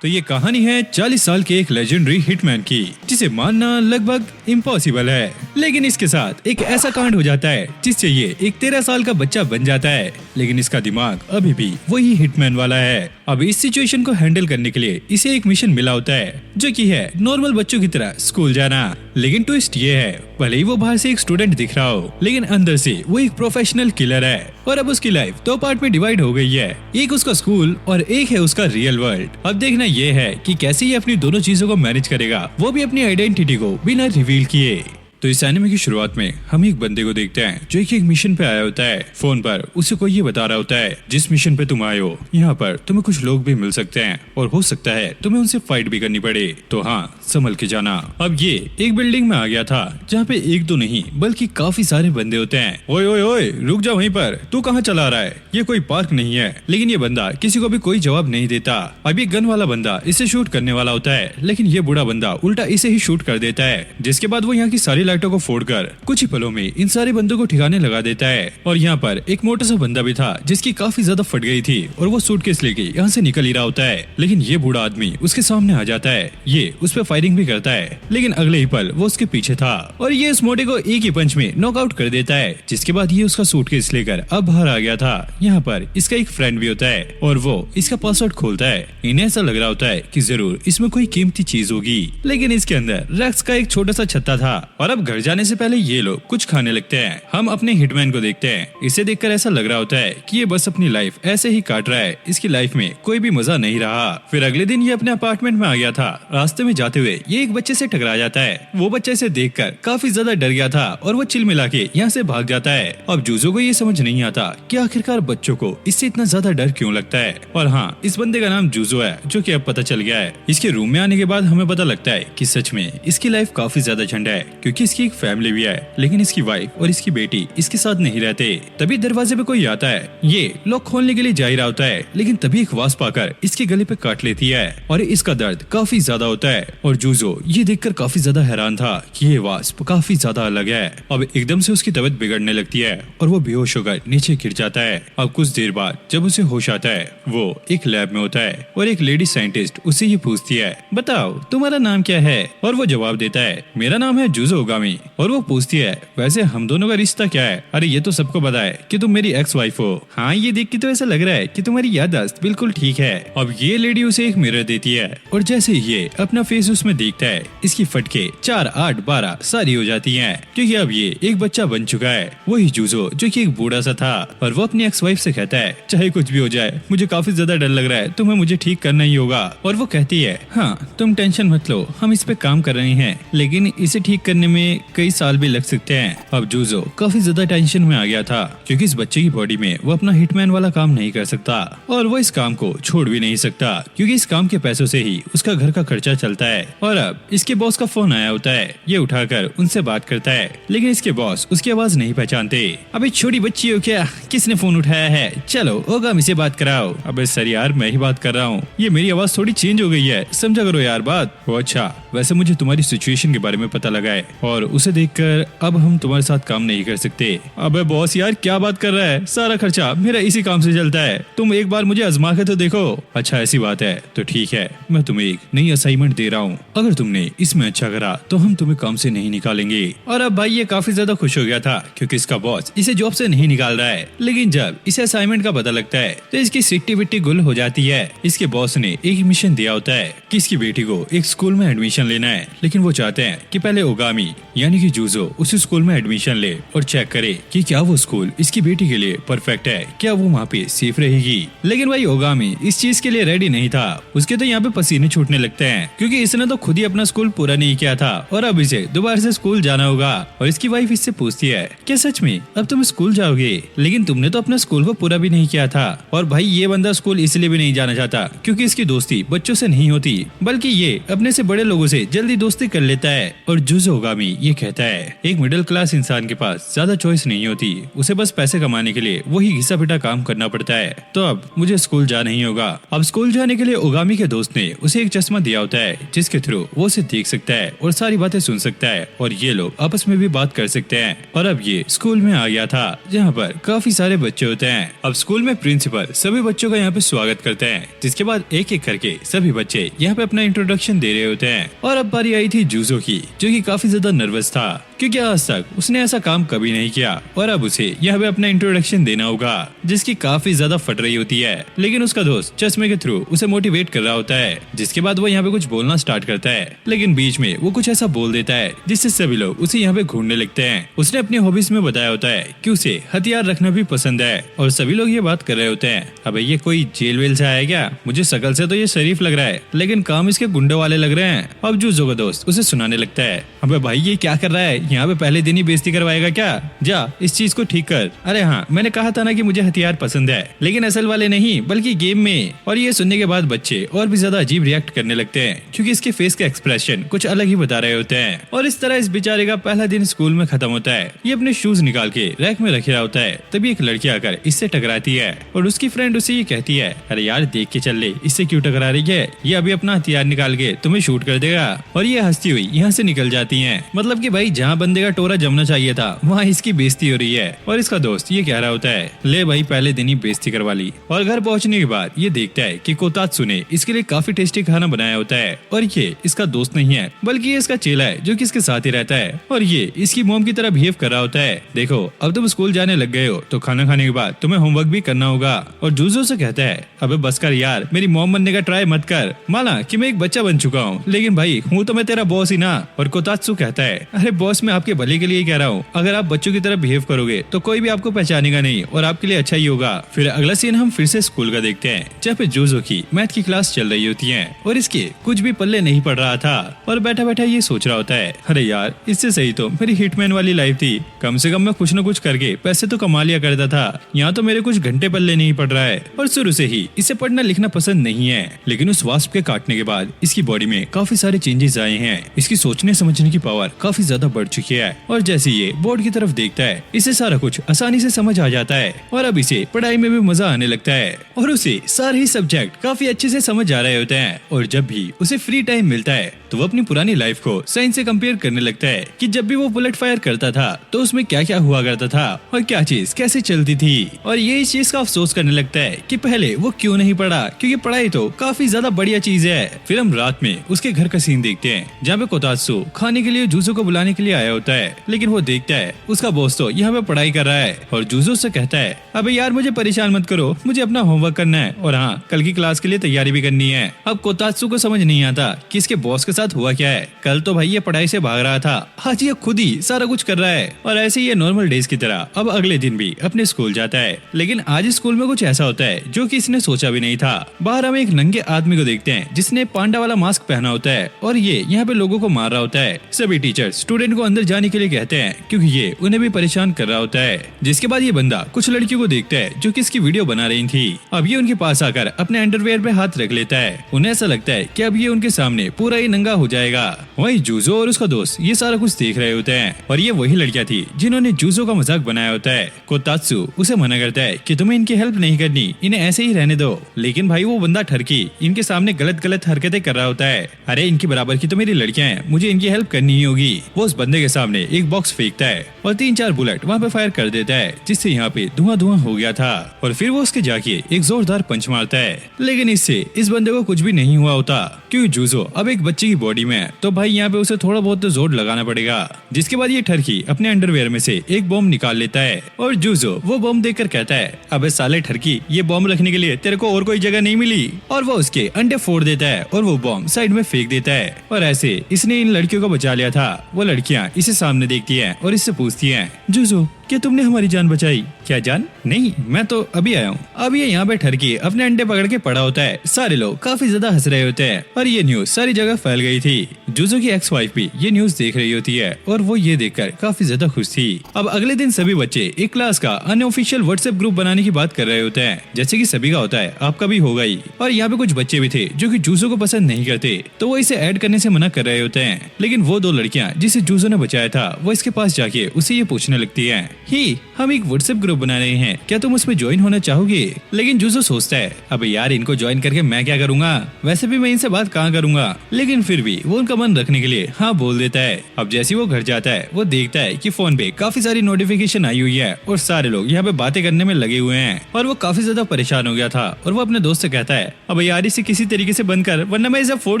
तो ये कहानी है 40 साल के एक लेजेंडरी हिटमैन की, जिसे मानना लगभग इम्पॉसिबल है। लेकिन इसके साथ एक ऐसा कांड हो जाता है जिससे ये एक 13 साल का बच्चा बन जाता है, लेकिन इसका दिमाग अभी भी वही हिटमैन वाला है। अब इस सिचुएशन को हैंडल करने के लिए इसे एक मिशन मिला होता है, जो कि है नॉर्मल बच्चों की तरह स्कूल जाना। लेकिन ट्विस्ट ये है, भले ही वो बाहर से एक स्टूडेंट दिख रहा हो, लेकिन अंदर से वो एक प्रोफेशनल किलर है। और अब उसकी लाइफ 2 पार्ट में डिवाइड हो गई है, एक उसका स्कूल और एक है उसका रियल वर्ल्ड। अब देखना ये है कि कैसे ये अपनी दोनों चीजों को मैनेज करेगा, वो भी अपनी आइडेंटिटी को बिना रिवील किए। तो इस एनिमे की शुरुआत में हम एक बंदे को देखते हैं जो एक मिशन पे आया होता है। फोन पर उसे कोई ये बता रहा होता है, जिस मिशन पे तुम आए हो यहाँ पर तुम्हें कुछ लोग भी मिल सकते हैं और हो सकता है तुम्हें उनसे फाइट भी करनी पड़े, तो हाँ संभल के जाना। अब ये एक बिल्डिंग में आ गया था जहाँ पे एक दो नहीं बल्कि काफी सारे बंदे होते हैं। ओए ओए ओए रुक जा वहीं पर, तू कहाँ चला रहा है? ये कोई पार्क नहीं है। लेकिन ये बंदा किसी को भी कोई जवाब नहीं देता। अब ये गन वाला बंदा इसे शूट करने वाला होता है, लेकिन ये बूढ़ा बंदा उल्टा इसे ही शूट कर देता है, जिसके बाद वो यहाँ की सारी लाइटों को फोड़कर कुछ ही पलों में इन सारे बंदों को ठिकाने लगा देता है। और यहाँ पर एक मोटा सा बंदा भी था जिसकी काफी ज्यादा फट गई थी और वो सूटकेस लेके यहाँ से निकल ही रहा होता है, लेकिन ये बूढ़ा आदमी उसके सामने आ जाता है। ये उस पर फायरिंग भी करता है, लेकिन अगले ही पल वो उसके पीछे था और ये इस मोटे को एक ही पंच में नॉकआउट कर देता है, जिसके बाद ये उसका सूटकेस लेकर अब बाहर आ गया था। यहाँ पर इसका एक फ्रेंड भी होता है और वो इसका पासवर्ड खोलता है। इन्हें ऐसा लग रहा होता है कि जरूर इसमें कोई कीमती चीज होगी, लेकिन इसके अंदर रैक्स का एक छोटा सा छत्ता था। और अब घर जाने से पहले ये लोग कुछ खाने लगते हैं। हम अपने हिटमैन को देखते हैं। इसे देखकर ऐसा लग रहा होता है कि ये बस अपनी लाइफ ऐसे ही काट रहा है, इसकी लाइफ में कोई भी मजा नहीं रहा। फिर अगले दिन ये अपने अपार्टमेंट में आ गया था। रास्ते में जाते हुए ये एक बच्चे से टकरा जाता है। वो बच्चा इसे देखकर काफी ज्यादा डर गया था और वो चिल मिला के यहाँ से भाग जाता है। अब जूजो को ये समझ नहीं आता कि आखिरकार बच्चों को इससे इतना ज्यादा डर क्यों लगता है। और हाँ, इस बंदे का नाम जूजो है, जो कि अब पता चल गया है। इसके रूम में आने के बाद हमें पता लगता है कि सच में इसकी लाइफ काफी ज्यादा झंडा है, क्योंकि इसकी एक फैमिली भी है, लेकिन इसकी वाइफ और इसकी बेटी इसके साथ नहीं रहते। तभी दरवाजे पे कोई आता है। ये लॉक खोलने के लिए जा ही रहा होता है, लेकिन तभी एक वास्प आकर इसके गले पे काट लेती है और इसका दर्द काफी ज्यादा होता है। और जूजो ये देखकर काफी ज्यादा हैरान था कि ये वास्प काफी ज्यादा अलग है। अब एकदम से उसकी तबीयत बिगड़ने लगती है और वो बेहोश होकर नीचे गिर जाता है। अब कुछ देर बाद जब उसे होश आता है, वो एक लैब में होता है और एक लेडी साइंटिस्ट उससे ये पूछती है, बताओ तुम्हारा नाम क्या है? और वो जवाब देता है, मेरा नाम है जूजो ओगामी। और वो पूछती है, वैसे हम दोनों का रिश्ता क्या है? अरे ये तो सबको पता है कि तुम मेरी एक्स वाइफ हो। हाँ, ये देख के तो ऐसा लग रहा है कि तुम्हारी याददाश्त बिल्कुल ठीक है। अब ये लेडी उसे एक मिरर देती है और जैसे ये अपना फेस उसमें देखता है, इसकी फटके 4, 8, 12 सारी हो जाती हैं, क्योंकि अब ये एक बच्चा बन चुका है। वही जूजो जो कि एक बूढ़ा सा था। और वो अपनी एक्स वाइफ से कहता है, चाहे कुछ भी हो जाए मुझे काफी ज्यादा डर लग रहा है, तुम्हें मुझे ठीक करना ही होगा। और वो कहती है, हाँ तुम टेंशन मत लो, हम इस पे काम कर रहे हैं, लेकिन इसे ठीक करने में कई साल भी लग सकते हैं। अब जूजो काफी ज्यादा टेंशन में आ गया था, क्योंकि इस बच्चे की बॉडी में वो अपना हिटमैन वाला काम नहीं कर सकता और वो इस काम को छोड़ भी नहीं सकता, क्योंकि इस काम के पैसों से ही उसका घर का खर्चा चलता है। और अब इसके बॉस का फोन आया होता है। ये उठाकर उनसे बात करता है, लेकिन इसके बॉस उसकी आवाज नहीं पहचानते। अबे छोटी बच्ची हो क्या? किसने फोन उठाया है? चलो ओगामी से बात कराओ। अबे सर यार, मैं ही बात कर रहा हूँ, ये मेरी आवाज थोड़ी चेंज हो गई है, समझा करो यार बात। वो अच्छा, वैसे मुझे तुम्हारी सिचुएशन के बारे में पता लगा है और उसे देखकर अब हम तुम्हारे साथ काम नहीं कर सकते। अबे बॉस यार, क्या बात कर रहा है? सारा खर्चा मेरा इसी काम से चलता है, तुम एक बार मुझे आजमा के तो देखो। अच्छा ऐसी बात है तो ठीक है, मैं तुम्हें एक नई असाइनमेंट दे रहा हूँ, अगर तुमने इसमें अच्छा करा तो हम तुम्हें काम से नहीं निकालेंगे। और अब भाई ये काफी ज्यादा खुश हो गया था, क्योंकि इसका बॉस इसे जॉब से नहीं निकाल रहा है। लेकिन जब इसे असाइनमेंट का पता लगता है तो इसकी सिट्टी विट्टी गुल हो जाती है। इसके बॉस ने एक मिशन दिया होता है कि इसकी बेटी को एक स्कूल में एडमिशन लेना है, लेकिन वो चाहते हैं कि पहले ओगामी यानी कि जूजो उस स्कूल में एडमिशन ले और चेक करे कि क्या वो स्कूल इसकी बेटी के लिए परफेक्ट है, क्या वो वहाँ पे सेफ रहेगी। लेकिन भाई ओगामी इस चीज के लिए रेडी नहीं था। उसके तो यहाँ पे पसीने छूटने लगते हैं, क्योंकि इसने तो खुद ही अपना स्कूल पूरा नहीं किया था और अब इसे दोबारा से स्कूल जाना होगा। और इसकी वाइफ इससे पूछती है, क्या सच में अब तुम स्कूल जाओगे? लेकिन तुमने तो अपना स्कूल को पूरा भी नहीं किया था। और भाई ये बंदा स्कूल इसलिए भी नहीं जाना चाहता क्योंकि इसकी दोस्ती बच्चों से नहीं होती, बल्कि ये अपने से बड़े लोगों से जल्दी दोस्ती कर लेता है। और जूजो ओगामी ये कहता है, एक मिडिल क्लास इंसान के पास ज्यादा चॉइस नहीं होती, उसे बस पैसे कमाने के लिए वही घिसा पिटा काम करना पड़ता है। तो अब मुझे स्कूल जाना ही होगा। अब स्कूल जाने के लिए ओगामी के दोस्त ने उसे एक चश्मा दिया होता है जिसके थ्रू वो उसे देख सकता है और सारी बातें सुन सकता है और ये लोग आपस में भी बात कर सकते हैं। और अब ये स्कूल में आ गया था जहाँ पर काफी सारे बच्चे होते हैं। अब स्कूल में प्रिंसिपल सभी बच्चों का यहाँ पे स्वागत करते हैं, जिसके बाद एक एक करके सभी बच्चे यहाँ पे अपना इंट्रोडक्शन दे रहे होते हैं। और अब बारी आई थी जूजो की, जो कि काफी ज्यादा नर्वस था क्योंकि आज तक उसने ऐसा काम कभी नहीं किया और अब उसे यहाँ पे अपना इंट्रोडक्शन देना होगा, जिसकी काफी ज्यादा फट रही होती है। लेकिन उसका दोस्त चश्मे के थ्रू उसे मोटिवेट कर रहा होता है, जिसके बाद वो यहाँ पे कुछ बोलना स्टार्ट करता है, लेकिन बीच में वो कुछ ऐसा बोल देता है जिससे सभी लोग उसे यहाँ पे घूरने लगते हैं। उसने अपनी हॉबीज में बताया होता है कि उसे हथियार रखना भी पसंद है और सभी लोग ये बात कर रहे होते हैं, अबे ये कोई जेल वेल से आया क्या? मुझे शकल से तो ये शरीफ लग रहा है, लेकिन काम इसके गुंडे वाले लग रहे हैं। अब जूजो का दोस्त उसे सुनाने लगता है, अबे भाई ये क्या कर रहा है? यहाँ पे पहले दिन ही बेइज्जती करवाएगा क्या? जा इस चीज को ठीक कर। अरे हाँ, मैंने कहा था ना कि मुझे हथियार पसंद है, लेकिन असल वाले नहीं बल्कि गेम में। और ये सुनने के बाद बच्चे और भी ज्यादा अजीब रिएक्ट करने लगते हैं क्योंकि इसके फेस का एक्सप्रेशन कुछ अलग ही बता रहे होते हैं। और इस तरह इस बेचारे का पहला दिन स्कूल में खत्म होता है। ये अपने शूज निकाल के रैक में रख रहा होता है, तभी एक लड़की आकर इससे टकराती है और उसकी फ्रेंड उसे ये कहती है, अरे यार देख के चल ले, इससे क्यों टकरा रही है? ये अभी अपना हथियार निकाल के तुम्हें शूट कर देगा। और ये हंसती हुई यहाँ से निकल जाती है। मतलब कि भाई जहाँ बंदे का टोरा जमना चाहिए था वहाँ इसकी बेइज्जती हो रही है। और इसका दोस्त ये कह रहा होता है, ले भाई पहले दिन ही बेइज्जती करवा ली। और घर पहुँचने के बाद ये देखता है कि कोतात्सु ने इसके लिए काफी टेस्टी खाना बनाया होता है और ये इसका दोस्त नहीं है बल्कि ये इसका चेला है जो कि इसके साथ ही रहता है और ये इसकी मॉम की तरह बिहेव कर रहा होता है। देखो अब तुम स्कूल जाने लग गए हो तो खाना खाने के बाद तुम्हें होमवर्क भी करना होगा। और जूजो से कहता है, अबे बस कर यार, मेरी मॉम बनने का ट्राई मत कर। माना कि मैं एक बच्चा बन चुका हूँ, लेकिन भाई हूँ तो मैं तेरा बॉस ही ना। और कोतात्सु कहता है, अरे बॉस मैं आपके भले के लिए कह रहा हूँ, अगर आप बच्चों की तरह बिहेव करोगे तो कोई भी आपको पहचानेगा नहीं और आपके लिए अच्छा ही होगा। फिर अगला सीन हम फिर से स्कूल का देखते हैं जहाँ पे जूजो की मैथ की क्लास चल रही होती है और इसके कुछ भी पल्ले नहीं पड़ रहा था और बैठा बैठा ये सोच रहा होता है, अरे यार इससे सही तो मेरी हिटमैन वाली लाइफ थी, कम से कम मैं कुछ न कुछ करके पैसे तो कमा लिया करता था। यहाँ तो मेरे कुछ घंटे पल्ले नहीं पड़ रहा है। और शुरू से ही इसे पढ़ना लिखना पसंद नहीं है, लेकिन उस वास्प के काटने के बाद इसकी बॉडी में काफी सारे चेंजेस आए हैं। इसकी सोचने समझने की पावर काफी ज्यादा बढ़ चुकी है और जैसे ये बोर्ड की तरफ देखता है इसे सारा कुछ आसानी से समझ आ जाता है और अब इसे पढ़ाई में भी मजा आने लगता है और उसे सारे ही सब्जेक्ट काफी अच्छे से समझ आ रहे होते हैं। और जब भी उसे फ्री टाइम मिलता है तो वो अपनी पुरानी लाइफ को साइंस से कंपेयर करने लगता है कि जब भी वो बुलेट फायर करता था तो उसमें क्या क्या हुआ करता था और क्या चीज कैसे चलती थी। और ये इस चीज का अफसोस करने लगता है कि पहले वो क्यों नहीं पढ़ा, क्योंकि पढ़ाई तो काफी ज्यादा बढ़िया चीज है। फिर हम रात में उसके घर का सीन देखते हैं जहाँ पे कोतात्सु खाने के लिए जूजो को बुलाने के लिए आया होता है, लेकिन वो देखता है उसका बॉस तो यहाँ पे पढ़ाई कर रहा है और जूजो से कहता है, अबे यार मुझे परेशान मत करो, मुझे अपना होमवर्क करना है और हाँ कल की क्लास के लिए तैयारी भी करनी है। अब कोतात्सु को समझ नहीं आता कि इसके बॉस के साथ हुआ क्या है। कल तो भाई ये पढ़ाई से भाग रहा था, आज ये खुद ही सारा कुछ कर रहा है। और ऐसे ही ये नॉर्मल डेज की तरह अब अगले दिन भी अपने स्कूल जाता है, लेकिन आज स्कूल में कुछ ऐसा होता है जो कि इसने सोचा भी नहीं था। बाहर हम एक नंगे आदमी को देखते हैं जिसने पांडा वाला मास्क पहना होता है और ये यहाँ पे लोगों को मार रहा होता है। सभी टीचर स्टूडेंट को अंदर जाने के लिए कहते हैं क्योंकि ये उन्हें भी परेशान कर रहा होता है। जिसके बाद ये बंदा कुछ लड़कियों को देखता है जो कि इसकी वीडियो बना रही थी। अब ये उनके पास आकर अपने अंडरवेयर पे हाथ रख लेता है। उन्हें ऐसा लगता है कि अब ये उनके सामने पूरा ही नंगा हो जाएगा। वहीं जूजो और उसका दोस्त ये सारा कुछ देख रहे होते हैं और ये वही लड़कियां थी जिन्होंने जूजो का मजाक बनाया होता है। कोतात्सु उसे मना करता है कि तुम्हें इनकी हेल्प नहीं करनी, इन्हें ऐसे ही रहने दो। लेकिन भाई वो बंदा ठरकी इनके सामने गलत गलत हरकतें कर रहा होता है। अरे इनकी बराबर की तो मेरी लड़कियां हैं, मुझे इनकी हेल्प करनी ही होगी। वो उस बंदे के सामने एक बॉक्स फेंकता है और 3-4 बुलेट वहाँ पे फायर कर देता है, जिससे यहाँ पे धुआं हो गया था। और फिर वो उसके जाके एक जोरदार पंच मारता है, लेकिन इससे इस बंदे को कुछ भी नहीं हुआ होता क्योंकि जूजो अब एक बच्चे की बॉडी में है, तो भाई यहाँ पे उसे थोड़ा बहुत तो जोर लगाना पड़ेगा। जिसके बाद ये ठरकी अपने अंडरवेयर में से एक बॉम्ब निकाल लेता है और जूजो वो बॉम्ब देखकर कहता है, अबे साले ठरकी ये बॉम्ब रखने के लिए तेरे को और कोई जगह नहीं मिली। और वो उसके अंडे फोड़ देता है और वो बॉम्ब साइड में फेंक देता है। और ऐसे इसने इन लड़कियों को बचा लिया था। वो लड़कियां इसे सामने देखती हैं और इससे पूछती हैं, जूजो क्या तुमने हमारी जान बचाई? क्या जान? नहीं, मैं तो अभी आया हूँ। अब ये यहाँ पे ठरकी अपने अंडे पकड़ के पड़ा होता है। सारे लोग काफी ज्यादा हंस रहे होते हैं और ये न्यूज सारी जगह फैल गई थी। जूजो की एक्स वाइफ भी ये न्यूज देख रही होती है और वो ये देखकर काफी ज्यादा खुश थी। अब अगले दिन सभी बच्चे एक क्लास का अनऑफिशियल व्हाट्सएप ग्रुप बनाने की बात कर रहे होते हैं, जैसे कि सभी का होता है, आपका भी होगा ही। और यहाँ पे कुछ बच्चे भी थे जो कि जूजो को पसंद नहीं करते, तो वो इसे ऐड करने से मना कर रहे होते हैं। लेकिन वो दो लड़कियां जिसे जूजो ने बचाया था वो इसके पास जाके उसे ये पूछने लगती है, ही हम एक व्हाट्सएप ग्रुप बना रहे हैं, क्या तुम उसमें ज्वाइन होना चाहोगे? लेकिन जूजो सोचता है, अब यार इनको ज्वाइन करके मैं क्या करूंगा, वैसे भी मैं इनसे बात कहाँ करूंगा। लेकिन फिर भी वो उनका मन रखने के लिए हाँ बोल देता है। अब जैसे वो घर जाता है वो देखता है कि फोन पे काफी सारी नोटिफिकेशन आई हुई है और सारे लोग यहाँ पे बातें करने में लगे हुए हैं और वो काफी ज्यादा परेशान हो गया था। और वो अपने दोस्त से कहता है, अब यार इसे किसी तरीके से बंद कर वरना मैं इसे फोड़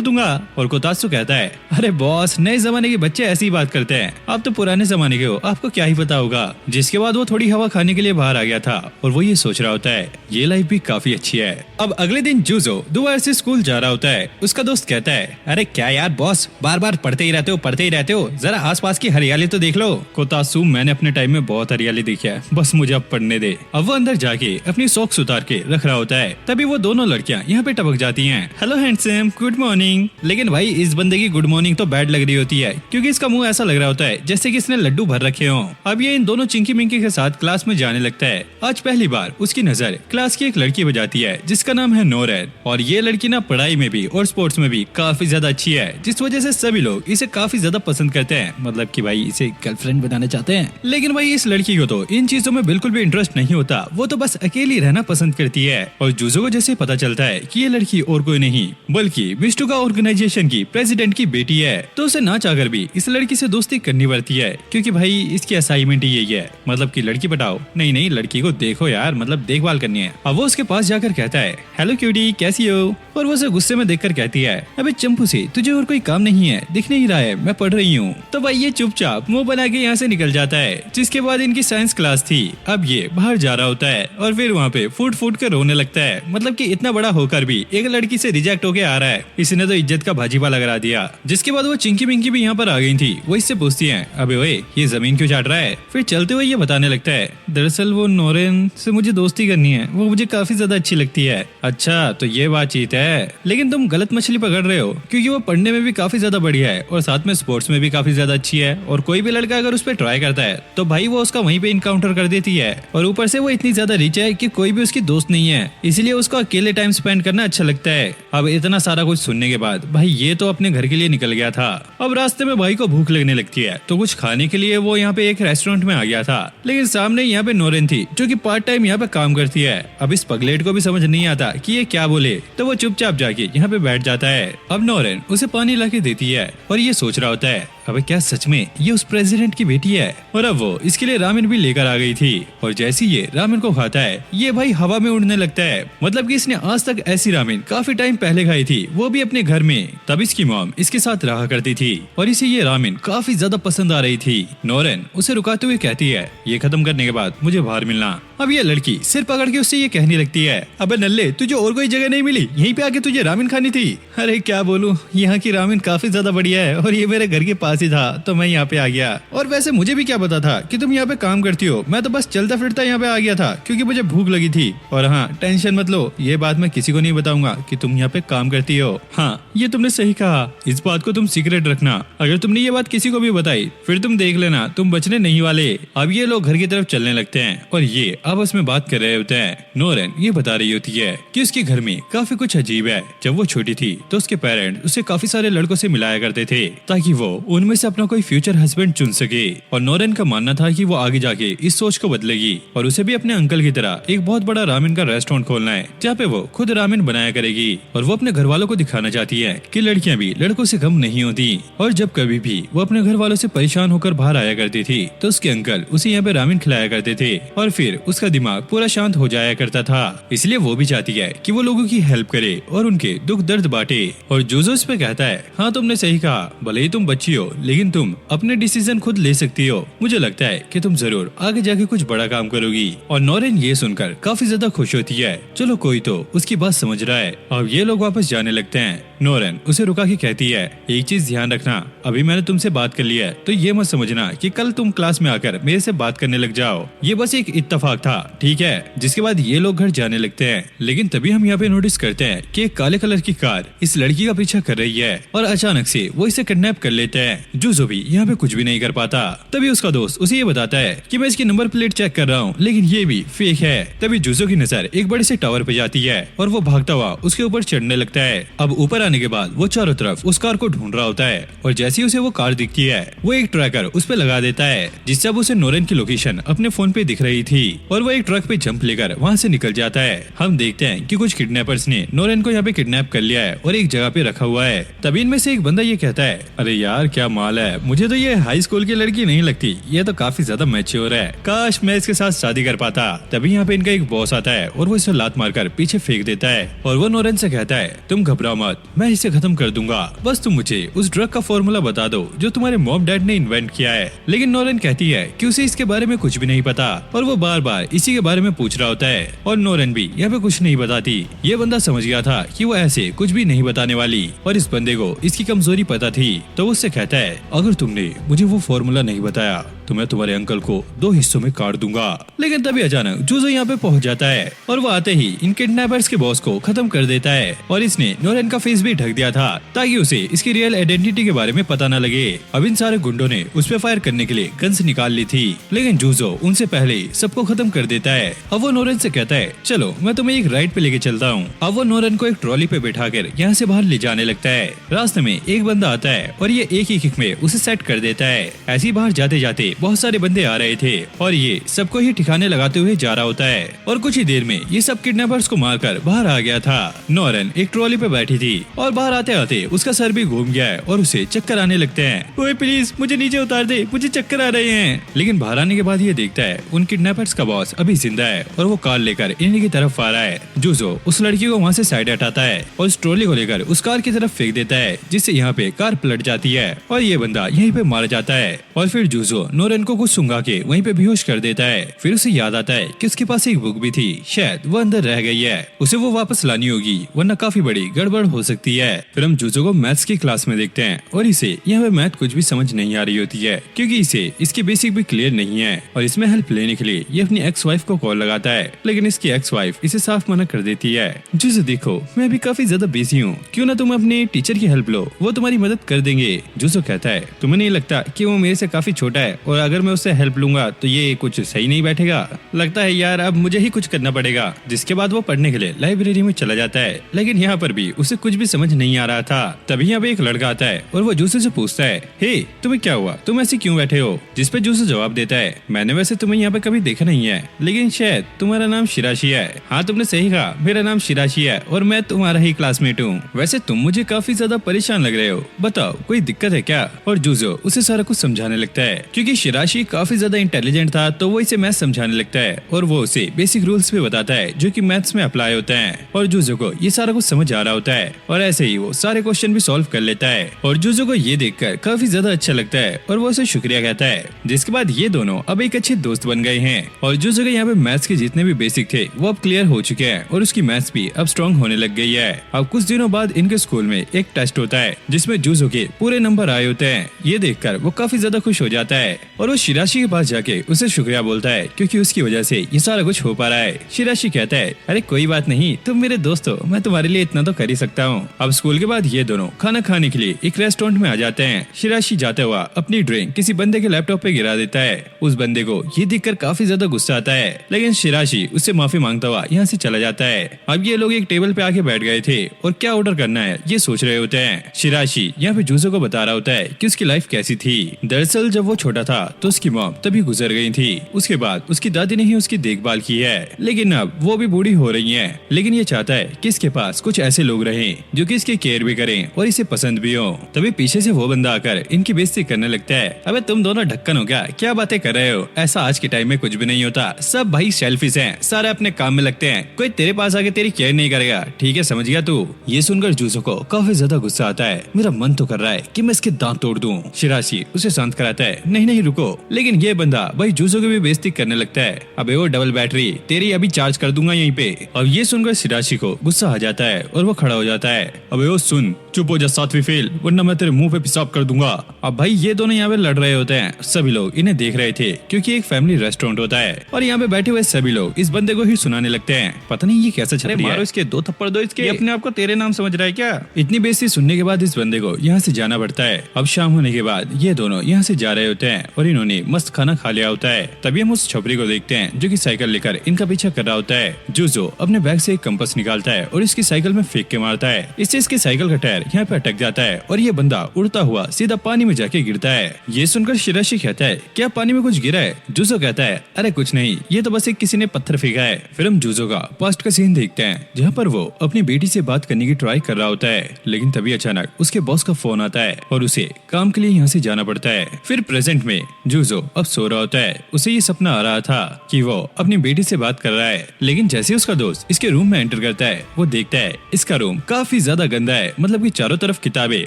दूंगा। और कोतात्सु कहता है, अरे बॉस, नए जमाने के बच्चे ऐसे ही बात करते हैं, आप तो पुराने जमाने के हो, आपको क्या ही पता होगा। जिसके बाद वो थोड़ी हवा खाने के लिए बाहर आ गया था और वो ये सोच रहा होता है, ये लाइफ भी काफी अच्छी है। अब अगले दिन जूजो दोबारा से स्कूल जा रहा होता है। उसका दोस्त कहता है, अरे क्या यार बॉस, बार बार पढ़ते ही रहते हो, जरा आसपास की हरियाली तो देख लो। कोतात्सु, मैंने अपने टाइम में बहुत हरियाली देखी है, बस मुझे अब पढ़ने दे। अब वो अंदर जाके अपनी सॉक्स उतार के रख रहा होता है, तभी वो दोनों लड़कियां यहाँ पे टपक जाती हैं। Hello handsome, good morning. लेकिन भाई इस बंदे की गुड मॉर्निंग तो बैड लग रही होती है, क्योंकि इसका मुंह ऐसा लग रहा होता है जैसे कि इसने लड्डू भर रखे हों। अब ये इन दोनों चिंकी मिंकी के साथ क्लास में जाने लगता है। आज पहली बार उसकी नजर क्लास की एक लड़की पे जाती है जिसका नाम है नोरन। और ये लड़की ना पढ़ाई में भी और स्पोर्ट्स में भी काफी ज्यादा अच्छी है, जिस वजह से सभी लोग इसे काफी ज्यादा पसंद करते हैं, मतलब कि भाई इसे गर्लफ्रेंड बनाना चाहते हैं। लेकिन भाई इस लड़की को तो इन चीजों में बिल्कुल भी इंटरेस्ट नहीं होता, वो तो बस अकेली रहना पसंद करती है। और जूजो को जैसे पता चलता है कि ये लड़की और कोई नहीं बल्कि मिस्टुका ऑर्गेनाइजेशन की प्रेसिडेंट की बेटी है, तो उसे ना चाहकर भी इस लड़की से दोस्ती करनी पड़ती है, क्योंकि भाई इसकी असाइनमेंट ही यही है, मतलब कि लड़की पटाओ, नहीं लड़की को देखो यार, मतलब देखभाल करनी है। अब वो उसके पास जाकर कहता है, हेलो क्यूटी, कैसी हो? और वो उसे गुस्से में देखकर कहती है, अबे चंपू से तुझे और कोई काम नहीं है, दिख नहीं रहा है मैं पढ़ रही हूँ। तो भाई ये चुपचाप मुंह बना के यहाँ से निकल जाता है। जिसके बाद इनकी साइंस क्लास थी। अब ये बाहर जा रहा होता है और फिर वहाँ पे फूट कर रोने लगता है, मतलब कि इतना बड़ा होकर भी एक लड़की से रिजेक्ट होके आ रहा है, इसने तो इज्जत का भाजीपाला करा दिया। जिसके बाद वो चिंकी मिंकी भी यहाँ पर आ गई थी। वो इससे पूछती है, अबे ओए ये जमीन क्यों चाट रहा है? फिर चलते हुए ये बताने लगता है, दरअसल वो नोरेन से मुझे दोस्ती करनी है, वो मुझे काफी ज्यादा अच्छी लगती है। अच्छा तो ये बातचीत है, लेकिन तुम गलत मछली पकड़ रहे हो, क्योंकि वो पढ़ने में भी काफी ज्यादा बढ़िया है और साथ में स्पोर्ट्स में भी काफी ज्यादा अच्छी है। और कोई भी लड़का अगर उस पर ट्राई करता है तो भाई वो उसका वहीं पे इनकाउंटर कर देती है। और ऊपर से वो इतनी ज्यादा रिच है कि कोई भी उसकी दोस्त नहीं है, इसलिए उसको अकेले टाइम स्पेंड करना अच्छा लगता है। अब इतना सारा कुछ सुनने के बाद भाई ये तो अपने घर के लिए निकल गया था। अब रास्ते में भाई को भूख लगने लगती है, तो कुछ खाने के लिए वो यहाँ पे एक रेस्टोरेंट में आ गया था। लेकिन सामने यहाँ पे नोरेन थी जो कि पार्ट टाइम यहाँ पे काम करती है। अब इस पगलेट को भी समझ नहीं आता कि ये क्या बोले, तो वो चुपचाप जाके यहाँ पे बैठ जाता है। अब नोरेन उसे पानी लाके देती है और ये सोच रहा होता है, अबे क्या सच में ये उस प्रेसिडेंट की बेटी है? और अब वो इसके लिए रामेन भी लेकर आ गई थी। और जैसे ये रामेन को खाता है ये भाई हवा में उड़ने लगता है, मतलब कि इसने आज तक ऐसी रामेन काफी टाइम पहले खाई थी, वो भी अपने घर में। तब इसकी मॉम इसके साथ रहा करती थी और इसे ये रामेन काफी ज्यादा पसंद आ रही थी। नोरेन उसे रुकाते हुए कहती है, ये खत्म करने के बाद मुझे बाहर मिलना। अब ये लड़की सिर पकड़ के उससे ये कहने लगती है, अबे नल्ले तुझे और कोई जगह नहीं मिली, यहीं पे आके तुझे रामेन खानी थी? अरे क्या बोलूं, यहाँ की रामेन काफी ज्यादा बढ़िया है और ये मेरे घर के पास ही था तो मैं यहाँ पे आ गया। और वैसे मुझे भी क्या पता था कि तुम यहाँ पे काम करती हो, मैं तो बस चलता फिरता यहाँ पे आ गया था क्योंकि मुझे भूख लगी थी। और हाँ टेंशन मत लो, ये बात मैं किसी को नहीं बताऊंगा कि तुम यहाँ पे काम करती हो। हाँ ये तुमने सही कहा, इस बात को तुम सीक्रेट रखना, अगर तुमने ये बात किसी को भी बताई फिर तुम देख लेना तुम बचने नहीं वाले। अब ये लोग घर की तरफ चलने लगते हैं और ये आपस में बात कर रहे होते हैं। नोरेन ये बता रही होती है कि उसके घर में काफी कुछ अजीब है। जब वो छोटी थी तो उसके पेरेंट्स उसे काफी सारे लड़कों से मिलाया करते थे ताकि वो उनमें से अपना कोई फ्यूचर हस्बैंड चुन सके। और नोरेन का मानना था कि वो आगे जाके इस सोच को बदलेगी और उसे भी अपने अंकल की तरह एक बहुत बड़ा रामेन का रेस्टोरेंट खोलना है जहाँ पे वो खुद रामेन बनाया करेगी। और वो अपने घर वालों को दिखाना चाहती है कि लड़कियां भी लड़कों से कम नहीं होती। और जब कभी भी वो अपने घर वालों से परेशान होकर बाहर आया करती थी तो उसके अंकल उसे यहाँ पे रामेन खिलाया करते थे और फिर उसका दिमाग पूरा शांत हो जाया करता था। इसलिए वो भी चाहती है कि वो लोगों की हेल्प करे और उनके दुख दर्द बांटे। और जोजो इस पे कहता है, हाँ तुमने सही कहा, भले ही तुम बच्ची हो लेकिन तुम अपने डिसीजन खुद ले सकती हो। मुझे लगता है कि तुम जरूर आगे जाके कुछ बड़ा काम करोगी। और नोरेन ये सुनकर काफी ज्यादा खुश होती है। चलो कोई तो उसकी बात समझ रहा है। अब ये लोग वापस जाने लगते हैं। नोरेन उसे रुका के कहती है, एक चीज ध्यान रखना, अभी मैंने तुमसे बात कर लिया है तो ये मत समझना कि कल तुम क्लास में आकर मेरे से बात करने लग जाओ। ये बस एक इत्तेफाक था, ठीक है। जिसके बाद ये लोग घर जाने लगते हैं। लेकिन तभी हम यहाँ पे नोटिस करते हैं कि एक काले कलर की कार इस लड़की का पीछा कर रही है और अचानक से वो इसे किडनैप कर लेते हैं। जूजो भी यहाँ पे कुछ भी नहीं कर पाता। तभी उसका दोस्त उसे ये बताता है कि मैं इसकी नंबर प्लेट चेक कर रहा हूँ लेकिन ये भी फेक है। तभी जूजो की नजर एक बड़े से टावर पे जाती है और वो भागता हुआ उसके ऊपर चढ़ने लगता है। अब ऊपर आने के बाद वो चारों तरफ उस कार को ढूंढ रहा होता है और जैसे ही उसे वो कार दिखती है वो एक ट्रैकर उस पे लगा देता है, जिससे अब उसे नोरेन की लोकेशन अपने फोन पे दिख रही थी और वो एक ट्रक पे जंप लेकर वहाँ से निकल जाता है। हम देखते हैं कि कुछ किडनैपर्स ने नोरेन को यहाँ पे किडनैप कर लिया है और एक जगह पे रखा हुआ है। तभी इनमें से एक बंदा ये कहता है, अरे यार क्या माल है, मुझे तो ये हाई स्कूल की लड़की नहीं लगती, ये तो काफी ज्यादा मैच्योर है, काश मैं इसके साथ शादी कर पाता। तभी यहाँ पे इनका एक बॉस आता है और वो इसे लात मारकर पीछे फेंक देता है और वो नोरेन से कहता है, तुम घबराओ मत, मैं इसे खत्म कर दूंगा, बस तुम मुझे उस ड्रग का फॉर्मूला बता दो जो तुम्हारे मॉम डैड ने इन्वेंट किया है। लेकिन नोरेन कहती है कि उसे इसके बारे में कुछ भी नहीं पता और वो बार बार इसी के बारे में पूछ रहा होता है और नोरेन भी यहाँ पे कुछ नहीं बताती। ये बंदा समझ गया था कि वो ऐसे कुछ भी नहीं बताने वाली और इस बंदे को इसकी कमजोरी पता थी तो वो उससे कहता है, अगर तुमने मुझे वो फॉर्मूला नहीं बताया तो मैं तुम्हारे अंकल को 2 हिस्सों में काट दूंगा। लेकिन तभी अचानक जूजो यहाँ पे पहुंच जाता है और वो आते ही इन किडनैपर्स के बॉस को खत्म कर देता है और इसने नोरेन का फेस भी ढक दिया था ताकि उसे इसकी रियल आइडेंटिटी के बारे में पता न लगे। अब इन सारे गुंडों ने उस पे फायर करने के लिए गन्स निकाल ली थी लेकिन जूजो उनसे पहले ही सबको खत्म कर देता है। अब वो नोरेन से कहता है, चलो मैं तुम्हें एक राइड पे लेके चलता हूँ। अब वो नोरेन को एक ट्रॉली पे बैठा कर यहाँ से बाहर ले जाने लगता है। रास्ते में एक बंदा आता है और ये एक ही किक में उसे सेट कर देता है। ऐसे ही बाहर जाते जाते बहुत सारे बंदे आ रहे थे और ये सबको ही ठिकाने लगाते हुए जा रहा होता है और कुछ ही देर में ये सब किडनैपर्स को मारकर बाहर आ गया था। नोरेन एक ट्रॉली पे बैठी थी और बाहर आते आते उसका सर भी घूम गया है और उसे चक्कर आने लगते हैं। ओए प्लीज मुझे नीचे उतार दे, मुझे चक्कर आ रहे हैं। लेकिन बाहर आने के बाद ये देखता है उन किडनैपर्स का बॉस अभी जिंदा है और वो कार लेकर इन्हीं की तरफ आ रहा है। जूजो उस लड़की को वहाँ से साइड हटाता है और उस ट्रॉली को लेकर उस कार की तरफ फेंक देता है जिससे यहाँ पे कार पलट जाती है और ये बंदा यहीं पे मारा जाता है। और फिर जूजो नोरेन को कुछ सूंघा के वहीं पे बेहोश कर देता है। फिर उसे याद आता है कि उसके पास एक बुक भी थी, शायद वो अंदर रह गई है, उसे वो वापस लानी होगी वरना काफी बड़ी गड़बड़ हो सकती है। फिर हम जूजो को मैथ्स की क्लास में देखते हैं और इसे यहाँ पे मैथ कुछ भी समझ नहीं आ रही होती है क्योंकि इसे इसकी बेसिक भी क्लियर नहीं है और इसमें हेल्प लेने के लिए ये अपनी एक्स वाइफ को कॉल लगाता है लेकिन इसकी एक्स वाइफ इसे साफ मना कर देती है। जूजो देखो मैं अभी काफी ज्यादा बिजी हूँ, क्यों ना तुम अपने टीचर की हेल्प लो, वो तुम्हारी मदद कर देंगे। जूजो कहता है, तुम्हें नहीं लगता कि वो मेरे से काफी छोटा है और अगर मैं उससे हेल्प लूंगा तो ये कुछ सही नहीं बैठेगा, लगता है यार अब मुझे ही कुछ करना पड़ेगा। जिसके बाद वो पढ़ने के लिए लाइब्रेरी में चला जाता है लेकिन यहाँ पर भी उसे कुछ भी समझ नहीं आ रहा था। तभी यहाँ पे एक लड़का आता है और वो जूसो से पूछता है, हे तुम्हें क्या हुआ, तुम ऐसे क्यों बैठे हो? जिस पे जूसो जवाब देता है, मैंने वैसे तुम्हें यहाँ पे कभी देखा नहीं है लेकिन शायद तुम्हारा नाम शिराशी है। हाँ तुमने सही कहा, मेरा नाम शिराशी है और मैं तुम्हारा ही क्लासमेट हूँ। वैसे तुम मुझे काफी ज्यादा परेशान लग रहे हो, बताओ कोई दिक्कत है क्या? और जूजो उसे सारा कुछ समझाने लगता है। क्योंकि शिराशी काफी ज्यादा इंटेलिजेंट था तो वो इसे मैथ्स समझाने लगता है और वो उसे बेसिक रूल्स भी बताता है जो कि मैथ्स में अप्लाई होते हैं और जूजो को ये सारा कुछ समझ आ रहा होता है और ऐसे ही वो सारे क्वेश्चन भी सॉल्व कर लेता है और जूजो को ये देखकर काफी ज्यादा अच्छा लगता है और वो उसे शुक्रिया कहता है। जिसके बाद ये दोनों अब एक अच्छे दोस्त बन गए हैं और जूजो के यहाँ पे मैथ्स के जितने भी बेसिक थे वो अब क्लियर हो चुके हैं और उसकी मैथ्स भी अब स्ट्रॉन्ग होने लग गई है। अब कुछ दिनों बाद इनके स्कूल में एक टेस्ट होता है जिसमें जूजो के पूरे नंबर आए होते हैं। ये देखकर वो काफी ज्यादा खुश हो जाता है और वो शिराशी के पास जाके उसे शुक्रिया बोलता है क्योंकि उसकी वजह से ये सारा कुछ हो पा रहा है। शिराशी कहता है, अरे कोई बात नहीं, तुम मेरे दोस्त हो, मैं तुम्हारे लिए इतना तो कर ही सकता हूँ। अब स्कूल के बाद ये दोनों खाना खाने के लिए एक रेस्टोरेंट में आ जाते हैं। शिराशी जाते हुआ अपनी ड्रिंक किसी बंदे के लैपटॉप पे गिरा देता है। उस बंदे को ये देखकर काफी ज्यादा गुस्सा आता है लेकिन शिराशी उससे माफी मांगता हुआ यहाँ से चला जाता है। अब ये लोग एक टेबल पे आके बैठ गए थे और क्या ऑर्डर करना है ये सोच रहे होते हैं। शिराशी यहाँ पे जूजो को बता रहा होता है कि उसकी लाइफ कैसी थी। दरअसल जब वो छोटा था तो उसकी मॉम तभी गुजर गई थी। उसके बाद उसकी दादी ने ही उसकी देखभाल की है, लेकिन अब वो भी बूढ़ी हो रही है। लेकिन ये चाहता है कि इसके पास कुछ ऐसे लोग रहें जो कि इसकी केयर भी करें और इसे पसंद भी हो। तभी पीछे से वो बंदा आकर इनकी बेइज्जती करने लगता है। अबे तुम दोनों ढक्कन हो क्या बातें कर रहे हो? ऐसा आज के टाइम में कुछ भी नहीं होता, सब भाई सेल्फिश हैं, सारे अपने काम में लगते हैं, कोई तेरे पास आके तेरी केयर नहीं करेगा, ठीक है समझ गया तू? ये सुनकर जूजो को काफी ज्यादा गुस्सा आता है। मेरा मन तो कर रहा है कि मैं इसके दांत तोड़ दूं। शिराशी उसे शांत कराता है, नहीं रुको। लेकिन ये बंदा भाई जूजो की भी बेइज्जती करने लगता है। अबे वो डबल बैटरी तेरी अभी चार्ज कर दूंगा यहीं पे। अब ये सुनकर शिराशी को गुस्सा आ जाता है और वो खड़ा हो जाता है। अबे वो सुन, चुप हो जा 7वीं फेल, वरना मैं तेरे मुंह पे पेशाब कर दूंगा। अब भाई ये दोनों यहाँ पे लड़ रहे होते हैं। सभी लोग इन्हें देख रहे थे क्योंकि एक फैमिली रेस्टोरेंट होता है और यहाँ पे बैठे हुए सभी लोग इस बंदे को ही सुनाने लगते हैं। पता नहीं ये कैसा छपरी है। मारो इसके 2 थप्पड़ दो इसके। ये अपने आप को तेरे नाम समझ रहा है क्या? इतनी बेइज्जती सुनने के बाद इस बंदे को यहाँ से जाना पड़ता है। अब शाम होने के बाद ये दोनों यहाँ से जा रहे होते हैं और इन्होंने मस्त खाना खा लिया होता है। तभी हम उस छपरी को देखते हैं जो कि साइकिल लेकर इनका पीछा कर रहा होता है। जूजो अपने बैग से एक कंपास निकालता है और इसकी साइकिल में फेंक के मारता है। इससे इसकी साइकिल का टायर यहाँ पे अटक जाता है और ये बंदा उड़ता हुआ सीधा पानी में जाके गिरता है। ये सुनकर शिराशी कहता है, क्या पानी में कुछ गिरा है? जूजो कहता है, अरे कुछ नहीं, ये तो बस एक किसी ने पत्थर फेंका है। फिर हम जूजो का पास्ट का सीन देखते हैं जहाँ पर वो अपनी बेटी से बात करने की ट्राई कर रहा होता है, लेकिन तभी अचानक उसके बॉस का फोन आता है और उसे काम के लिए यहाँ से जाना पड़ता है। फिर प्रेजेंट में जूजो अब सो रहा होता है। उसे ये सपना आ रहा था कि वो अपनी बेटी से बात कर रहा है, लेकिन जैसे उसका दोस्त इसके रूम में एंटर करता है वो देखता है इसका रूम काफी ज्यादा गंदा है, मतलब कि चारों तरफ किताबें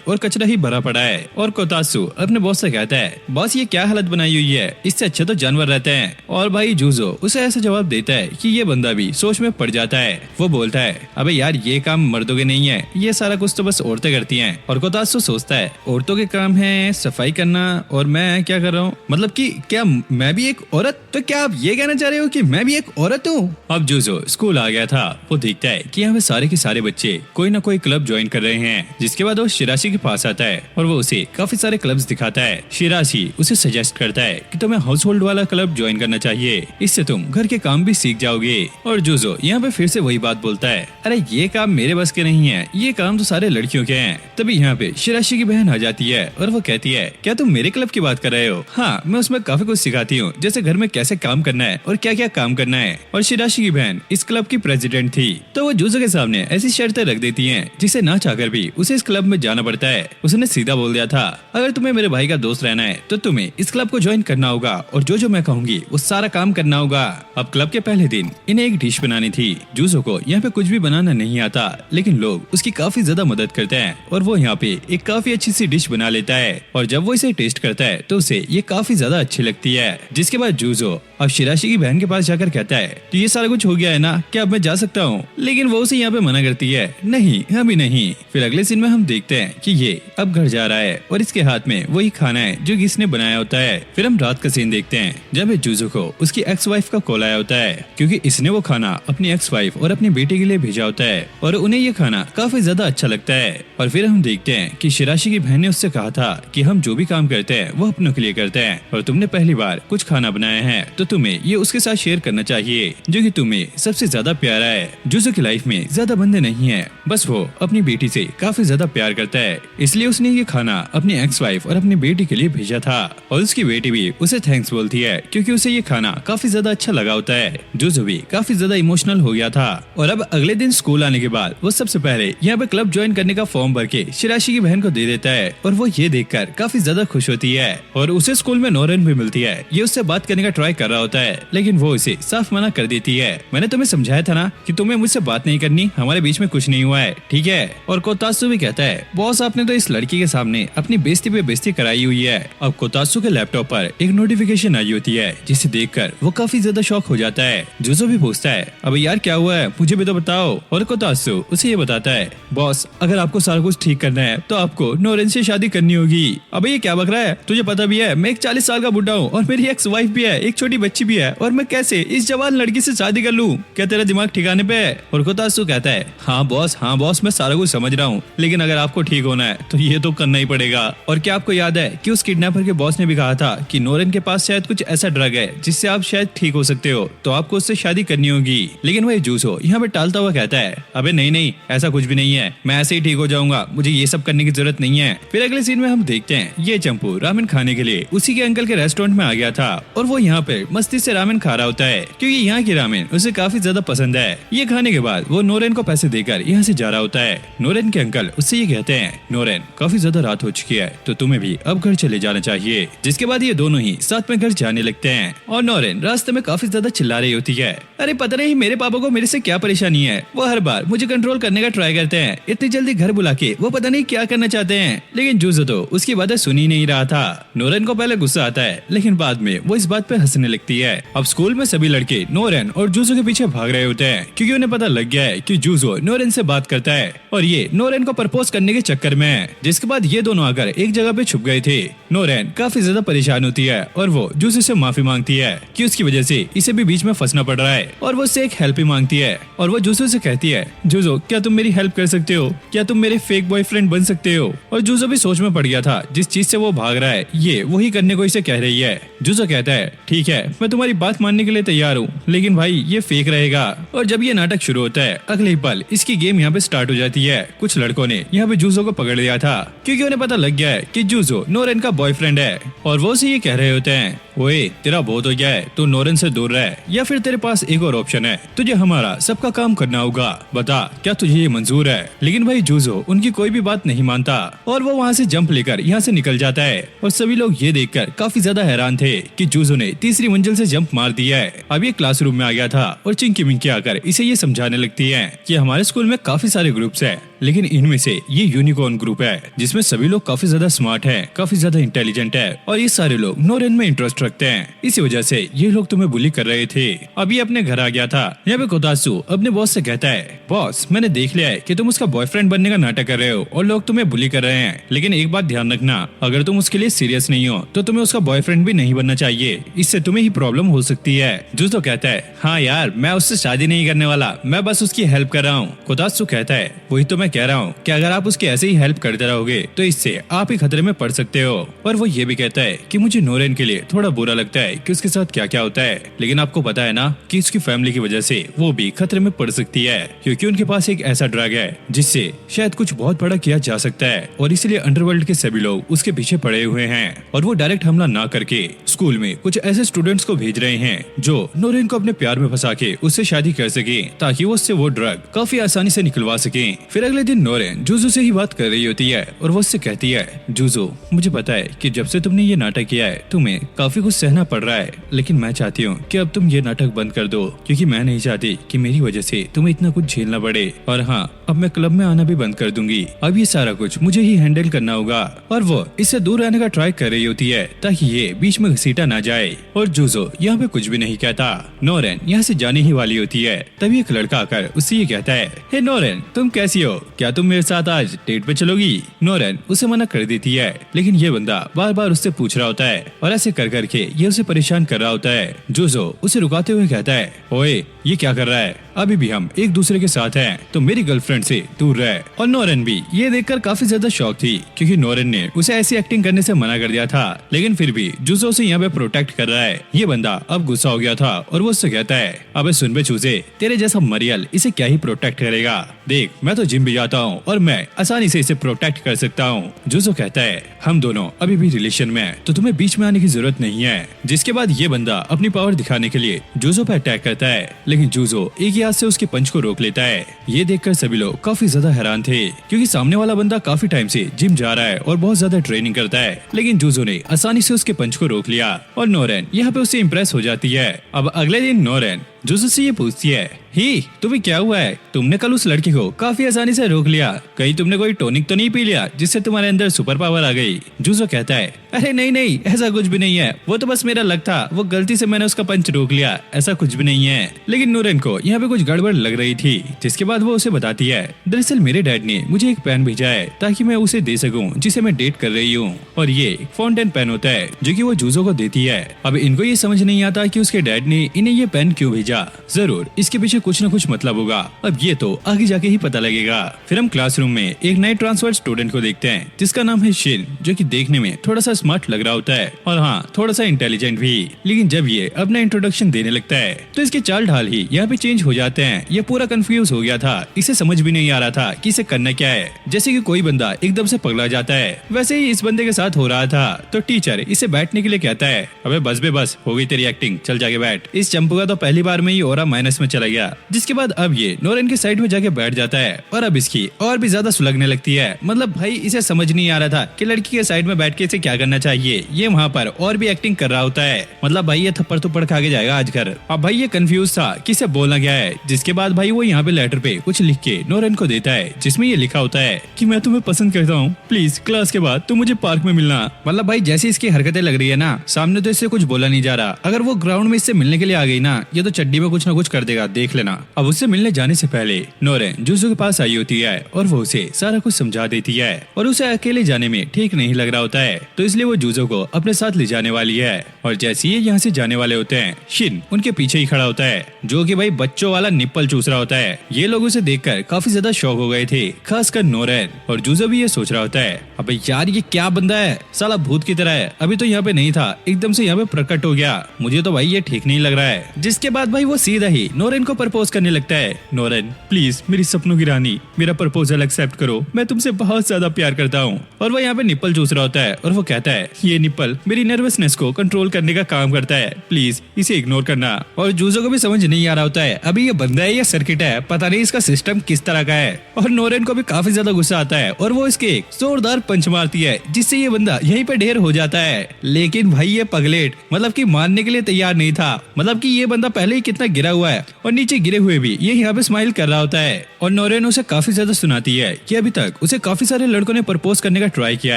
और कचरा ही भरा पड़ा है। और कोतात्सु अपने बॉस से कहता है, बॉस ये क्या हालत बनाई हुई है, इससे अच्छे तो जानवर रहते हैं। और भाई जूजो उसे ऐसा जवाब देता है कि ये बंदा भी सोच में पड़ जाता है। वो बोलता है, अबे यार ये काम मर्दों के नहीं है, ये सारा कुछ तो बस औरतें करती हैं। और कोतात्सु सोचता है औरतों के काम है सफाई करना और मैं क्या कर रहा हूँ, मतलब कि क्या मैं भी एक औरत? तो क्या आप ये कहना चाह रहे हो कि मैं भी एक औरत हूँ? अब जूजो स्कूल आ गया था। वो देखता है कि यहाँ पे सारे के सारे बच्चे कोई ना कोई क्लब ज्वाइन कर रहे हैं, जिसके बाद वो शिराशी के पास आता है और वो उसे काफी सारे क्लब्स दिखाता है। शिराशी उसे सजेस्ट करता है कि तुम्हें हाउस होल्ड वाला क्लब ज्वाइन करना चाहिए, इससे तुम घर के काम भी सीख जाओगे। और जूजो यहाँ पे फिर से वही बात बोलता है, अरे ये काम मेरे बस के नहीं है, ये काम तो सारे लड़कियों के हैं। तभी यहाँ पे शिराशी की बहन आ जाती है और वो कहती है, क्या तुम मेरे क्लब की बात कर रहे हो? हाँ, मैं उसमें काफी कुछ सिखाती हूँ, जैसे घर में कैसे काम करना है और क्या क्या काम करना है। और शिराशी की बहन इस क्लब की प्रेसिडेंट थी, तो वो जूजो के सामने ऐसी शर्तें रख देती हैं जिसे ना चाहकर भी उसे इस क्लब में जाना पड़ता है। उसने सीधा बोल दिया था, अगर तुम्हें मेरे भाई का दोस्त रहना है तो तुम्हें इस क्लब को ज्वाइन करना होगा और जो मैं कहूंगी वो सारा काम करना होगा। अब क्लब के पहले दिन इन्हें एक डिश बनानी थी। जूजो को यहाँ पे कुछ भी बनाना नहीं आता, लेकिन लोग उसकी काफी ज्यादा मदद करते हैं और वो यहाँ पे एक काफी अच्छी सी डिश बना लेता है। और जब वो इसे टेस्ट करता है तो उसे ये काफी ज्यादा अच्छी लगती है। जिसके बाद जूजो अब शिराशी की बहन के पास जाकर कहता है, तो ये सारा कुछ हो गया है ना, क्या अब मैं जा सकता हूँ? लेकिन वो उसे यहाँ पे मना करती है, नहीं अभी नहीं। फिर अगले सीन में हम देखते हैं कि ये अब घर जा रहा है और इसके हाथ में वही खाना है जो इसने बनाया होता है। फिर हम रात का सीन देखते हैं जब जूजो को उसकी एक्स वाइफ का कॉल आया होता है, क्योंकि इसने वो खाना अपनी एक्स वाइफ और अपनी बेटे के लिए भेजा होता है और उन्हें ये खाना काफी ज्यादा अच्छा लगता है। और फिर हम देखते हैं कि शिराशी की बहन ने उससे कहा था कि हम जो भी काम करते हैं वो अपनों के लिए करते हैं और तुमने पहली बार कुछ खाना बनाया है तो तुम्हें ये उसके साथ शेयर करना चाहिए जो कि तुम्हें सबसे ज्यादा प्यारा है। जूजो की लाइफ में ज्यादा बंदे नहीं है, बस वो अपनी बेटी से काफी ज्यादा प्यार करता है, इसलिए उसने ये खाना अपनी एक्स वाइफ और अपनी बेटी के लिए भेजा था। और उसकी बेटी भी उसे थैंक्स बोलती है क्योंकि उसे ये खाना काफी ज्यादा अच्छा लगा होता है। जूजो भी काफी ज्यादा इमोशनल हो गया था। और अब अगले दिन स्कूल आने के बाद वो सबसे पहले यहाँ पे क्लब ज्वाइन करने का फॉर्म भर के शिराशी की बहन को दे देता है और वो ये देखकर काफी ज्यादा खुश होती है। और उसे स्कूल में नोरन भी मिलती है। ये उससे बात करने का ट्राई कर रहा होता है, लेकिन वो इसे साफ मना कर देती है। मैंने तुम्हें समझाया था ना कि तुम्हें मुझसे बात नहीं करनी, हमारे बीच में कुछ नहीं हुआ है, ठीक है? और कोतात्सु भी कहता है, बॉस आपने तो इस लड़की के सामने अपनी बेइज्जती पे बेइज्जती कराई हुई है। अब कोतात्सु के लैपटॉप पर एक नोटिफिकेशन आई होती है जिसे देखकर वो काफी ज्यादा शॉक हो जाता है। जूजो भी पूछता है, अब यार क्या हुआ है, मुझे भी तो बताओ। और कोतात्सु उसे ये बताता है, बॉस अगर आपको सारा कुछ ठीक करना है तो आपको नोरेन से शादी करनी होगी। अब ये क्या बक रहा है, तुझे पता भी है मैं एक 40 साल का बुढ़ा हूँ और मेरी एक्स वाइफ भी है, एक छोटी बच्ची भी है, और मैं कैसे इस जवान लड़की से शादी कर लूं? क्या तेरा दिमाग ठिकाने पे है? और कोतात्सु कहता है, हाँ बॉस हाँ बॉस, मैं सारा कुछ समझ रहा हूँ, लेकिन अगर आपको ठीक होना है तो ये तो करना ही पड़ेगा। और क्या आपको याद है कि उस किडनैपर के बॉस ने भी कहा था कि नोरेन के पास शायद कुछ ऐसा ड्रग है जिससे आप शायद ठीक हो सकते हो, तो आपको उससे शादी करनी होगी। लेकिन वही जूसो यहाँ पे टालता हुआ कहता है, अबे नहीं नहीं, ऐसा कुछ भी नहीं है, मैं ऐसे ही ठीक हो जाऊंगा, मुझे ये सब करने की जरूरत नहीं है। फिर अगले सीन में हम देखते हैं ये चंपू रामेन खाने के लिए उसी के अंकल के रेस्टोरेंट में आ गया था और वो यहाँ पे मस्ती से रामेन खा रहा होता है क्योंकि यहाँ की रामेन उसे काफी ज्यादा पसंद है। ये खाने के बाद वो नोरेन को पैसे देकर यहाँ से जा रहा होता है। नोरेन के अंकल उससे ये कहते हैं, नोरेन काफी ज्यादा रात हो चुकी है तो तुम्हें भी अब घर चले जाना चाहिए। जिसके बाद ये दोनों ही साथ में घर जाने लगते हैं और नोरेन रास्ते में काफी ज्यादा चिल्ला रही होती है, अरे पता नहीं मेरे पापा को मेरे से क्या परेशानी है, वो हर बार मुझे कंट्रोल करने का ट्राई करते हैं, इतनी जल्दी घर बुला के वो पता नहीं क्या करना चाहते हैं। लेकिन जूजो तो उसकी बातें सुन ही नहीं रहा था। नोरेन को पहले गुस्सा आता है लेकिन बाद में वो इस बात पे हंसने लगती है। अब स्कूल में सभी लड़के नोरेन और जूजो के पीछे भाग रहे होते हैं क्योंकि उन्हें पता लग गया है कि जूजो नोरेन से बात करता है और ये नोरेन को प्रपोज करने के चक्कर में है। जिसके बाद ये दोनों आकर एक जगह पे छुप गए थे। नोरेन काफी ज्यादा परेशान होती है और वो जूजो से माफी मांगती है कि उसकी वजह से इसे भी बीच में फंसना पड़ रहा है और वो उससे एक हेल्प ही मांगती है और वो जूजो से कहती है, जूजो क्या तुम मेरी हेल्प कर सकते हो, क्या तुम मेरे फेक बॉयफ्रेंड बन सकते हो। और जूजो भी सोच में पड़ गया था जिस चीज से वो भाग रहा है ये वही करने को इसे कह रही है। जूजो कहता है, ठीक है मैं तुम्हारी बात मानने के लिए तैयार हूँ, लेकिन भाई ये फेक रहेगा। और जब ये नाटक शुरू होता है अगले ही पल इसकी गेम यहाँ पे स्टार्ट हो जाती है। कुछ लड़कों ने यहाँ पे जूजो को पकड़ लिया था क्योंकि उन्हें पता लग गया है कि जूजो नोरेन का बॉयफ्रेंड है और वो उसे ये कह रहे होते हैं, ओए तेरा बहुत हो गया है, तू नोरेन से दूर रह या फिर तेरे पास एक और ऑप्शन है, तुझे हमारा सबका काम करना होगा, बता क्या तुझे ये मंजूर है। लेकिन भाई जूजो उनकी कोई भी बात नहीं मानता और वो वहाँ से जंप लेकर यहाँ से निकल जाता है और सभी लोग ये देखकर काफी ज्यादा हैरान थे कि जूजो ने तीसरी मंजिल से जंप मार दिया है। अब ये क्लासरूम में आ गया था और चिंकी मिंकी आकर इसे ये समझाने लगती है कि हमारे स्कूल में काफी सारे ग्रुप्स है लेकिन इनमें से ये यूनिकॉर्न ग्रुप है जिसमें सभी लोग काफी ज्यादा स्मार्ट हैं, काफी ज्यादा इंटेलिजेंट है और ये सारे लोग नोरेन में इंटरेस्ट रखते हैं। इसी वजह से ये लोग तुम्हें बुली कर रहे थे। अब ये अपने घर आ गया था। यहाँ पे कोतात्सु अपने बॉस से कहता है, बॉस मैंने देख लिया है कि तुम उसका बॉयफ्रेंड बनने का नाटक कर रहे हो और लोग तुम्हें बुली कर रहे हैं, लेकिन एक बात ध्यान रखना, अगर तुम उसके लिए सीरियस नहीं हो तो तुम्हें उसका बॉयफ्रेंड भी नहीं बनना चाहिए, इससे तुम्हें ही प्रॉब्लम हो सकती है। जूजो कहता है, हाँ यार मैं उससे शादी नहीं करने वाला, मैं बस उसकी हेल्प कर रहा हूँ। कोतात्सु कहता है, वही तो मैं कह रहा हूँ कि अगर आप उसकी ऐसे ही हेल्प करते रहोगे तो इससे आप ही खतरे में पड़ सकते हो। और वो ये भी कहता है कि मुझे नोरेन के लिए थोड़ा बुरा लगता है कि उसके साथ क्या क्या होता है, लेकिन आपको पता है ना कि उसकी फैमिली की वजह से वो भी खतरे में पड़ सकती है क्योंकि उनके पास एक ऐसा ड्रग है जिससे शायद कुछ बहुत बड़ा किया जा सकता है और इसलिए अंडरवर्ल्ड के सभी लोग उसके पीछे पड़े हुए हैं और वो डायरेक्ट हमला ना करके स्कूल में कुछ ऐसे स्टूडेंट्स को भेज रहे हैं जो नोरेन को अपने प्यार में फंसा के उससे शादी कर सके ताकि वो उससे वो ड्रग काफी आसानी से निकलवा सके। फिर अगले दिन नोरेन जूजो से ही बात कर रही होती है और वो उससे कहती है, जूजो मुझे पता है कि जब से तुमने ये नाटक किया है तुम्हें काफी कुछ सहना पड़ रहा है, लेकिन मैं चाहती हूँ कि अब तुम ये नाटक बंद कर दो क्योंकि मैं नहीं चाहती कि मेरी वजह से तुम्हें इतना कुछ झेलना पड़े। और हाँ अब मैं क्लब में आना भी बंद कर दूंगी, अब ये सारा कुछ मुझे ही हैंडल करना होगा। और वो इससे दूर रहने का ट्राई कर रही होती है ताकि ये बीच में घसीटा ना जाए और जूजो यहाँ पे कुछ भी नहीं कहता। नोरेन यहाँ से जाने ही वाली होती है तभी एक लड़का आकर उससे ये कहता है, हे नोरेन तुम कैसी हो, क्या तुम मेरे साथ आज डेट पे चलोगी। नोरेन उसे मना कर देती है लेकिन ये बंदा बार बार उससे पूछ रहा होता है और ऐसे कर करके ये उसे परेशान कर रहा होता है। जूजो उसे रुकाते हुए कहता है, ओए ये क्या कर रहा है, अभी भी हम एक दूसरे के साथ हैं तो मेरी गर्लफ्रेंड से दूर रहे। और नोरेन भी ये देखकर काफी ज्यादा शॉक थी क्योंकि नोरेन ने उसे ऐसी एक्टिंग करने से मना कर दिया था, लेकिन फिर भी जूजो उसे यहाँ पे प्रोटेक्ट कर रहा है। ये बंदा अब गुस्सा हो गया था और वो उससे कहता है, अबे सुन बे चूजे, तेरे जैसा मरियल इसे क्या ही प्रोटेक्ट करेगा, देख मैं तो जिम भी जाता हूँ और मैं आसानी से इसे प्रोटेक्ट कर सकता हूँ। जूजो कहता है, हम दोनों अभी भी रिलेशन में हैं तो तुम्हें बीच में आने की जरूरत नहीं है। जिसके बाद ये बंदा अपनी पावर दिखाने के लिए जूजो पर अटैक करता है, लेकिन जूजो एक ही हाथ से उसके पंच को रोक लेता है। ये देखकर सभी लोग काफी ज्यादा हैरान थे क्योंकि सामने वाला बंदा काफी टाइम से जिम जा रहा है और बहुत ज्यादा ट्रेनिंग करता है, लेकिन जूजो ने आसानी से उसके पंच को रोक लिया और नोरेन यहाँ पे उससे इम्प्रेस हो जाती है। अब अगले दिन नोरेन जूजो से ये पूछती है, ही तुम्हें क्या हुआ है, तुमने कल उस लड़की को काफी आसानी से रोक लिया, कहीं तुमने कोई टॉनिक तो नहीं पी लिया जिससे तुम्हारे अंदर सुपर पावर आ गई। जूजो कहता है, अरे नहीं नहीं ऐसा कुछ भी नहीं है, वो तो बस मेरा लक था, वो गलती से मैंने उसका पंच रोक लिया, ऐसा कुछ भी नहीं है। लेकिन नोरेन को यहाँ पे कुछ गड़बड़ लग रही थी जिसके बाद वो उसे बताती है, दरअसल मेरे डैड ने मुझे एक पेन भेजा है ताकि मैं उसे दे सकूं जिसे मैं डेट कर रही हूँ, और ये फाउंटेन पेन होता है जो कि वो जूजो को देती है। अब इनको ये समझ नहीं आता कि उसके डैड ने इन्हें ये पेन क्यों भेजा जा, जरूर इसके पीछे कुछ न कुछ मतलब होगा। अब ये तो आगे जाके ही पता लगेगा। फिर हम क्लासरूम में एक नए ट्रांसफर स्टूडेंट को देखते हैं जिसका नाम है शिन, जो कि देखने में थोड़ा सा स्मार्ट लग रहा होता है और हाँ थोड़ा सा इंटेलिजेंट भी। लेकिन जब ये अपना इंट्रोडक्शन देने लगता है तो इसके चाल ढाल ही यहाँ पे चेंज हो जाते हैं। ये पूरा कंफ्यूज हो गया था, इसे समझ भी नहीं आ रहा था कि इसे करना क्या है। जैसे कि कोई बंदा एकदम से पगला जाता है, वैसे ही इस बंदे के साथ हो रहा था। तो टीचर इसे बैठने के लिए कहता है, अबे बस बे बस, हो गई तेरी एक्टिंग, चल जाके बैठ। इस चंपू का तो पहली बार में ही ऑरा माइनस में चला गया। जिसके बाद अब ये नोरेन के साइड में जाके बैठ जाता है और अब इसकी और भी ज्यादा सुलगने लगती है। मतलब भाई इसे समझ नहीं आ रहा था कि लड़की के साइड में बैठ के इसे क्या करना चाहिए। ये वहाँ पर और भी एक्टिंग कर रहा होता है। मतलब भाई ये थप्पड़ थप्पड़ खा के जाएगा आज घर। अब भाई ये कंफ्यूज था कि इसे बोलना क्या है। जिसके बाद भाई वो यहाँ पे लेटर पे कुछ लिख के नोरेन को देता है, जिसमें ये लिखा होता है कि मैं तुम्हें पसंद करता हूँ, प्लीज क्लास के बाद तुम मुझे पार्क में मिलना। मतलब भाई जैसी इसकी हरकतें लग रही है ना, सामने तो इससे कुछ बोला नहीं जा रहा। अगर वो ग्राउंड में इससे मिलने के लिए आ गई ना, ये तो चड्डी में कुछ ना कुछ कर देगा, देख लेना। अब उससे मिलने जाने से पहले नोरेन जूजो के पास आई होती है और वो उसे सारा कुछ समझा देती है और उसे अकेले जाने में ठीक नहीं लग रहा होता है। तो इसलिए वो जूजो को अपने साथ ले जाने वाली है। और जैसे ही यहाँ से जाने वाले होते हैं, शिन उनके पीछे ही खड़ा होता है, जो कि भाई बच्चों वाला निप्पल चूस रहा होता है। ये लोग उसे देखकर काफी ज्यादा शॉक हो गए थे, खासकर नोरेन। और जूजो भी ये सोच रहा होता है, अबे यार ये क्या बंदा है, साला भूत की तरह है। अभी तो यहाँ पे नहीं था, एकदम से यहाँ पे प्रकट हो गया। मुझे तो भाई ये ठीक नहीं लग रहा है। जिसके बाद भाई वो सीधा ही नोरेन को प्रपोज करने लगता है। नोरेन प्लीज मेरी सपनों की रानी, मेरा प्रपोजल एक्सेप्ट करो, मैं तुमसे बहुत ज्यादा प्यार करता हूँ। और वो यहाँ पे निप्पल चूस रहा होता है और वो कहता है, ये निप्पल मेरी नर्वसनेस को कंट्रोल करने का काम करता है, प्लीज इसे इग्नोर करना। और जूजो को भी समझ नहीं आ रहा होता है अभी ये बंदा है या सर्किट है, पता नहीं इसका सिस्टम किस तरह का है। और नोरेन को भी काफी ज्यादा गुस्सा आता है और वो इसके एक जोरदार पंच मारती है, जिससे ये बंदा यहीं पे ढेर हो जाता है। लेकिन भाई ये पगलेट मतलब कि मानने के लिए तैयार नहीं था। मतलब कि ये बंदा पहले ही कितना गिरा हुआ है और नीचे गिरे हुए भी ये यहाँ पे स्माइल कर रहा होता है। और नोरेन उसे काफी ज्यादा सुनाती है कि अभी तक उसे काफी सारे लड़कों ने प्रपोज करने का ट्राई किया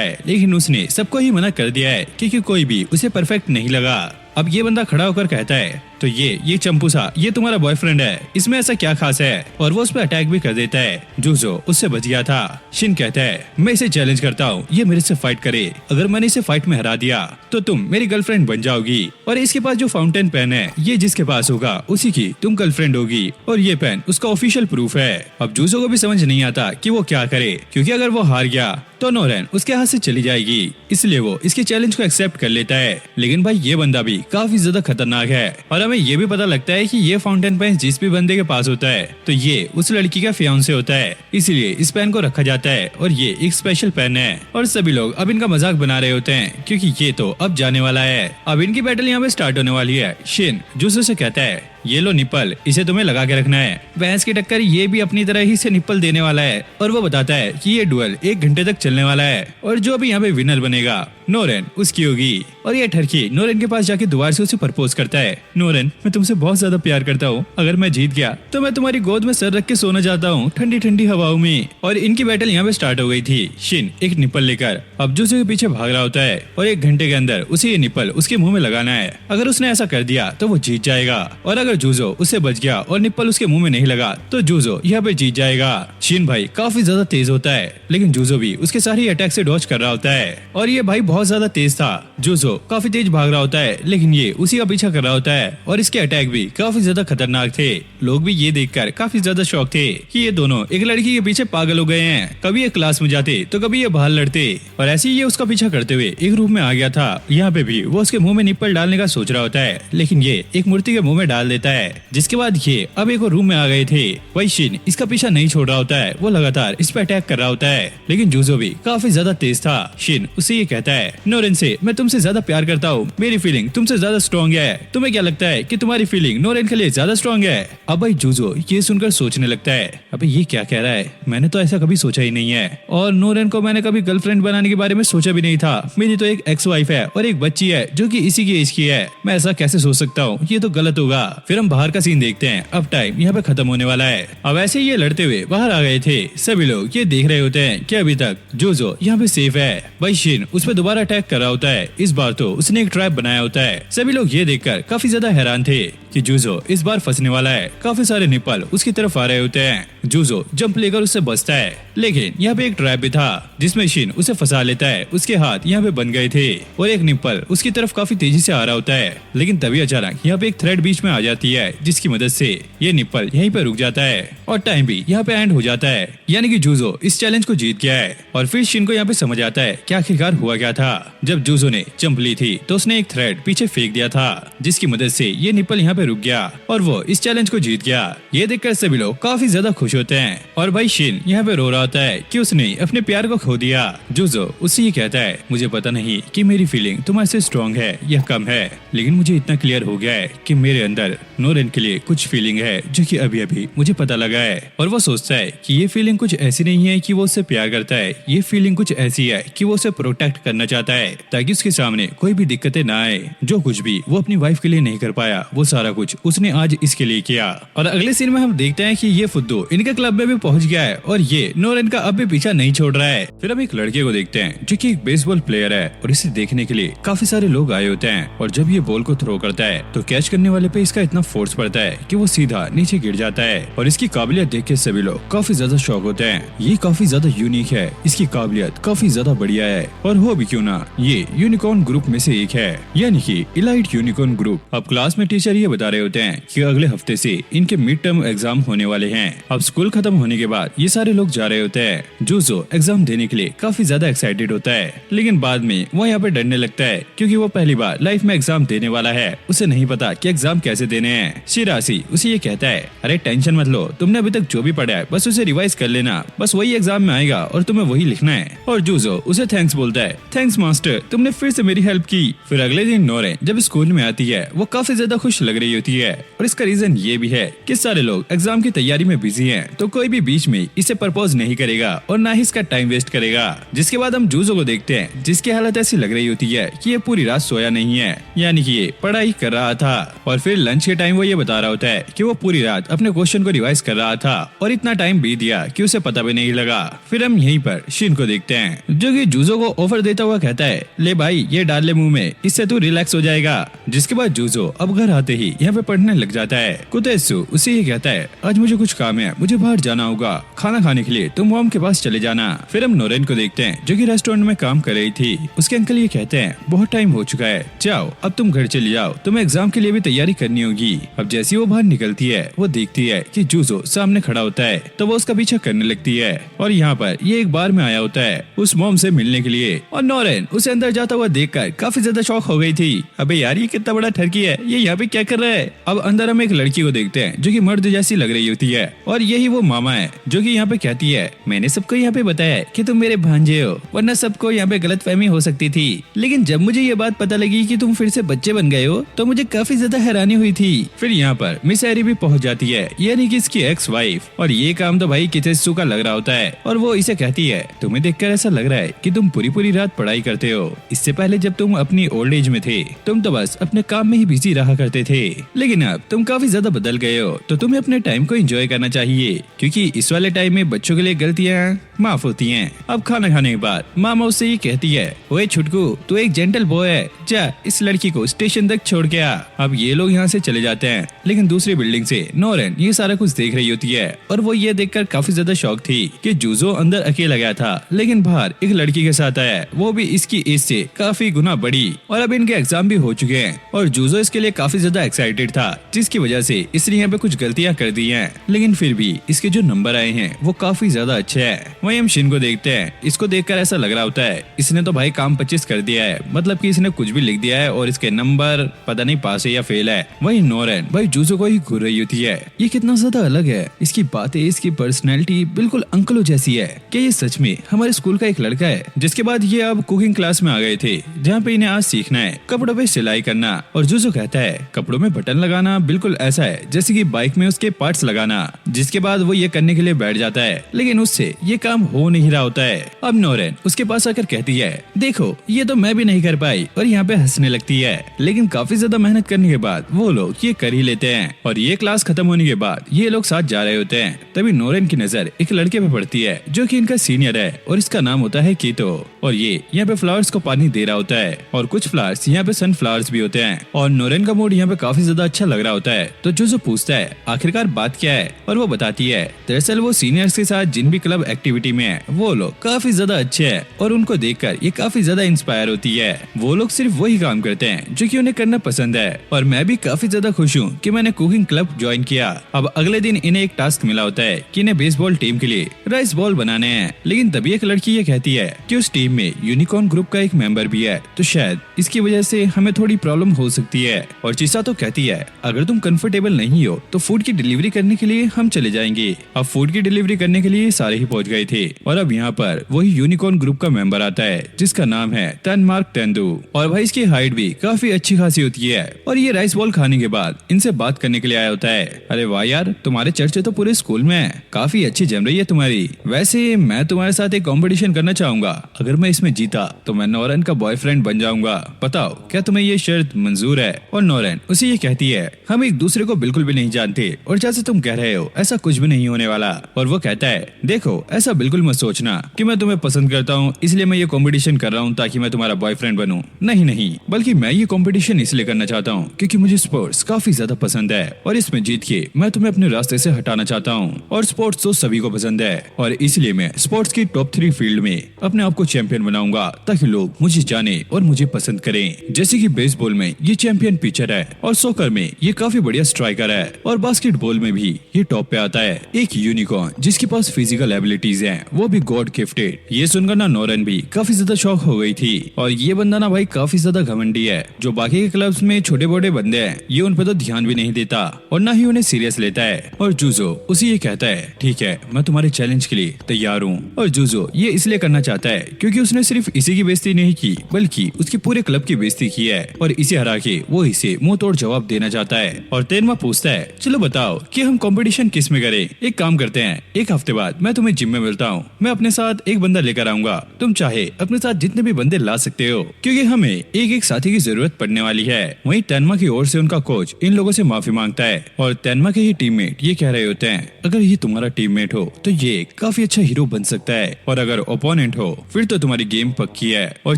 है, लेकिन उसने सबको ही मना कर दिया है क्योंकि कोई भी उसे परफेक्ट नहीं लगा। अब ये बंदा खड़ा होकर कहता है, तो ये चंपू सा, ये तुम्हारा बॉयफ्रेंड है, इसमें ऐसा क्या खास है। और वो उस पर अटैक भी कर देता है। जूजो उससे बच गया था। शिन कहता है, मैं इसे चैलेंज करता हूँ, ये मेरे से फाइट करे, अगर मैंने इसे फाइट में हरा दिया तो तुम मेरी गर्लफ्रेंड बन जाओगी। और इसके पास जो फाउंटेन पेन है, ये जिसके पास होगा उसी की तुम गर्लफ्रेंड होगी। और ये पेन उसका ऑफिशियल प्रूफ है। अब जूजो को भी समझ नहीं आता कि वो क्या करे, क्योंकि अगर वो हार गया तो नोरेन उसके हाथ से चली जाएगी। इसलिए वो इसके चैलेंज को एक्सेप्ट कर लेता है। लेकिन भाई ये बंदा भी काफी ज्यादा खतरनाक है और हमें ये भी पता लगता है कि ये फाउंटेन पेन जिस भी बंदे के पास होता है तो ये उस लड़की का फियांसे होता है, इसलिए इस पेन को रखा जाता है और ये एक स्पेशल पेन है। और सभी लोग अब इनका मजाक बना रहे होते हैं क्योंकि ये तो अब जाने वाला है। अब इनकी बैटल यहाँ पे स्टार्ट होने वाली है। शिन जूजो से कहता है, ये लो निप्पल, इसे तुम्हें लगा के रखना है। भैंस की टक्कर ये भी अपनी तरह ही से निप्पल देने वाला है। और वो बताता है कि ये डुएल 1 घंटे तक चलने वाला है और जो भी यहाँ पे विनर बनेगा नोरेन उसकी होगी। और ये ठरकी नोरेन के पास जाके दोबारा से उसे प्रपोज करता है। नोरेन मैं तुमसे बहुत ज्यादा प्यार करता हूँ, अगर मैं जीत गया तो मैं तुम्हारी गोद में सर रख के सोना चाहता हूँ ठंडी ठंडी हवाओं में। और इनकी बैटल यहाँ पे स्टार्ट हो गई थी। शिन एक निप्पल लेकर अब जूजो के पीछे भाग रहा होता है और 1 घंटे के अंदर उसे ये निप्पल उसके मुंह में लगाना है। अगर उसने ऐसा कर दिया तो वो जीत जाएगा और अगर जूजो उससे बच गया और निप्पल उसके मुंह में नहीं लगा तो जूजो यहाँ पे जीत जाएगा। शिन भाई काफी ज्यादा तेज होता है, लेकिन जूजो भी उसके सारे अटैक से डॉज कर रहा होता है। और ये भाई बहुत ज्यादा तेज था। जूजो काफी तेज भाग रहा होता है, लेकिन ये उसी का पीछा कर रहा होता है और इसके अटैक भी काफी ज्यादा खतरनाक थे। लोग भी ये देखकर काफी ज्यादा शौक थे कि ये दोनों एक लड़की के पीछे पागल हो गए हैं। कभी ये क्लास में जाते तो कभी ये बाहर लड़ते और ऐसे ही ये उसका पीछा करते हुए एक रूम में आ गया था। यहाँ पे भी वो उसके मुंह में निप्पल डालने का सोच रहा होता है, लेकिन ये एक मूर्ति के मुंह में डाल देता है। जिसके बाद ये अब एक और रूम में आ गए थे। वही शिन इसका पीछा नहीं छोड़ रहा होता है, वो लगातार इस पे अटैक कर रहा होता है, लेकिन जूजो भी काफी ज्यादा तेज था। शिन उससे ये कहता है, नोरेन से मैं तुमसे ज्यादा प्यार करता हूँ, मेरी फीलिंग तुमसे ज्यादा स्ट्रॉन्ग है। तुम्हें क्या लगता है कि तुम्हारी फीलिंग नोरेन के लिए ज्यादा स्ट्रॉन्ग है? अब भाई जूजो ये सुनकर सोचने लगता है, अबे ये क्या कह रहा है, मैंने तो ऐसा कभी सोचा ही नहीं है और नोरेन को मैंने कभी गर्लफ्रेंड बनाने के बारे में सोचा भी नहीं था। मेरी तो एक एक्स वाइफ है और एक बच्ची है जो कि इसी की एज की है, मैं ऐसा कैसे सोच सकता हूँ, ये तो गलत होगा। फिर हम बाहर का सीन देखते हैं। अब टाइम यहाँ पे खत्म होने वाला है। अब ऐसे ये लड़ते हुए बाहर आ गए थे। सभी लोग ये देख रहे होते हैं कि अभी तक जूजो यहाँ पे सेफ है। भाई शिन उस पर दोबारा अटैक कर रहा होता है। इस बार तो उसने एक ट्रैप बनाया होता है। सभी लोग ये देखकर काफी ज्यादा हैरान थे कि जूजो इस बार फंसने वाला है। काफी सारे निप्पल उसकी तरफ आ रहे होते हैं। जूजो जंप लेकर उससे बचता है, लेकिन यहाँ पे एक ट्रैप भी था जिसमें शिन उसे फंसा लेता है। उसके हाथ यहाँ पे बन गए थे और एक निप्पल उसकी तरफ काफी तेजी से आ रहा होता है, लेकिन तभी अचानक यहाँ पे एक थ्रेड बीच में आ जाता जाती है, जिसकी मदद से ये निप्पल यहीं पे रुक जाता है और टाइम भी यहाँ पे एंड हो जाता है। यानी कि जूजो इस चैलेंज को जीत गया है। और फिर शिन को यहाँ पे समझ आता है कि आखिरकार हुआ क्या था। जब जूजो ने जंप ली थी तो उसने एक थ्रेड पीछे फेंक दिया था, जिसकी मदद से ये निप्पल यहाँ पे रुक गया और वो इस चैलेंज को जीत गया। ये देखकर सभी लोग काफी ज्यादा खुश होते हैं और भाई शिन यहाँ पे रो रहा होता है कि उसने अपने प्यार को खो दिया। जूजो उससे ये कहता है, मुझे पता नहीं कि मेरी फीलिंग तुम्हारे से स्ट्रॉन्ग है या कम है, लेकिन मुझे इतना क्लियर हो गया है कि मेरे अंदर नोरेन के लिए कुछ फीलिंग है जो कि अभी अभी मुझे पता लगा है। और वो सोचता है कि ये फीलिंग कुछ ऐसी नहीं है कि वो उससे प्यार करता है, ये फीलिंग कुछ ऐसी है कि वो उसे प्रोटेक्ट करना चाहता है ताकि उसके सामने कोई भी दिक्कतें ना आए। जो कुछ भी वो अपनी वाइफ के लिए नहीं कर पाया वो सारा कुछ उसने आज इसके लिए किया। और अगले सीन में हम देखते हैं कि ये फुद्दू इनके क्लब में भी पहुंच गया है और ये नोरेन का अब भी पीछा नहीं छोड़ रहा है। फिर हम एक लड़के को देखते हैं जो कि एक बेसबॉल प्लेयर है और इसे देखने के लिए काफी सारे लोग आए होते हैं। और जब ये बॉल को थ्रो करता है तो कैच करने वाले पे इसका इतना फोर्स पड़ता है कि वो सीधा नीचे गिर जाता है। और इसकी काबिलियत देख के सभी लोग काफी ज्यादा शॉक होते हैं। ये काफी ज्यादा यूनिक है, इसकी काबिलियत काफी ज्यादा बढ़िया है। और हो भी क्यों ना, ये यूनिकॉर्न ग्रुप में से एक है, यानी कि इलाइट यूनिकॉर्न ग्रुप। अब क्लास में टीचर ये बता रहे होते हैं कि अगले हफ्ते से इनके मिड टर्म एग्जाम होने वाले हैं। अब स्कूल खत्म होने के बाद ये सारे लोग जा रहे होते हैं। जूजो एग्जाम देने के लिए काफी ज्यादा एक्साइटेड होता है, लेकिन बाद में वो यहाँ पे डरने लगता है क्योंकि वो पहली बार लाइफ में एग्जाम देने वाला है। उसे नहीं पता कि एग्जाम कैसे देने हैं। शिरासी उसे ये कहता है, अरे टेंशन मत लो, तुमने अभी तक जो भी पढ़ा है बस उसे रिवाइज कर लेना, बस वही एग्जाम में आएगा और तुम्हें वही लिखना है। और जूजो उसे थैंक्स बोलता है, थैंक्स मास्टर, तुमने फिर से मेरी हेल्प की। फिर अगले दिन नोरेन जब स्कूल में आती है वो काफी ज्यादा खुश लग रही होती है और इसका रीजन ये भी है कि सारे लोग एग्जाम की तैयारी में बिजी हैं, तो कोई भी बीच में इसे प्रपोज नहीं करेगा और ना ही इसका टाइम वेस्ट करेगा। जिसके बाद हम जूजो को देखते हैं जिसकी हालत ऐसी लग रही होती है कि ये पूरी रात सोया नहीं है, यानी कि ये पढ़ाई कर रहा था। और फिर लंच के टाइम वो ये बता रहा होता है कि वो पूरी रात अपने क्वेश्चन को रिवाइज कर रहा था और इतना टाइम बीत गया कि उसे पता भी नहीं लगा। फिर हम यहीं पर शिन को देखते हैं जो कि जूजो को ऑफर देता हुआ कहता है, ले भाई ये डाल ले मुंह में, इससे तू रिलैक्स हो जाएगा। जिसके बाद जूजो अब घर आते ही यहाँ पे पढ़ने लग जाता है। कुतेत्सु उसे ये कहता है, आज मुझे कुछ काम है, मुझे बाहर जाना होगा, खाना खाने के लिए तुम मॉम के पास चले जाना। फिर हम नोरेन को देखते हैं जो कि रेस्टोरेंट में काम कर रही थी। उसके अंकल ये कहते हैं, बहुत टाइम हो चुका है, जाओ अब तुम घर चले जाओ, तुम्हें एग्जाम के लिए भी तैयारी करनी होगी। अब जैसी वो बाहर निकलती है वो देखती है कि जूजो सामने खड़ा होता है, तो वो उसका पीछा करने लगती है। और यहाँ पर ये एक बार में आया होता है उस मॉम से मिलने के लिए और नोरेन उसे अंदर जाता हुआ देखकर काफी ज्यादा शॉक हो गई थी। अबे यार ये कितना बड़ा ठरकी है, ये यहाँ पे क्या कर रहा है। अब अंदर हम एक लड़की को देखते हैं जो कि मर्द जैसी लग रही होती है और यही वो मामा है जो कि यहाँ पे कहती है, मैंने सबको यहाँ पे बताया कि तुम मेरे भांजे हो, वरना सबको यहाँ पे गलतफहमी हो सकती थी, लेकिन जब मुझे ये बात पता लगी कि तुम फिर से बच्चे बन गए हो तो मुझे काफी ज्यादा हैरानी हुई थी। फिर यहाँ पर मिस एरी भी पहुँच जाती है, यानी कि इसकी एक्स वाइफ, और ये काम तो भाई कितेत्सु का लग रहा होता है और वो इसे कहती है, तुम्हें देखकर ऐसा लग रहा है कि तुम पूरी पूरी रात पढ़ाई करते हो। इससे पहले जब तुम अपनी ओल्ड एज में थे तुम तो बस अपने काम में ही बिजी रहा करते थे, लेकिन अब तुम काफी ज्यादा बदल गए हो, तो तुम्हें अपने टाइम को एंजॉय करना चाहिए, क्योंकि इस वाले टाइम में बच्चों के लिए गलतियाँ माफ होती हैं। अब खाना खाने के बाद मामा उससे ये कहती है, ओए छुटकू तू एक जेंटल बॉय है, जा इस लड़की को स्टेशन तक छोड़ के आ। अब ये लोग यहाँ से चले जाते हैं, लेकिन दूसरी बिल्डिंग से नोरेन ये सारा कुछ देख रही होती है और वो ये देखकर काफी ज्यादा शॉक थी कि जूजो अंदर अकेला गया था, लेकिन बाहर एक लड़की के साथ आया, वो भी इसकी एज से काफी गुना बड़ी, और अब इनके एग्जाम भी हो चुके हैं और जूजो इसके लिए काफी ज्यादा एक्साइटेड था, जिसकी वजह से इसने यहाँ पे कुछ गलतियाँ कर दी हैं, लेकिन फिर भी इसके जो नंबर आए हैं वो काफी ज्यादा अच्छे हैं। वहीं हम शिन को देखते हैं, इसको देखकर ऐसा लग रहा होता है इसने तो भाई काम 25 कर दिया है, मतलब कि इसने कुछ भी लिख दिया है और इसके नंबर पता नहीं पास है या फेल है। वहीं नोरेन भाई जूजो को ही घूर रही होती है, ये कितना ज्यादा अलग है, इसकी बातें इसकी पर्सनैलिटी बिल्कुल अंकलों जैसी है, कि ये सच में हमारे स्कूल का एक लड़का है। जिसके बाद ये अब कुकिंग क्लास में आ गए थे, जहाँ पे इन्हें आज सीखना है कपड़ों पे सिलाई करना, और जूजो कहता है कपड़ों में बटन लगाना बिल्कुल ऐसा है जैसे कि बाइक में उसके पार्ट्स लगाना। जिसके बाद वो ये करने के लिए बैठ जाता है, लेकिन उससे ये काम हो नहीं रहा होता है। अब नोरेन उसके पास आकर कहती है, देखो ये तो मैं भी नहीं कर पाई, और यहाँ पे हंसने लगती है, लेकिन काफी ज्यादा मेहनत करने के बाद वो लोग ये कर ही लेते हैं। और ये क्लास खत्म होने के बाद ये लोग साथ जा रहे होते हैं, तभी नोरेन की नजर एक लड़के पे पड़ती है जो कि इनका सीनियर है और इसका नाम होता है कीतो। और ये यहाँ पे फ्लावर्स को पानी दे रहा होता है और कुछ फ्लावर्स यहाँ पे सनफ्लावर्स भी होते हैं और नोरेन का मूड यहाँ पे काफी ज्यादा अच्छा लग रहा होता है। तो जो पूछता है आखिरकार बात क्या है और वो बताती है दरअसल वो सीनियर्स के साथ जिन भी क्लब एक्टिविटी में है वो लोग काफी ज्यादा अच्छे हैं और उनको देखकर ये काफी ज्यादा इंस्पायर होती है। वो लोग सिर्फ वही काम करते हैं जो कि उन्हें करना पसंद है और मैं भी काफी ज्यादा खुश हूँ कि मैंने कुकिंग क्लब ज्वाइन किया। अब अगले दिन इन्हें एक टास्क मिला होता है कि इन्हें बेसबॉल टीम के लिए राइस बॉल बनाने हैं, लेकिन तभी एक लड़की ये कहती है कि उस टीम में यूनिकॉर्न ग्रुप का एक मेंबर भी है तो शायद इसकी वजह से हमें थोड़ी प्रॉब्लम हो सकती है। और चिसा तो कहती है अगर तुम कंफर्टेबल नहीं हो तो फूड की डिलीवरी करने के लिए हम चले जाएंगे। अब फूड की डिलीवरी करने के लिए सारे ही पहुंच गए थे और अब यहाँ पर वही यूनिकॉर्न ग्रुप का मेंबर आता है जिसका नाम है डेनमार्क तेंदु और भाई इसकी हाइट भी काफी अच्छी खासी होती है और ये राइस बॉल खाने के बाद इनसे बात करने के लिए आया होता है। अरे वाह यार, तुम्हारे चर्चे तो पूरे स्कूल में है, काफी अच्छी जम रही है तुम्हारी। वैसे मैं तुम्हारे साथ एक कंपटीशन करना चाहूंगा, अगर मैं इसमें जीता तो मैं नोरेन का बॉयफ्रेंड बन जाऊंगा। बताओ क्या तुम्हें ये शर्त मंजूर है? और नोरेन उसे ये कहती है हम एक दूसरे को बिल्कुल भी नहीं जानते और जैसे तुम कह रहे हो ऐसा कुछ भी नहीं होने वाला। और वो कहता है देखो ऐसा बिल्कुल मत सोचना कि मैं तुम्हें पसंद करता हूँ इसलिए मैं ये कंपटीशन कर रहा हूँ ताकि मैं तुम्हारा बॉयफ्रेंड बनूं। नहीं, बल्कि मैं ये कंपटीशन इसलिए करना चाहता हूँ क्योंकि मुझे स्पोर्ट्स काफी ज्यादा पसंद है और इसमें जीत के मैं तुम्हें अपने रास्ते से हटाना चाहता हूँ। और स्पोर्ट्स तो सभी को पसंद है और इसलिए मैं स्पोर्ट्स की टॉप 3 फील्ड में अपने आप को चैंपियन बनाऊंगा ताकि लोग मुझे जाने और मुझे पसंद करें। जैसे कि बेसबॉल में ये चैंपियन पिचर है और सॉकर में ये काफी बढ़िया स्ट्राइकर है और बास्केटबॉल में भी ये टॉप पे आता है। एक यूनिकॉर्न जिसके पास फिजिकल एबिलिटीज हैं, वो भी गॉड गिफ्टेड। ये सुनकर ना नोरेन भी काफी ज्यादा शॉक हो गई थी और ये बंदा ना भाई काफी ज्यादा घमंडी है। जो बाकी के क्लब्स में छोटे बड़े बंदे हैं ये उन पर तो ध्यान भी नहीं देता और ना ही उन्हें सीरियस लेता है। और जूजो उसे ये कहता है ठीक है मैं तुम्हारे चैलेंज के लिए तैयार हूँ। और जूजो ये इसलिए करना चाहता है क्योंकि उसने सिर्फ इसी की बेइज्जती नहीं की बल्कि उसकी पूरे क्लब की बेइज्जती की है और इसे हरा के वो इसे मुंह तोड़ जवाब देना चाहता है। और तेनमा पूछता है चलो बताओ कि हम कंपटीशन किस में करें। एक काम करते हैं, एक हफ्ते बाद मैं तुम्हें जिम में मिलता हूँ, मैं अपने साथ एक बंदा लेकर आऊंगा, तुम चाहे अपने साथ जितने भी बंदे ला सकते हो क्योंकि हमें एक साथी की जरूरत पड़ने वाली है। वहीं तेनमा की ओर से उनका कोच इन लोगों से माफी मांगता है और तेनमा के ही टीममेट ये कह रहे होते हैं अगर ये तुम्हारा टीममेट हो तो ये काफी अच्छा हीरो बन सकता है और अगर ओपोनेंट हो फिर तो तुम्हारी गेम पक्की है। और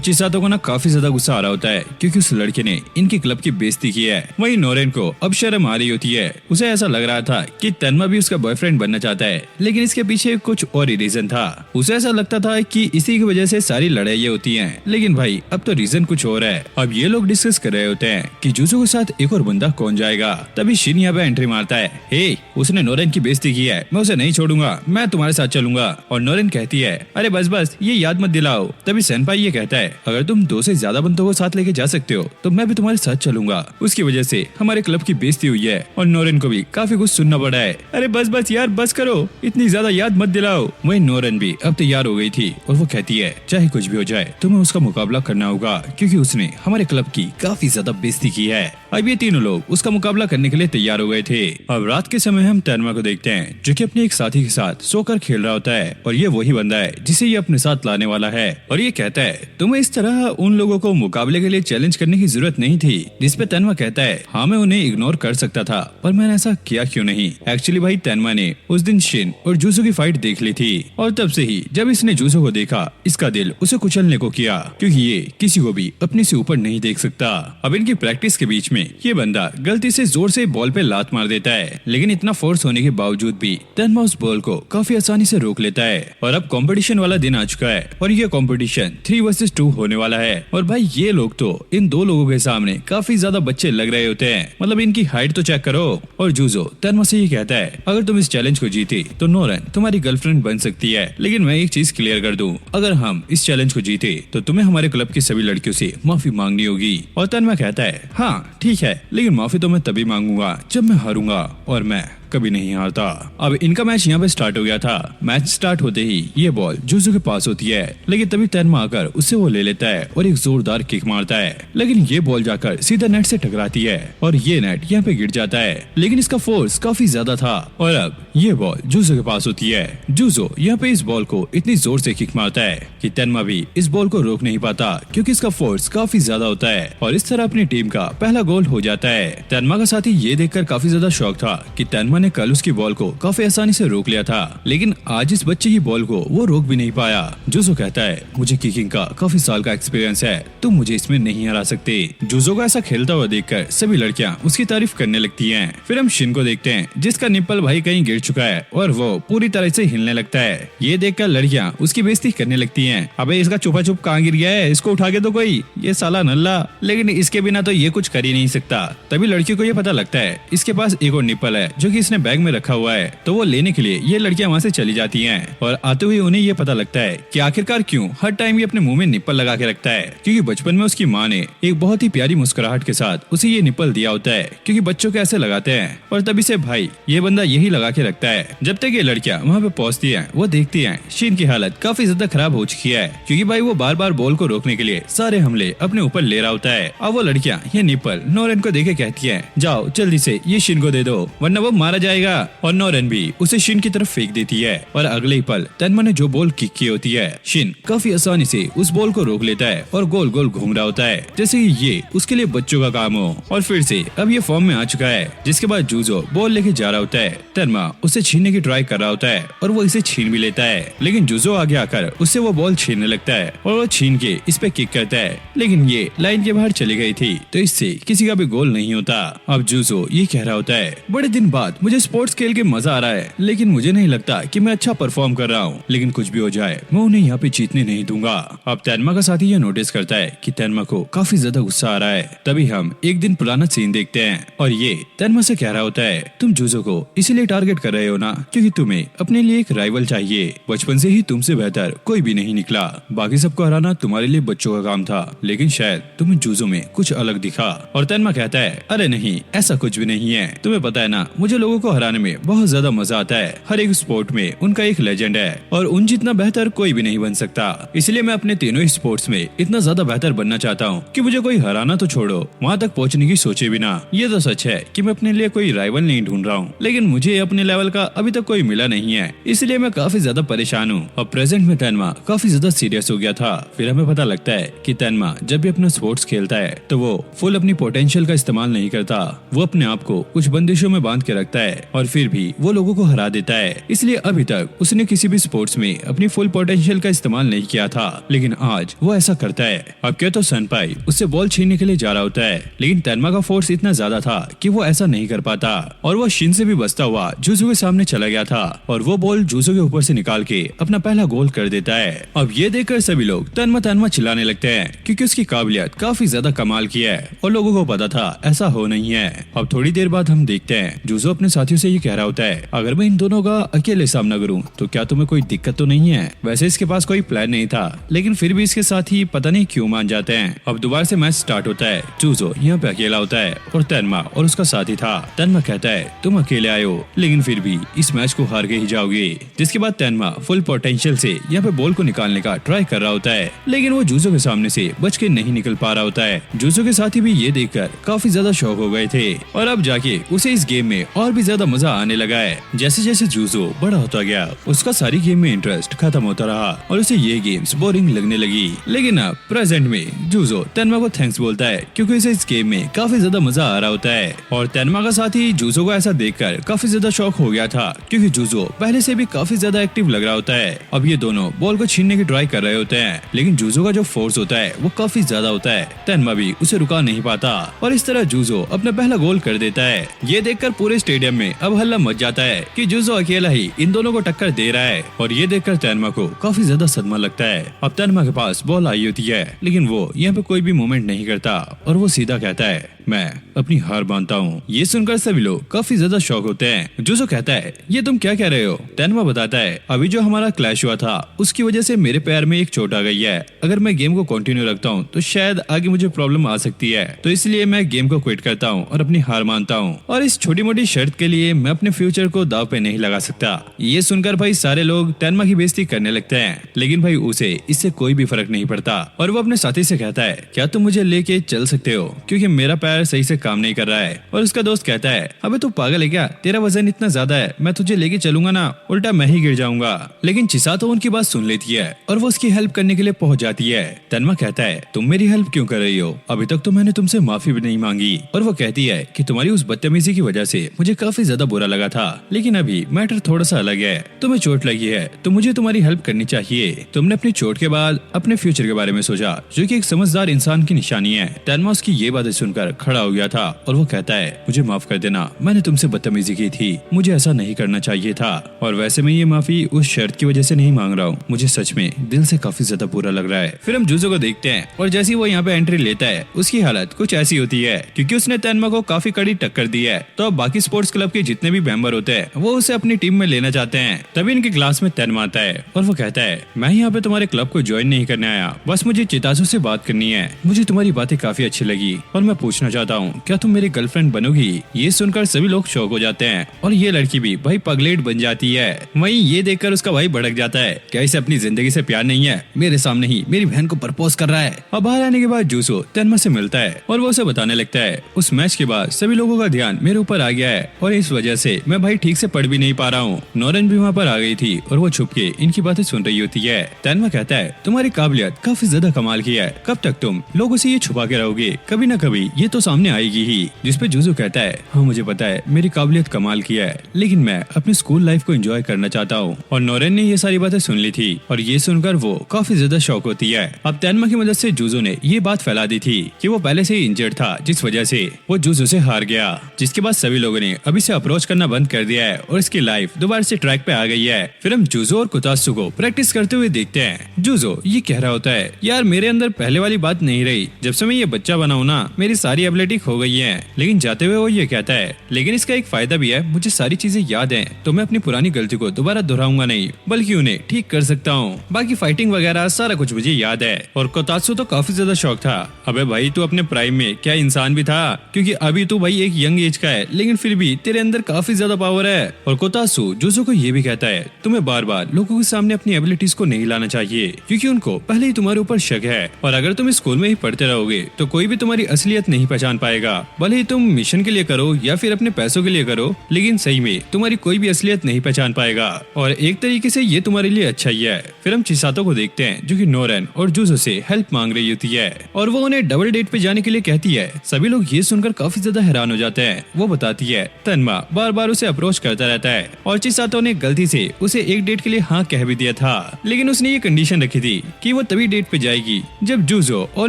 चिसातो को ना काफी ज्यादा गुस्सा आ रहा होता है क्योंकि उस लड़के ने इनकी क्लब की बेइज्जती की है। वहीं नोरेन को अब शर्म आ रही होती है, उसे ऐसा लग रहा था कि तेनमा भी उसका बॉयफ्रेंड बनना चाहता है लेकिन इसके पीछे कुछ और ही रीजन था। उसे ऐसा लगता था कि इसी की वजह से सारी लड़ाइयाँ होती हैं, लेकिन भाई अब तो रीजन कुछ और है। अब ये लोग डिस्कस कर रहे होते हैं कि जूजो के साथ एक और बंदा कौन जाएगा। तभी शिन यहाँ पे एंट्री मारता है, हे उसने नोरेन की बेइज्जती की है, मैं उसे नहीं छोड़ूंगा, मैं तुम्हारे साथ चलूंगा। और नोरेन कहती है अरे बस ये याद मत दिलाओ। तभी सेनपाई ये कहता है अगर तुम 2 से ज्यादा बंदों को साथ लेके जा सकते हो तो मैं भी तुम्हारे साथ चलूंगा, उसकी वजह से हमारे क्लब की बेइज्जती हुई है। और नोरेन को भी काफी कुछ सुनना पड़ा है। अरे बस यार बस करो, इतनी ज्यादा याद मत दिलाओ। वही नोरेन भी अब तैयार हो गई थी और वो कहती है चाहे कुछ भी हो जाए तुम्हें उसका मुकाबला करना होगा क्योंकि उसने हमारे क्लब की काफी ज्यादा बेइज्जती की है। अब ये तीनों लोग उसका मुकाबला करने के लिए तैयार हो गए थे। अब रात के समय हम तेनमा को देखते हैं जो कि अपने एक साथी के साथ सोकर खेल रहा होता है और ये वही बंदा है जिसे ये अपने साथ लाने वाला है। और ये कहता है तुम्हें इस तरह उन लोगों को मुकाबले के लिए चैलेंज करने की जरूरत नहीं थी। जिसपे तेनमा कहता है हाँ मैं उन्हें इग्नोर कर सकता था पर मैंने ऐसा किया क्यों नहीं। एक्चुअली भाई तेनमा ने उस दिन शिन और जूसो की फाइट देख ली थी और तब से ही जब इसने जूसो को देखा इसका दिल उसे कुचलने को किया क्योंकि ये किसी को भी अपने से ऊपर नहीं देख सकता। अब इनकी प्रैक्टिस के बीच में ये बंदा गलती से जोर से बॉल पे लात मार देता है लेकिन इतना फोर्स होने के बावजूद भी तेनमा उस बॉल को काफी आसानी से रोक लेता है। और अब कंपटीशन वाला दिन आ चुका है और ये कंपटीशन 3 वर्सेस 2 होने वाला है। और भाई ये लोग तो इन 2 लोगों के सामने काफी ज्यादा बच्चे लग रहे होते हैं, मतलब इनकी हाइट तो चेक करो। और जूजो तेनमा से ये कहता है अगर तुम इस चैलेंज को जीते तो नोरेन तुम्हारी गर्लफ्रेंड बन सकती है, लेकिन मैं एक चीज क्लियर कर दूं, अगर हम इस चैलेंज को जीते तो तुम्हें हमारे क्लब की सभी लड़कियों से माफी मांगनी होगी। और तेनमा कहता है हाँ ठीक है, लेकिन माफी तो मैं तभी मांगूंगा जब मैं हारूंगा और मैं कभी नहीं हारता। अब इनका मैच यहाँ पे स्टार्ट हो गया था। मैच स्टार्ट होते ही ये बॉल जूजो के पास होती है लेकिन तभी तेनमा आकर उससे वो ले लेता है और एक जोरदार किक मारता है, लेकिन ये बॉल जाकर सीधा नेट से टकराती है और ये नेट यहाँ पे गिर जाता है लेकिन इसका फोर्स काफी ज्यादा था। और अब ये बॉल जूजो के पास होती है। जूजो यहाँ पे इस बॉल को इतनी जोर से किक मारता है कि तेनमा भी इस बॉल को रोक नहीं पाता क्योंकि इसका फोर्स काफी ज्यादा होता है और इस तरह अपनी टीम का पहला गोल हो जाता है। तेनमा का साथी ये देखकर काफी ज्यादा शॉक था कि तेनमा ने कल उसकी बॉल को काफी आसानी से रोक लिया था, लेकिन आज इस बच्चे की बॉल को वो रोक भी नहीं पाया। जूजो कहता है, मुझे किकिंग का काफी साल का एक्सपीरियंस है, तुम मुझे इसमें नहीं हरा सकते। जूजो को ऐसा खेलता हुआ देखकर सभी लड़कियां उसकी तारीफ करने लगती हैं। फिर हम शिन को देखते हैं, जिसका निप्पल भाई कहीं गिर चुका है और वो पूरी तरह से हिलने लगता है। ये देखकर लड़कियां उसकी बेइज्जती करने लगती हैं। अबे इसका छुपा छुप कहाँ गिर गया है, इसको उठा के तो कोई, ये साला नल्ला, लेकिन इसके बिना तो ये कुछ कर ही नहीं सकता। तभी लड़कियों को ये पता लगता है इसके पास एक और निप्पल है जो कि इसने बैग में रखा हुआ है, तो वो लेने के लिए ये लड़कियां वहाँ से चली जाती हैं। और आते हुए उन्हें ये पता लगता है कि आखिरकार क्यों हर टाइम ये अपने मुंह में निप्पल लगा के रखता है, क्योंकि बचपन में उसकी माँ ने एक बहुत ही प्यारी मुस्कुराहट के साथ उसे ये निप्पल दिया होता है, क्योंकि बच्चों के ऐसे लगाते हैं। और तभी से भाई ये बंदा यही लगा के रखता है। जब तक ये लड़कियां वहाँ पे पहुँचती है वो देखती है शिन की हालत काफी ज्यादा खराब हो चुकी है, क्योंकि भाई वो बार बार बॉल को रोकने के लिए सारे हमले अपने ऊपर ले रहा होता है। अब वो लड़कियां ये निप्पल नोरेन को देके कहती है, जाओ जल्दी से ये शिन को दे दो वरना वो मारा जाएगा। और नोरेन भी उसे शिन की तरफ फेंक देती है और अगले ही पल तेनमा ने जो बॉल किक की होती है, शिन काफी आसानी से उस बॉल को रोक लेता है और गोल गोल घूम रहा होता है, जैसे ये उसके लिए बच्चों का काम हो। और फिर से अब ये फॉर्म में आ चुका है। जिसके बाद जूजो बॉल लेके जा रहा होता है, तेनमा उसे छीनने की ट्राई कर रहा होता है और वो इसे छीन भी लेता है, लेकिन जूजो आगे आकर उससे वो बॉल छीनने लगता है और वो छीन के इस पे किक करता है, लेकिन ये लाइन के बाहर चली गई थी, तो इससे किसी का भी गोल नहीं होता। अब जूजो ये कह रहा होता है, बड़े दिन बाद मुझे स्पोर्ट्स खेल के मजा आ रहा है, लेकिन मुझे नहीं लगता कि मैं अच्छा परफॉर्म कर रहा हूँ, लेकिन कुछ भी हो जाए मैं उन्हें यहाँ पे जीतने नहीं दूंगा। अब तेनमा का साथी ये नोटिस करता है कि तेनमा को काफी ज्यादा गुस्सा आ रहा है। तभी हम एक दिन पुराना सीन देखते हैं और ये तेनमा से कह रहा होता है, तुम जूजो को इसीलिए टारगेट कर रहे हो ना क्योंकि तुम्हें अपने लिए एक राइवल चाहिए। बचपन से ही तुमसे बेहतर कोई भी नहीं निकला, बाकी सबको हराना तुम्हारे लिए बच्चों का काम था, लेकिन शायद तुम्हें जूजो में कुछ अलग दिखा। और तेनमा कहता है, अरे नहीं ऐसा कुछ भी नहीं है, तुम्हें पता है ना मुझे लोगों को हराने में बहुत ज्यादा मजा आता है। हर एक स्पोर्ट में उनका एक लेजेंड है और उन जितना बेहतर कोई भी नहीं बन सकता, इसलिए मैं अपने तीनों ही स्पोर्ट्स में इतना ज्यादा बेहतर बनना चाहता हूँ कि मुझे कोई हराना तो छोड़ो वहाँ तक पहुँचने की सोचे बिना। ये तो सच है कि मैं अपने लिए कोई राइवल नहीं ढूंढ रहा हूँ, लेकिन मुझे अपने लेवल का अभी तक कोई मिला नहीं है, इसलिए मैं काफी ज्यादा परेशान हूँ। और प्रेजेंट में तेनमा काफी ज्यादा सीरियस हो गया था। फिर हमें पता लगता है कि तेनमा जब भी अपना स्पोर्ट्स खेलता है तो वो फुल अपनी पोटेंशियल का इस्तेमाल नहीं करता, वो अपने आप को कुछ बंदिशों में बांध के रखता है और फिर भी वो लोगों को हरा देता है। इसलिए अभी तक उसने किसी भी स्पोर्ट्स में अपनी फुल पोटेंशियल का इस्तेमाल नहीं किया था, लेकिन आज वो ऐसा करता है। अब क्या तो सनपाई उससे बॉल छीनने के लिए जा रहा होता है, लेकिन तेनमा का फोर्स इतना ज्यादा था कि वो ऐसा नहीं कर पाता और वो शिन से भी बचता हुआ जूजो के सामने चला गया था और वो बॉल जूजो के ऊपर से निकाल के अपना पहला गोल कर देता है। अब ये देखकर सभी लोग तेनमा तेनमा चिल्लाने लगते हैं, क्योंकि उसकी काबिलियत काफी ज्यादा कमाल की है और लोगों को पता था ऐसा हो नहीं है। अब थोड़ी देर बाद हम देखते हैं जूजो अपने साथियों से ये कह रहा होता है, अगर मैं इन दोनों का अकेले सामना करूं तो क्या तुम्हें कोई दिक्कत तो नहीं है। वैसे इसके पास कोई प्लान नहीं था, लेकिन फिर भी इसके साथी पता नहीं क्यों मान जाते हैं। अब दोबारा से मैच स्टार्ट होता है। जूजो यहाँ पे अकेला होता है और तेनमा और उसका साथी था। तेनमा कहता है, तुम अकेले आए हो, लेकिन फिर भी इस मैच को हार के ही जाओगे। जिसके बाद तेनमा फुल पोटेंशियल से यहाँ पे बॉल को निकालने का ट्राई कर रहा होता है, लेकिन वो जूजो के सामने से बच के नहीं निकल पा रहा होता है। जूजो के साथी भी ये देखकर काफी ज्यादा शौक हो गए थे और अब जाके उसे इस गेम में और भी ज्यादा मजा आने लगा है। जैसे जैसे जूजो बड़ा होता गया उसका सारी गेम में इंटरेस्ट खत्म होता रहा और उसे ये गेम्स बोरिंग लगने लगी। लेकिन अब प्रेजेंट में जूजो तेनमा को थैंक्स बोलता है, क्योंकि इसे इस गेम में काफी ज्यादा मजा आ रहा होता है। और तेनमा का साथी जूजो को ऐसा देखकर काफी ज्यादा शौक हो गया था, क्योंकि जूजो पहले से भी काफी ज्यादा एक्टिव लग रहा होता है। अब ये दोनों बॉल को छीनने की ट्राई कर रहे होते हैं, लेकिन जूजो का जो फोर्स होता है वो काफी ज्यादा होता है। तेनमा भी उसे रुका नहीं पाता और इस तरह जूजो अपना पहला गोल कर देता है। ये देखकर पूरे स्टेडियम में अब हल्ला मच जाता है कि जूजो अकेला ही इन दोनों को टक्कर दे रहा है और ये देखकर तेनमा को काफी ज्यादा सदमा लगता है। अब तेनमा के पास बॉल आई होती है, लेकिन वो यहाँ पे कोई भी मूवमेंट नहीं करता और वो सीधा कहता है, मैं अपनी हार मानता हूँ। ये सुनकर सभी लोग काफी ज्यादा शॉक होते हैं। जूजो कहता है, ये तुम क्या कह रहे हो? तेनमा बताता है, अभी जो हमारा क्लैश हुआ था उसकी वजह से मेरे पैर में एक चोट आ गई है। अगर मैं गेम को कंटिन्यू रखता हूँ तो शायद आगे मुझे प्रॉब्लम आ सकती है, तो इसलिए मैं गेम को क्विट करता हूँ और अपनी हार मानता हूँ और इस छोटी मोटी शर्त के लिए मैं अपने फ्यूचर को दाव पे नहीं लगा सकता। ये सुनकर भाई सारे लोग तेनमा की बेइज्जती करने लगते हैं, लेकिन भाई उसे इससे कोई भी फर्क नहीं पड़ता और वो अपने साथी से कहता है, क्या तुम मुझे लेके चल सकते हो? क्योंकि मेरा पैर टायर सही से काम नहीं कर रहा है और उसका दोस्त कहता है, अबे तू पागल है क्या, तेरा वजन इतना ज्यादा है, मैं तुझे लेके चलूंगा ना, उल्टा मैं ही गिर जाऊंगा। लेकिन चिसातो उनकी बात सुन लेती है और वो उसकी हेल्प करने के लिए पहुंच जाती है। तन्मा कहता है, तुम मेरी हेल्प क्यों कर रही हो, अभी तक तो मैंने तुमसे माफी भी नहीं मांगी। और वो कहती है कि तुम्हारी उस बदतमीजी की वजह से मुझे काफी ज्यादा बुरा लगा था, लेकिन अभी मैटर थोड़ा सा अलग है, तुम्हें चोट लगी है तो मुझे तुम्हारी हेल्प करनी चाहिए। तुमने अपनी चोट के बाद अपने फ्यूचर के बारे में सोचा, जो कि एक समझदार इंसान की निशानी है। तन्मा उसकी ये बातें सुनकर खड़ा हो गया था और वो कहता है, मुझे माफ कर देना, मैंने तुमसे बदतमीजी की थी, मुझे ऐसा नहीं करना चाहिए था। और वैसे मैं ये माफी उस शर्त की वजह से नहीं मांग रहा हूँ, मुझे सच में दिल से काफी ज्यादा बुरा लग रहा है। फिर हम जूजो को देखते हैं और जैसे ही वो यहाँ पे एंट्री लेता है उसकी हालत कुछ ऐसी होती है क्योंकि उसने तन्मा को काफी कड़ी टक्कर दी है। तो अब बाकी स्पोर्ट्स क्लब के जितने भी मेंबर होते हैं वो उसे अपनी टीम में लेना चाहते हैं। तभी इनके क्लास में तन्मा आता है और वो कहता है, मैं यहाँ पे तुम्हारे क्लब को ज्वाइन नहीं करने आया, बस मुझे चितासु से बात करनी है, मुझे तुम्हारी बातें काफी अच्छी लगी और मैं पूछना चाहता हूँ क्या तुम मेरी गर्लफ्रेंड बनोगी। ये सुनकर सभी लोग शौक हो जाते हैं और ये लड़की भी भाई पगलेट बन जाती है। वहीं ये देखकर उसका भाई भड़क जाता है, क्या इसे अपनी जिंदगी से प्यार नहीं है, मेरे सामने ही मेरी बहन को प्रपोज कर रहा है। अब बाहर आने के बाद जूसो तन्मा से मिलता है और वो उसे बताने लगता है, उस मैच के बाद सभी लोगों का ध्यान मेरे ऊपर आ गया है और इस वजह से मैं भाई ठीक से पढ़ भी नहीं पा रहा हूँ। नोरन भी वहाँ पर आ गई थी और वो छुप के इनकी बातें सुन रही होती है। तन्मा कहता है, तुम्हारी काबिलियत काफी ज्यादा कमाल की है, कब तक तुम लोगों से ये छुपा के रहोगे, कभी न कभी ये तो सामने आएगी ही। जिसपे जूसो कहता है, हाँ मुझे पता है मेरी काबिलियत कमाल की है, लेकिन मैं अपनी स्कूल लाइफ को एंजॉय करना चाहता हूँ। और नोरन ने ये सारी बातें सुन ली थी और ये सुनकर वो काफी ज्यादा शौक होती है। अब तन्मा की मदद से जूजो ने ये बात फैला दी थी कि वो पहले से ही इंजर्ड था, जिस वजह से वो जूजो से हार गया। जिसके बाद सभी लोगों ने अभी से अप्रोच करना बंद कर दिया है और इसकी लाइफ दोबारा से ट्रैक पे आ गई है। फिर हम जूजो और कुतात्सु को प्रैक्टिस करते हुए देखते हैं। जूजो ये कह रहा होता है, यार मेरे अंदर पहले वाली बात नहीं रही, जब से मैं ये बच्चा बना हूं ना मेरी सारी एबिलिटी खो गई है। लेकिन जाते हुए वो ये कहता है, लेकिन इसका एक फायदा भी है, मुझे सारी चीजें याद हैं, तो मैं अपनी पुरानी गलती को दोबारा दोहराऊंगा नहीं, बल्कि उन्हें ठीक कर सकता हूँ। बाकी फाइटिंग वगैरह सारा कुछ मुझे याद है। और कुतात्सु तो काफी ज्यादा शौक था, अबे भाई तू अपने प्राइम में क्या इंसान भी था, क्योंकि अभी तू भाई एक यंग एज का है, लेकिन फिर भी तेरे अंदर काफी ज्यादा पावर है। और कुतात्सु जूजो को ये भी कहता है, तुम्हें बार बार लोगों के सामने अपनी एबिलिटीज को नहीं लाना चाहिए, क्योंकि उनको पहले ही तुम्हारे ऊपर शक है, और अगर तुम स्कूल में ही पढ़ते रहोगे तो कोई भी तुम्हारी असलियत नहीं पहचान पाएगा। भले ही तुम मिशन के लिए करो या फिर अपने पैसों के लिए करो, लेकिन सही में तुम्हारी कोई भी असलियत नहीं पहचान पाएगा। और एक तरीके से ये तुम्हारे लिए अच्छा ही है। फिर हम चिसातो को देखते हैं जो कि नोरन और जूजो से हेल्प मांग रही होती है और वो उन्हें डबल डेट पे जाने के लिए कहती है। सभी लोग ये सुनकर काफी ज्यादा हैरान हो जाते हैं। वो बताती है, तन्मा बार बार उसे अप्रोच करता रहता है और चिसातो ने गलती से उसे एक डेट के लिए हाँ कह भी दिया था, लेकिन उसने ये कंडीशन रखी थी कि वो तभी डेट पे जाएगी जब जूजो और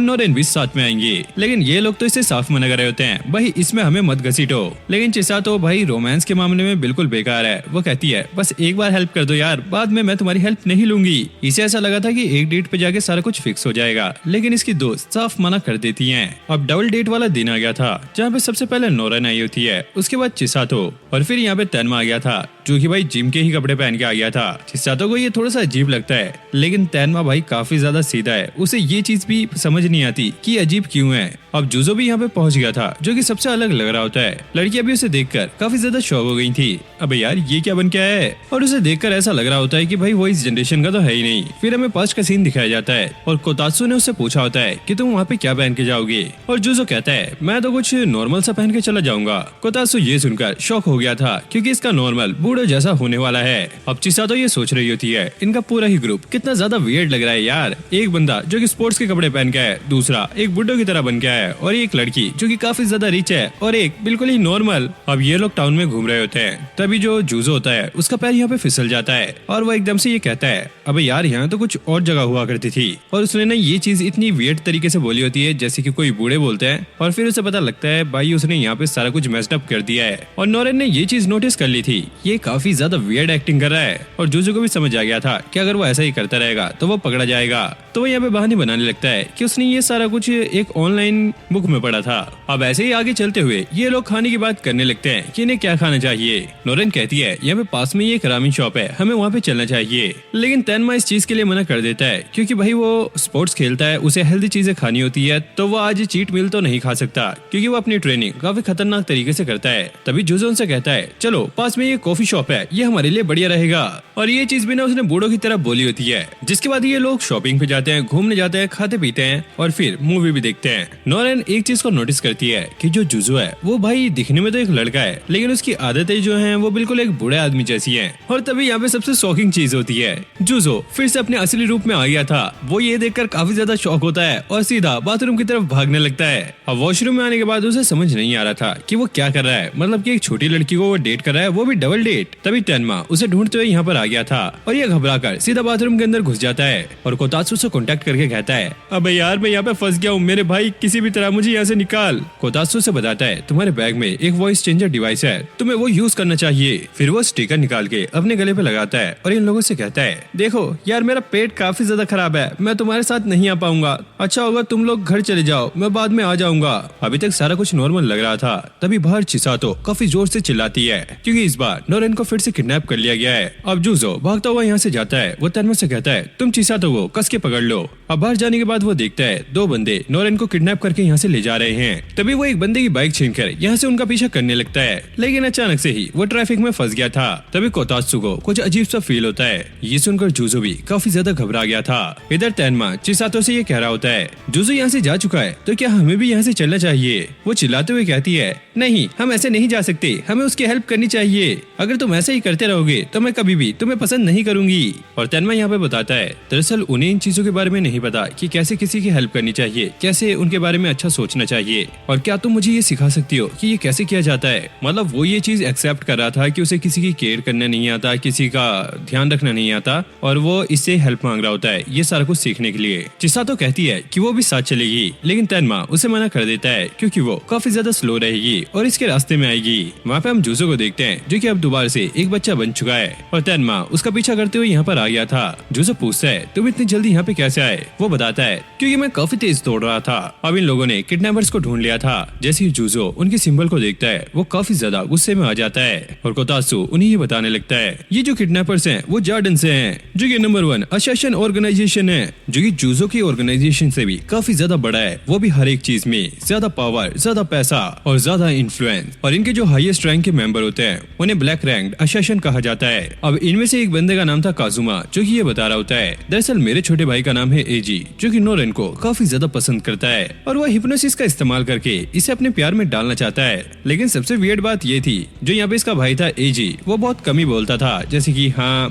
नोरन भी साथ में आएंगे। लेकिन ये लोग तो इसे साफ मना कर रहे होते हैं, भाई इसमें हमें मत घसीटो। लेकिन चिसातो भाई रोमांस के मामले में बिल्कुल बेकार है। वो कहती है, बस एक बार हेल्प कर दो यार, बाद में मैं तुम्हारी हेल्प नहीं लूंगी। इसे ऐसा लगा था कि एक डेट पे जाके सारा कुछ फिक्स हो जाएगा, लेकिन इसकी दोस्त साफ मना कर देती हैं। अब डबल डेट वाला दिन आ गया था जहाँ पे सबसे पहले नोरन आई होती है, उसके बाद चिसातो और फिर यहाँ पे तन्मा आ गया था, जो कि भाई जिम के ही कपड़े पहन के आ गया था। चिसातो को ये थोड़ा सा अजीब लगता है, लेकिन तन्मा भाई काफी ज्यादा सीधा है, उसे ये चीज भी समझ नहीं आती कि अजीब क्यों है। अब जूजो भी यहाँ पे पहुंच गया था, जो कि सबसे अलग लग रहा होता है। लड़कियां भी उसे देखकर काफी ज्यादा शौक हो गई थी, अबे यार ये क्या बन के आया है, और उसे देखकर ऐसा लग रहा होता है कि भाई वो इस जनरेशन का तो है ही नहीं। फिर हमें पास्ट का सीन दिखाया जाता है और कुतात्सु ने उससे पूछा होता है कि तुम वहाँ पे क्या पहन के जाओगे, और जूजो कहता है, मैं तो कुछ नॉर्मल सा पहन के चला जाऊंगा। कुतात्सु ये सुनकर शौक हो गया था, क्योंकि इसका नॉर्मल बूढ़े जैसा होने वाला है। अब चिसातो ये सोच रही होती है, इनका पूरा ही ग्रुप कितना ज्यादा वियर्ड लग रहा है यार, एक बंदा जो कि स्पोर्ट्स के कपड़े पहन के है, दूसरा एक बुड्ढो की तरह बन के है, और एक लड़की जो कि काफी ज्यादा रिच है, और एक बिल्कुल ही नॉर्मल। अब ये लोग टाउन में घूम रहे होते हैं, तभी जो जूजो होता है उसका पैर यहाँ पे फिसल जाता है और वो एकदम से ये कहता है, अबे यार यहाँ तो कुछ और जगह हुआ करती थी। और उसने ना ये चीज इतनी वियर्ड तरीके से बोली होती है जैसे कि कोई बूढ़े बोलते हैं, और फिर उसे पता लगता है भाई उसने यहाँ पे सारा कुछ मेस्ड अप कर दिया है। और नोरन ने ये चीज नोटिस कर ली थी, ये काफी ज्यादा वियर्ड एक्टिंग कर रहा है, और जूजो को भी समझ आ गया था कि अगर वो ऐसा ही करता रहेगा तो वो पकड़ा जाएगा। तो वो यहाँ पे बहाने बनाने लगता है कि उसने ये सारा कुछ एक ऑनलाइन बुक में पढ़ा था। अब ऐसे ही आगे चलते हुए ये लोग खाने की बात करने लगते हैं कि इन्हें क्या खाना चाहिए। नोरन कहती है, यहाँ पे पास में ये रामेन शॉप है, हमें वहाँ पे चलना चाहिए। लेकिन तन्मा इस चीज के लिए मना कर देता है, क्योंकि भाई वो स्पोर्ट्स खेलता है, उसे हेल्दी चीजें खानी होती है, तो वो आज चीट मील तो नहीं खा सकता, क्योंकि वो अपनी ट्रेनिंग काफी खतरनाक तरीके से करता है। तभी जूजो उनसे कहता है, चलो पास में ये कॉफी शॉप है, ये हमारे लिए बढ़िया रहेगा। और ये चीज भी ना उसने बूढ़ों की तरह बोली होती है। जिसके बाद ये लोग शॉपिंग पे जाते हैं, घूमने जाते हैं, खाते पीते हैं और फिर मूवी भी देखते हैं। नोरेन एक चीज को नोटिस करती है कि जो जुजो है वो भाई दिखने में तो एक लड़का है, लेकिन उसकी आदतें जो हैं वो बिल्कुल एक बूढ़े आदमी जैसी हैं। और तभी यहाँ पे सबसे शॉकिंग चीज होती है, जुजो फिर से अपने असली रूप में आ गया था। वो ये देखकर काफी ज्यादा शॉक होता है और सीधा बाथरूम की तरफ भागने लगता है। अब वॉशरूम में आने के बाद उसे समझ नहीं आ रहा था कि वो क्या कर रहा है, मतलब कि एक छोटी लड़की को वो डेट कर रहा है, वो भी डबल डेट। तभी टेनमा उसे ढूंढते हुए यहाँ पर आ गया था और ये घबराकर सीधा बाथरूम के अंदर घुस जाता है और कोतात्सु से कांटेक्ट करके कहता है, अबे यार मैं यहाँ पे फंस गया हूँ, मेरे भाई किसी भी तरह मुझे यहाँ से निकाल। कोतात्सु से बताता है, तुम्हारे बैग में एक वॉइस चेंजर डिवाइस है, तुम्हें वो यूज करना चाहिए। फिर वो स्टिकर निकाल के अपने गले पे लगाता है और इन लोगों से कहता है, देखो यार मेरा पेट काफी ज्यादा खराब है, मैं तुम्हारे साथ नहीं आ पाऊंगा, अच्छा होगा तुम लोग घर चले जाओ, मैं बाद में आ जाऊंगा। अभी तक सारा कुछ नॉर्मल लग रहा था, तभी बाहर चिसातो काफी जोर से चिल्लाती है क्योंकि इस बार नोरेन को फिर से किडनैप कर लिया गया है। अब जुजो भागता हुआ यहाँ से जाता है, वो तेनमा से कहता है, तुम चिसातो को कस के पकड़ लो। अब बाहर जाने के बाद वो देखता है दो बंदे नोरेन को किडनैप करके यहाँ से ले जा रहे हैं। तभी वो एक बंदे की बाइक छीनकर यहाँ से उनका पीछा करने लगता है, लेकिन अचानक से ही वो ट्रैफिक में फंस गया था। तभी कोतात्सु को कुछ अजीब सा फील होता है, ये सुनकर जुजो भी काफी ज्यादा घबरा गया था। इधर तेनमा चिसातो से ये कह रहा होता है, जुजो यहाँ से जा चुका है तो क्या हमें भी यहाँ से चलना चाहिए। वो चिल्लाते हुए कहती है, नहीं हम ऐसे नहीं जा सकते, हमें उसकी हेल्प करनी चाहिए, अगर तुम ऐसे ही करते रहोगे तो मैं कभी भी तुम्हें पसंद नहीं करूंगी। और तेनमा यहाँ पे बताता है, दरअसल उन्हें इन चीजों के बारे में नहीं पता कि कैसे किसी की हेल्प करनी चाहिए, कैसे उनके बारे में अच्छा सोचना चाहिए, और क्या तुम मुझे ये सिखा सकती हो कि ये कैसे किया जाता है। मतलब वो ये चीज एक्सेप्ट कर रहा था कि उसे किसी की केयर करना नहीं आता, किसी का ध्यान रखना नहीं आता, और वो इससे हेल्प मांग रहा होता है ये सारा कुछ सीखने के लिए। चिसातो कहती है कि वो भी साथ चलेगी, लेकिन तेनमा उसे मना कर देता है क्योंकि वो काफी ज्यादा स्लो रहेगी और इसके रास्ते में आएगी। वहाँ पे हम जुजो को देखते हैं जो कि अब दोबारा से एक बच्चा बन चुका है और तेनमा उसका पीछा करते हुए यहाँ पर आ गया था। जुजो पूछता है, तुम इतनी जल्दी यहाँ पे कैसे आए। वो बताता है, क्योंकि मैं काफी तेज दौड़ रहा था। अब इन लोगों ने किडनैपर्स को ढूंढ लिया था। जैसे ही जुजो उनके सिंबल को देखता है वो काफी ज्यादा गुस्से में आ जाता है और कोतात्सु उन्हें ये बताने लगता है, ये जो किडनैपर्स हैं वो जार्डन से हैं, जो कि नंबर 1 असेसिन ऑर्गेनाइजेशन है, जो कि जुजो की ऑर्गेनाइजेशन से भी काफी ज्यादा बड़ा है। वो भी हर एक चीज में ज्यादा पावर, ज्यादा पैसा और ज्यादा इन्फ्लुएंस, और इनके जो हाईएस्ट रैंक के मेंबर होते हैं उन्हें ब्लैक रैंक्ड असेसिन कहा जाता है। अब इनमें से एक बंदे का नाम था काजुमा, जो कि ये बता रहा होता है, दरअसल मेरे छोटे भाई का नाम है एजी, जो कि नोरेन को काफी ज्यादा पसंद करता है और वह हिप्नोसिस का इस्तेमाल करके इसे अपने प्यार में डालना चाहता है। लेकिन सबसे वियर्ड बात ये थी, जो यहाँ पे इसका भाई था एजी, वो बहुत कम ही बोलता था, जैसे कि हाँ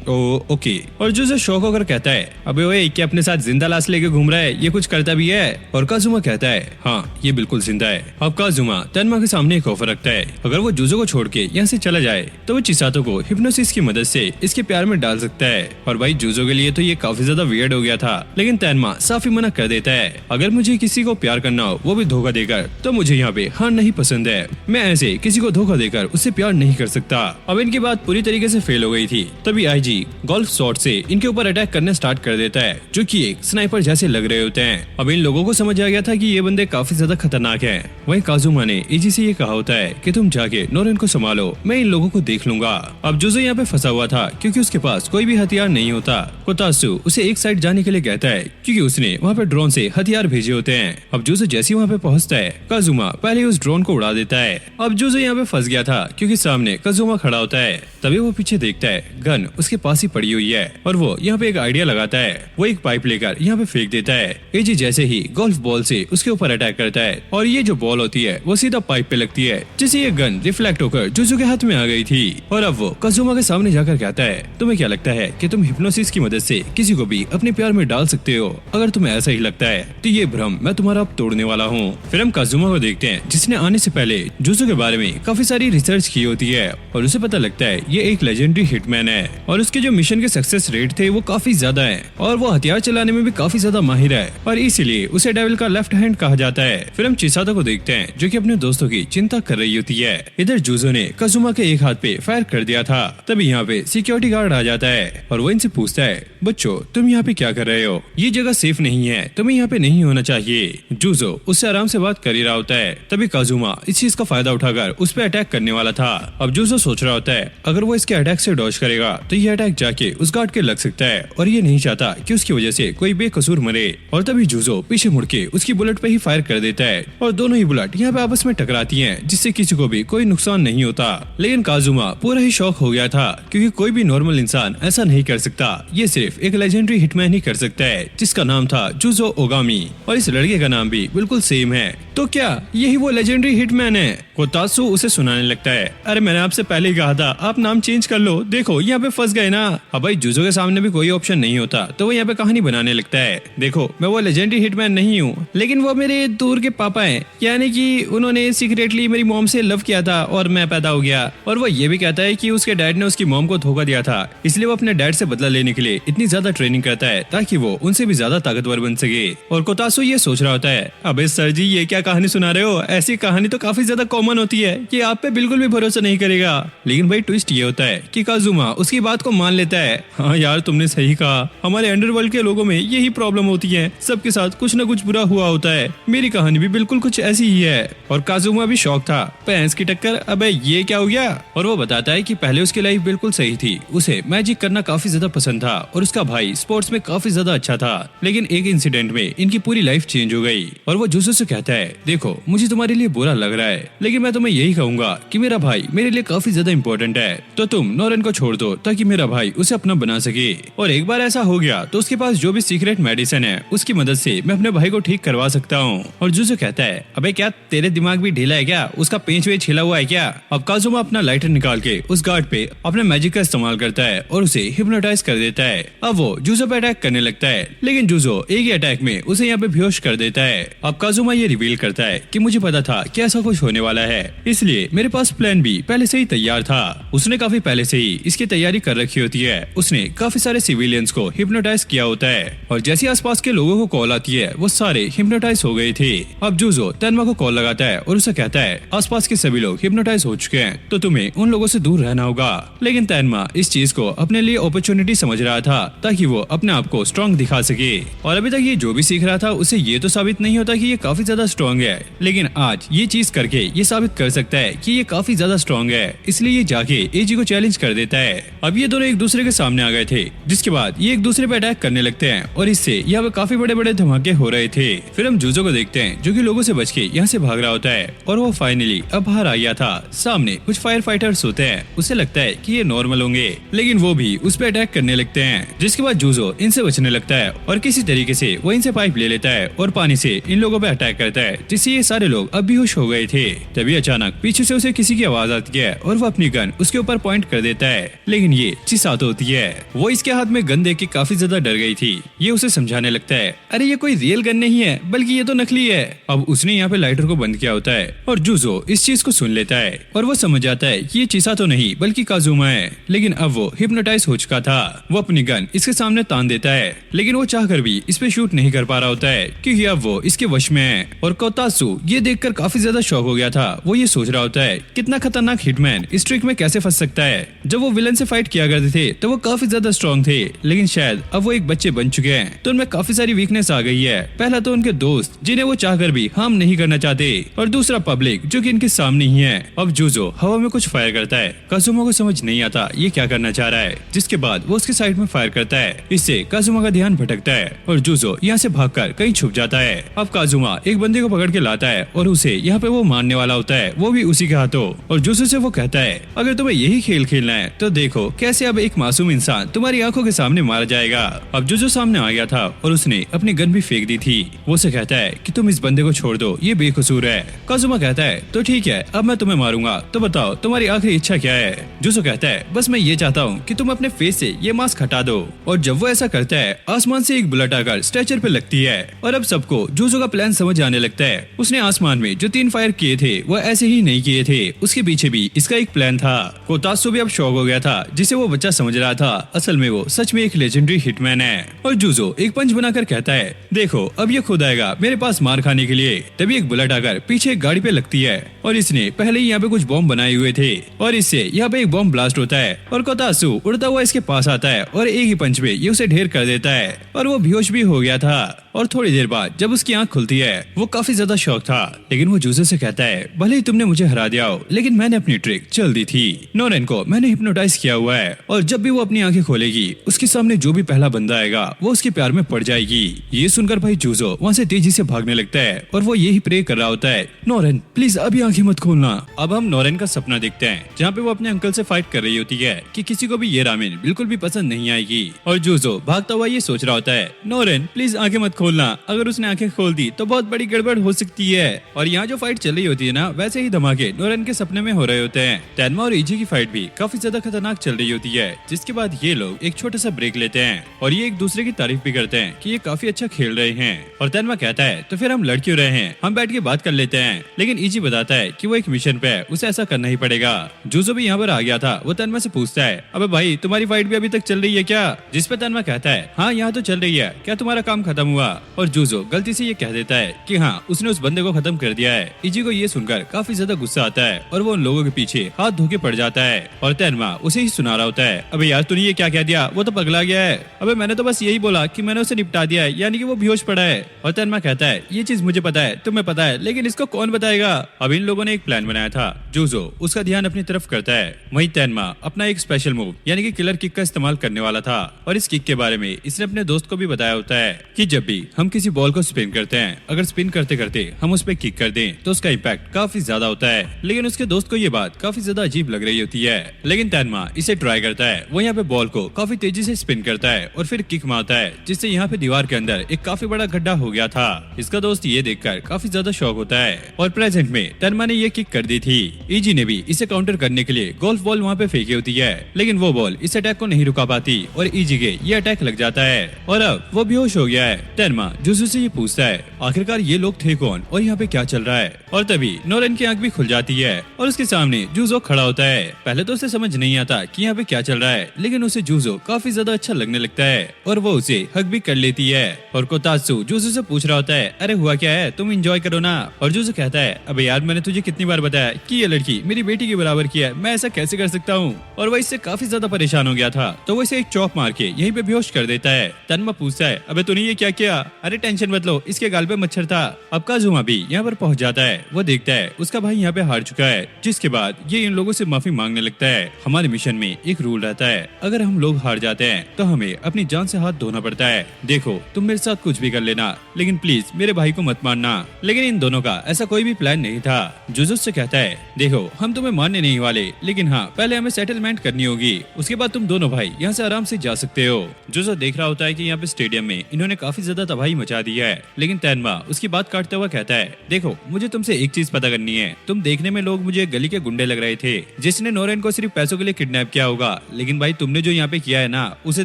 ओ ओके, और जो शौक होकर कहता है, अबे ओए क्या अपने साथ जिंदा लाश लेके घूम रहा है, ये कुछ करता भी है। और काजुमा कहता है, हाँ ये बिल्कुल जिंदा है। अब काजुमा तेनमा के सामने एक ऑफर रखता है, अगर वो जुजो को छोड़ के यहाँ से चला जाए तो वो चिसातो को हिप्नोसिस की मदद से इसके प्यार में डाल सकता है। और भाई जुजो के लिए तो ये काफी ज्यादा वियर्ड हो गया था, लेकिन तेनमा साफ ही मना कर देता है, अगर मुझे किसी को प्यार करना हो वो भी धोखा देकर, तो मुझे यहाँ पे हार नहीं पसंद है, मैं ऐसे किसी को धोखा देकर उससे प्यार नहीं कर सकता। अब इनकी बात पूरी तरीके से फेल हो गई थी। तभी आईजी गोल्फ शॉट से इनके ऊपर अटैक करना स्टार्ट कर देता है, जो कि एक स्नाइपर जैसे लग रहे होते हैं। अब इन लोगों को समझ आ गया था कि ये बंदे काफी ज्यादा खतरनाक हैं। वहीं काजुमा ने एजी से ये कहा होता है कि तुम जाके नोरेन को संभालो, मैं इन लोगों को देख लूंगा। अब जुजो यहाँ पे फंसा हुआ था क्योंकि उसके पास कोई भी हथियार नहीं होता। कोतात्सु उसे एक साइड जाने के लिए कहता है क्योंकि उसने वहाँ पे ड्रोन से हथियार भेजे होते हैं। अब जुजो जैसे वहाँ पे पहुँचता है, काजुमा पहले उस ड्रोन को उड़ा देता है। अब जुजो यहाँ पे फंस गया था क्योंकि सामने काजुमा खड़ा होता है। तभी वो पीछे देखता है, गन उसके पास ही पड़ी हुई है और वो यहाँ पे एक आइडिया लगाता है। वो एक पाइप लेकर यहाँ पे फेंक देता है। एजी जैसे ही गोल्फ बॉल से उसके ऊपर अटैक करता है और ये जो बॉल होती है वो सीधा पाइप पे लगती है, जिससे ये गन रिफ्लेक्ट होकर जुजो के हाथ में आ गई थी। और अब वो काजुमा के सामने जाकर कहता है, तुम्हें क्या लगता है कि तुम हिप्नोसिस की मदद से किसी को भी अपने प्यार में डाल सकते हो? अगर तुम्हें ऐसा ही लगता है तो ये भ्रम मैं तुम्हारा अब तोड़ने वाला हूँ। फिर हम काजुमा को देखते हैं जिसने आने से पहले जुजो के बारे में काफी सारी रिसर्च की होती है और उसे पता लगता है ये एक लेजेंडरी हिटमैन है और उसके जो मिशन के सक्सेस रेट थे वो काफी ज्यादा है और वो हथियार चलाने में भी काफी ज्यादा माहिर है और इसीलिए उसे डेविल का लेफ्ट हैंड कहा जाता है। फिर हम चिसातो को देखते हैं जो कि अपने दोस्तों की चिंता कर रही होती है। इधर जुजो ने काजुमा के एक हाथ पे फायर कर दिया था। तभी यहाँ पे सिक्योरिटी गार्ड आ जाता है और वो इनसे पूछता है, बच्चों तुम यहाँ पे क्या कर रहे हो? ये जगह सेफ नहीं है, तुम्हें यहाँ पे नहीं होना चाहिए। जुजो उससे आराम से बात कर ही रहा होता है। तभी काजुमा इस चीज का फायदा उठाकर उस पर अटैक करने वाला था। अब जुजो सोच रहा होता है अगर वो इसके अटैक से डॉज करेगा तो ये अटैक जाके उस गार्ड के लग सकता है और ये नहीं चाहता कि उसकी वजह से कोई बेकसूर मरे। और तभी जुजो पीछे मुड़ के उसकी बुलेट पे ही फायर कर देता है और दोनों ही बुलेट यहाँ पे आपस में टकराती हैं, जिससे किसी को भी कोई नुकसान नहीं होता। लेकिन काजुमा पूरा ही शॉक हो गया था, क्योंकि कोई भी नॉर्मल इंसान ऐसा नहीं कर सकता। ये सिर्फ एक लेजेंडरी हिटमैन ही कर सकता है, जिसका नाम था जुजो ओगामी, और इस लड़के का नाम भी बिल्कुल सेम है। तो क्या यही वो लेजेंडरी हिटमैन है? कोतात्सु उसे सुनाने लगता है, अरे मैंने आपसे पहले ही कहा था आप नाम चेंज कर लो, देखो यहाँ पे फंस गए ना। अब भाई जुजो के सामने भी कोई ऑप्शन नहीं होता, तो वो यहाँ पे कहानी बनाने लगता है, देखो मैं वो लेजेंडरी हिटमैन नहीं हूँ, लेकिन वो मेरे दूर के पापा हैं, यानी कि उन्होंने सीक्रेटली मेरी मॉम से लव किया था और मैं पैदा हो गया। और वो ये भी कहता है कि उसके डैड ने उसकी मॉम को धोखा दिया था, इसलिए वो अपने डैड से बदला लेने के लिए इतनी ज्यादा ट्रेनिंग करता है ताकि वो उनसे भी ज्यादा ताकतवर बन सके। और कोतात्सु ये सोच रहा होता है, अबे सर जी ये क्या कहानी सुना रहे हो, ऐसी कहानी तो काफी ज्यादा कॉमन होती है कि आप पे बिल्कुल भी भरोसा नहीं करेगा। लेकिन भाई ट्विस्ट ये होता है कि काजुमा उसकी बात को मान लेता है। हाँ यार तुमने सही कहा, हमारे अंडरवर्ल्ड के लोगों में यही प्रॉब्लम होती है, सबके साथ कुछ न कुछ बुरा हुआ होता है, मेरी कहानी भी बिल्कुल कुछ ऐसी ही है। और काजुमा भी शौक था, भैंस की टक्कर, अबे ये क्या हो गया। और वो बताता है कि पहले उसकी लाइफ बिल्कुल सही थी, उसे मैजिक करना काफी ज्यादा पसंद था और उसका भाई स्पोर्ट्स में काफी ज्यादा अच्छा था, लेकिन एक इंसिडेंट में इनकी पूरी लाइफ चेंज हो गई। और वो जुजो से कहता है, देखो मुझे तुम्हारे लिए बुरा लग रहा है, लेकिन मैं तुम्हें यही कहूंगा कि मेरा भाई मेरे लिए काफी ज्यादा इंपॉर्टेंट है, तो तुम नोरन को छोड़ दो ताकि मेरा भाई उसे अपना बना सके। और एक बार ऐसा हो गया तो उसके पास जो भी सीक्रेट मेडिसिन है उसकी मदद से मैं अपने भाई को ठीक करवा सकता हूँ। और जुजो कहता है, अबे क्या तेरे दिमाग भी ढीला है क्या, उसका पेंच वेच हिला हुआ है क्या। अब काजुमा अपना लाइटर निकाल के उस गार्ड पे अपने मैजिक का इस्तेमाल करता है और उसे हिप्नोटाइज कर देता है। अब वो जुजो पे अटैक करने लगता है, लेकिन जुजो एक ही अटैक में उसे यहाँ पे बेहोश कर देता है। अब काजुमा ये रिवील करता है कि मुझे पता था कि ऐसा कुछ होने वाला है, इसलिए मेरे पास प्लान भी पहले से ही तैयार था। उसने काफी पहले से ही इसकी तैयारी कर रखी होती है, उसने काफी सारे सिविलियंस को हिप्नोटाइज किया होता है, और जैसे आसपास के लोगों को कॉल आती है वो सारे हिप्नोटाइज हो गए थे। अब जुजो तेनमा को कॉल लगाता है और उसे कहता है, आसपास के सभी लोग हिप्नोटाइज हो चुके हैं, तो तुम्हें उन लोगों से दूर रहना होगा। लेकिन तेनमा इस चीज को अपने लिए अपॉर्चुनिटी समझ रहा था ताकि वो अपने आप को स्ट्रॉन्ग दिखा सके। और अभी तक ये जो भी सीख रहा था उसे ये तो साबित नहीं होता कि ये काफी ज्यादा स्ट्रॉन्ग है, लेकिन आज ये चीज करके ये साबित कर सकता है कि ये काफी ज्यादा स्ट्रॉन्ग है, इसलिए ये जाके एजी को चैलेंज कर देता है। अब ये दोनों एक दूसरे के सामने आ गए थे, जिसके बाद ये एक दूसरे पे अटैक करने लगते हैं और इससे यहाँ पे काफी बड़े बड़े धमाके हो रहे थे। फिर हम जुजो को देखते हैं जो कि लोगों से बच के यहाँ से भाग रहा होता है और वो फाइनली अब बाहर आ गया था। सामने कुछ फायर फाइटर्स होते हैं, उसे लगता है कि ये नॉर्मल होंगे, लेकिन वो भी उस पे अटैक करने लगते हैं, जिसके बाद जुजो इनसे बचने लगता है और किसी तरीके से वो इनसे पाइप ले लेता है और पानी से इन लोगों पे अटैक करता है, जिससे ये सारे लोग अब बेहोश हो गए थे। तभी अचानक पीछे से उसे किसी की आवाज आती है और वो अपनी गन उसके ऊपर पॉइंट कर देता है, लेकिन ये चिसातो होती है। वो इसके हाथ में गन देख के काफी ज्यादा डर गई थी। ये उसे समझाने लगता है, अरे ये कोई रियल गन नहीं है, बल्कि ये तो नकली है। अब उसने यहाँ पे लाइटर को बंद किया होता है और जुजो इस चीज को सुन लेता है और वो समझ जाता है कि ये चिसातो नहीं बल्कि काजुमा है। लेकिन अब वो हिप्नोटाइज हो चुका था। वो अपनी गन इसके सामने तान देता है, लेकिन वो चाहकर भी इस पे शूट नहीं कर पा रहा होता है क्योंकि अब वो इसके वश में है। और कोतात्सु ये देखकर काफी ज्यादा शॉक हो गया था। वो ये सोच रहा होता है कितना खतरनाक हिटमैन इस ट्रिक में कैसे फंस सकता है। जब वो विलन से फाइट किया करते थे तो वो काफी ज्यादा स्ट्रॉन्ग थे, लेकिन शायद अब वो एक बच्चे बन चुके हैं तो उनमें काफी सारी वीकनेस आ गई है। पहला तो उनके दोस्त जिन्हें वो चाहकर भी हार्म नहीं करना चाहते, और दूसरा पब्लिक जो कि इनके सामने ही है। अब जुजो हवा में कुछ फायर करता है, काजुमा को समझ नहीं आता ये क्या करना चाह रहा है, जिसके बाद वो उसके साइड में फायर करता है। इससे काजुमा का ध्यान भटकता है और जुजो यहाँ से भागकर कहीं छुप जाता है। अब काजुमा एक बंदे को पकड़ के लाता है और उसे यहाँ पे वो मारने वाला होता है, वो भी उसी के हाथों। और जुजो से वो कहता है, अगर तुम्हें यही खेल खेलना है तो देखो कैसे अब एक मासूम इंसान तुम्हारी आंखों के सामने मारा जाएगा। अब जुजो सामने आ गया था और उसने अपनी गन भी फेंक दी थी। वो उसे कहता है कि तुम इस बंदे को छोड़ दो, ये बेकसूर है। काजुमा कहता है, तो ठीक है अब मैं तुम्हें मारूंगा, तो बताओ तुम्हारी आखिरी इच्छा क्या है। जुजो कहता है, बस मैं ये चाहता हूँ कि तुम अपने फेस से ये मास्क हटा दो। और जब वो ऐसा करता है आसमान से एक बुलेट आकर स्ट्रेचर पे लगती है और अब सबको जुजो का प्लान समझ आने लगता है। उसने आसमान में जो 3 फायर किए थे वो ऐसे ही नहीं किए थे, उसके पीछे भी इसका एक प्लान था। कोतात्सु भी अब शॉक हो गया था, जिसे वो बच्चा समझ रहा था असल में वो सच में एक लेजेंडरी हिटमैन है। और जुजो एक पंच बनाकर कहता है, देखो अब ये खुद आएगा मेरे पास मार खाने के लिए। तभी एक बुलेट आकर पीछे एक गाड़ी पे लगती है और इसने पहले ही यहाँ पे कुछ बॉम्ब बनाए हुए थे और इससे यहाँ पे एक बॉम्ब ब्लास्ट होता है और कोतात्सु उड़ता हुआ इसके पास आता है और एक ही पंच में ये उसे ढेर कर देता है और वो बेहोश भी हो गया था। और थोड़ी देर बाद जब उसकी आंख खुलती है वो काफी ज्यादा शौक था, लेकिन वो जूजो से कहता है भले ही तुमने मुझे हरा दिया हो लेकिन मैंने अपनी ट्रिक चल दी थी। नोरेन को मैंने हिप्नोटाइज किया हुआ है और जब भी वो अपनी आंखें खोलेगी उसके सामने जो भी पहला बंदा आएगा वो उसके प्यार में पड़ जाएगी। ये सुनकर भाई जूजो वहाँ से तेजी से भागने लगता है और वो यही प्रे कर रहा होता है, नोरेन प्लीज अभी आंखें मत खोलना। अब हम नोरेन का सपना देखते हैं जहाँ पे वो अपने अंकल से फाइट कर रही होती है कि किसी को भी ये रामेन बिल्कुल भी पसंद नहीं आएगी और जूजो भागता हुआ ये सोच रहा होता है, नोरेन प्लीज आंखें मत खोलना, अगर उसने आंखें खोल दी तो बहुत बड़ी गड़बड़ हो सकती है। और यहाँ जो फाइट चल रही होती है ना वैसे ही धमाके नोरेन के सपने में हो रहे होते हैं। तेनमा और इजी की फाइट भी काफी ज्यादा खतरनाक चल रही होती है, जिसके बाद ये लोग एक छोटा सा ब्रेक लेते हैं और ये एक दूसरे की तारीफ भी करते हैं कि ये काफी अच्छा खेल रहे हैं। और तेनमा कहता है तो फिर हम लड़ क्यों रहे हैं, हम बैठ के बात कर लेते हैं। लेकिन इजी बताता है कि वो एक मिशन पे है, उसे ऐसा करना ही पड़ेगा। जूजो भी यहाँ पर आ गया था, वो तेनमा से पूछता है अबे भाई तुम्हारी फाइट भी अभी तक चल रही है क्या? जिस पे तेनमा कहता है हाँ यहाँ तो चल रही है, क्या तुम्हारा काम खत्म हुआ? और जूजो गलती से ये कह देता है कि हाँ उसने उस बंदे को खत्म कर दिया है। इजी को ये सुनकर काफी ज्यादा गुस्सा आता है और वो उन लोगों के पीछे हाथ धो के पड़ जाता है और तेनमा उसे ही सुना रहा होता है, अबे यार तूने ये क्या कह दिया, वो तो पगला गया है। अबे मैंने तो बस यही बोला कि मैंने उसे निपटा दिया है, यानी कि वो बेहोश पड़ा है। और तेनमा कहता है ये चीज मुझे पता है, तुम्हें पता है, लेकिन इसको कौन बताएगा? अब इन लोगों ने एक प्लान बनाया था, जूजो उसका ध्यान अपनी तरफ करता है, वहीं तेनमा अपना एक स्पेशल मूव यानी कि किलर किक का इस्तेमाल करने वाला था। और इस किक के बारे में इसने अपने दोस्त को भी बताया होता है कि जब भी हम किसी बॉल को स्पिन करते हैं, अगर स्पिन करते करते हम उस पर किक कर दें तो उसका इम्पैक्ट काफी ज्यादा होता है। लेकिन उसके दोस्त को ये बात काफी ज्यादा अजीब लग रही होती है, लेकिन तेनमा इसे ट्राई करता है। वो यहाँ पे बॉल को काफी तेजी से स्पिन करता है और फिर किक मारता है, जिससे यहाँ पे दीवार के अंदर एक काफी बड़ा गड्ढा हो गया था। इसका दोस्त ये देखकर काफी ज्यादा शॉक होता है और प्रेजेंट में तेनमा ने ये किक कर दी थी। इजी ने भी इसे काउंटर करने के लिए गोल्फ बॉल वहाँ पे फेंकी होती है, लेकिन वो बॉल इस अटैक को नहीं रुका पाती और इजी के ये अटैक लग जाता है और अब वो बेहोश हो गया है। तेनमा जूजो से ये पूछता है आखिरकार ये लोग थे कौन और यहाँ पे क्या चल रहा है? और तभी नोरेन की आंख भी खुल जाती है और उसके सामने जूजो खड़ा होता है। पहले तो उसे समझ नहीं आता कि यहाँ पे क्या चल रहा है, लेकिन उसे जूजो काफी ज्यादा अच्छा लगने लगता है और वो उसे हक भी कर लेती है। और कोतात्सु जूजो से पूछ रहा होता है अरे हुआ क्या है, तुम एंजॉय करो ना। और जूजो कहता है अबे यार मैंने तुझे कितनी बार बताया कि ये लड़की मेरी बेटी के बराबर की है, मैं ऐसा कैसे कर सकता हूँ? और वो इससे काफी ज्यादा परेशान हो गया था, तो वो इसे एक चौक मार के यहीं पे बेहोश कर देता है। तेनमा पूछता है अबे तूने ये क्या किया? अरे टेंशन मत लो, इसके गाल पे मच्छर था। अब काजुमा भी यहाँ पर पहुंच जाता है, वो देखता है उसका भाई यहाँ पे हार चुका है, जिसके बाद ये इन लोगों से माफी मांगने लगता है। हमारे मिशन में एक रूल रहता है, अगर हम लोग हार जाते हैं तो हमें अपनी जान से हाथ धोना पड़ता है। देखो तुम मेरे साथ कुछ भी कर लेना, लेकिन प्लीज मेरे भाई को मत मारना। लेकिन इन दोनों का ऐसा कोई भी प्लान नहीं था। जूजो से कहता है देखो हम तुम्हें मारने नहीं वाले, लेकिन हाँ पहले हमें सेटलमेंट करनी होगी, उसके बाद तुम दोनों भाई यहाँ से आराम से जा सकते हो। जूजो देख रहा होता है कि यहाँ पे स्टेडियम में इन्होंने काफी ज्यादा तबाही मचा दी है, लेकिन तेनमा उसकी बात काटते हुए कहता है देखो मुझे तुमसे एक चीज पता करनी है, तुम देखने में लोग मुझे गली के गुंडे लग रहे थे जिसने नोरेन को सिर्फ पैसों के लिए किडनैप किया होगा, लेकिन भाई तुमने जो यहाँ पे किया है ना उसे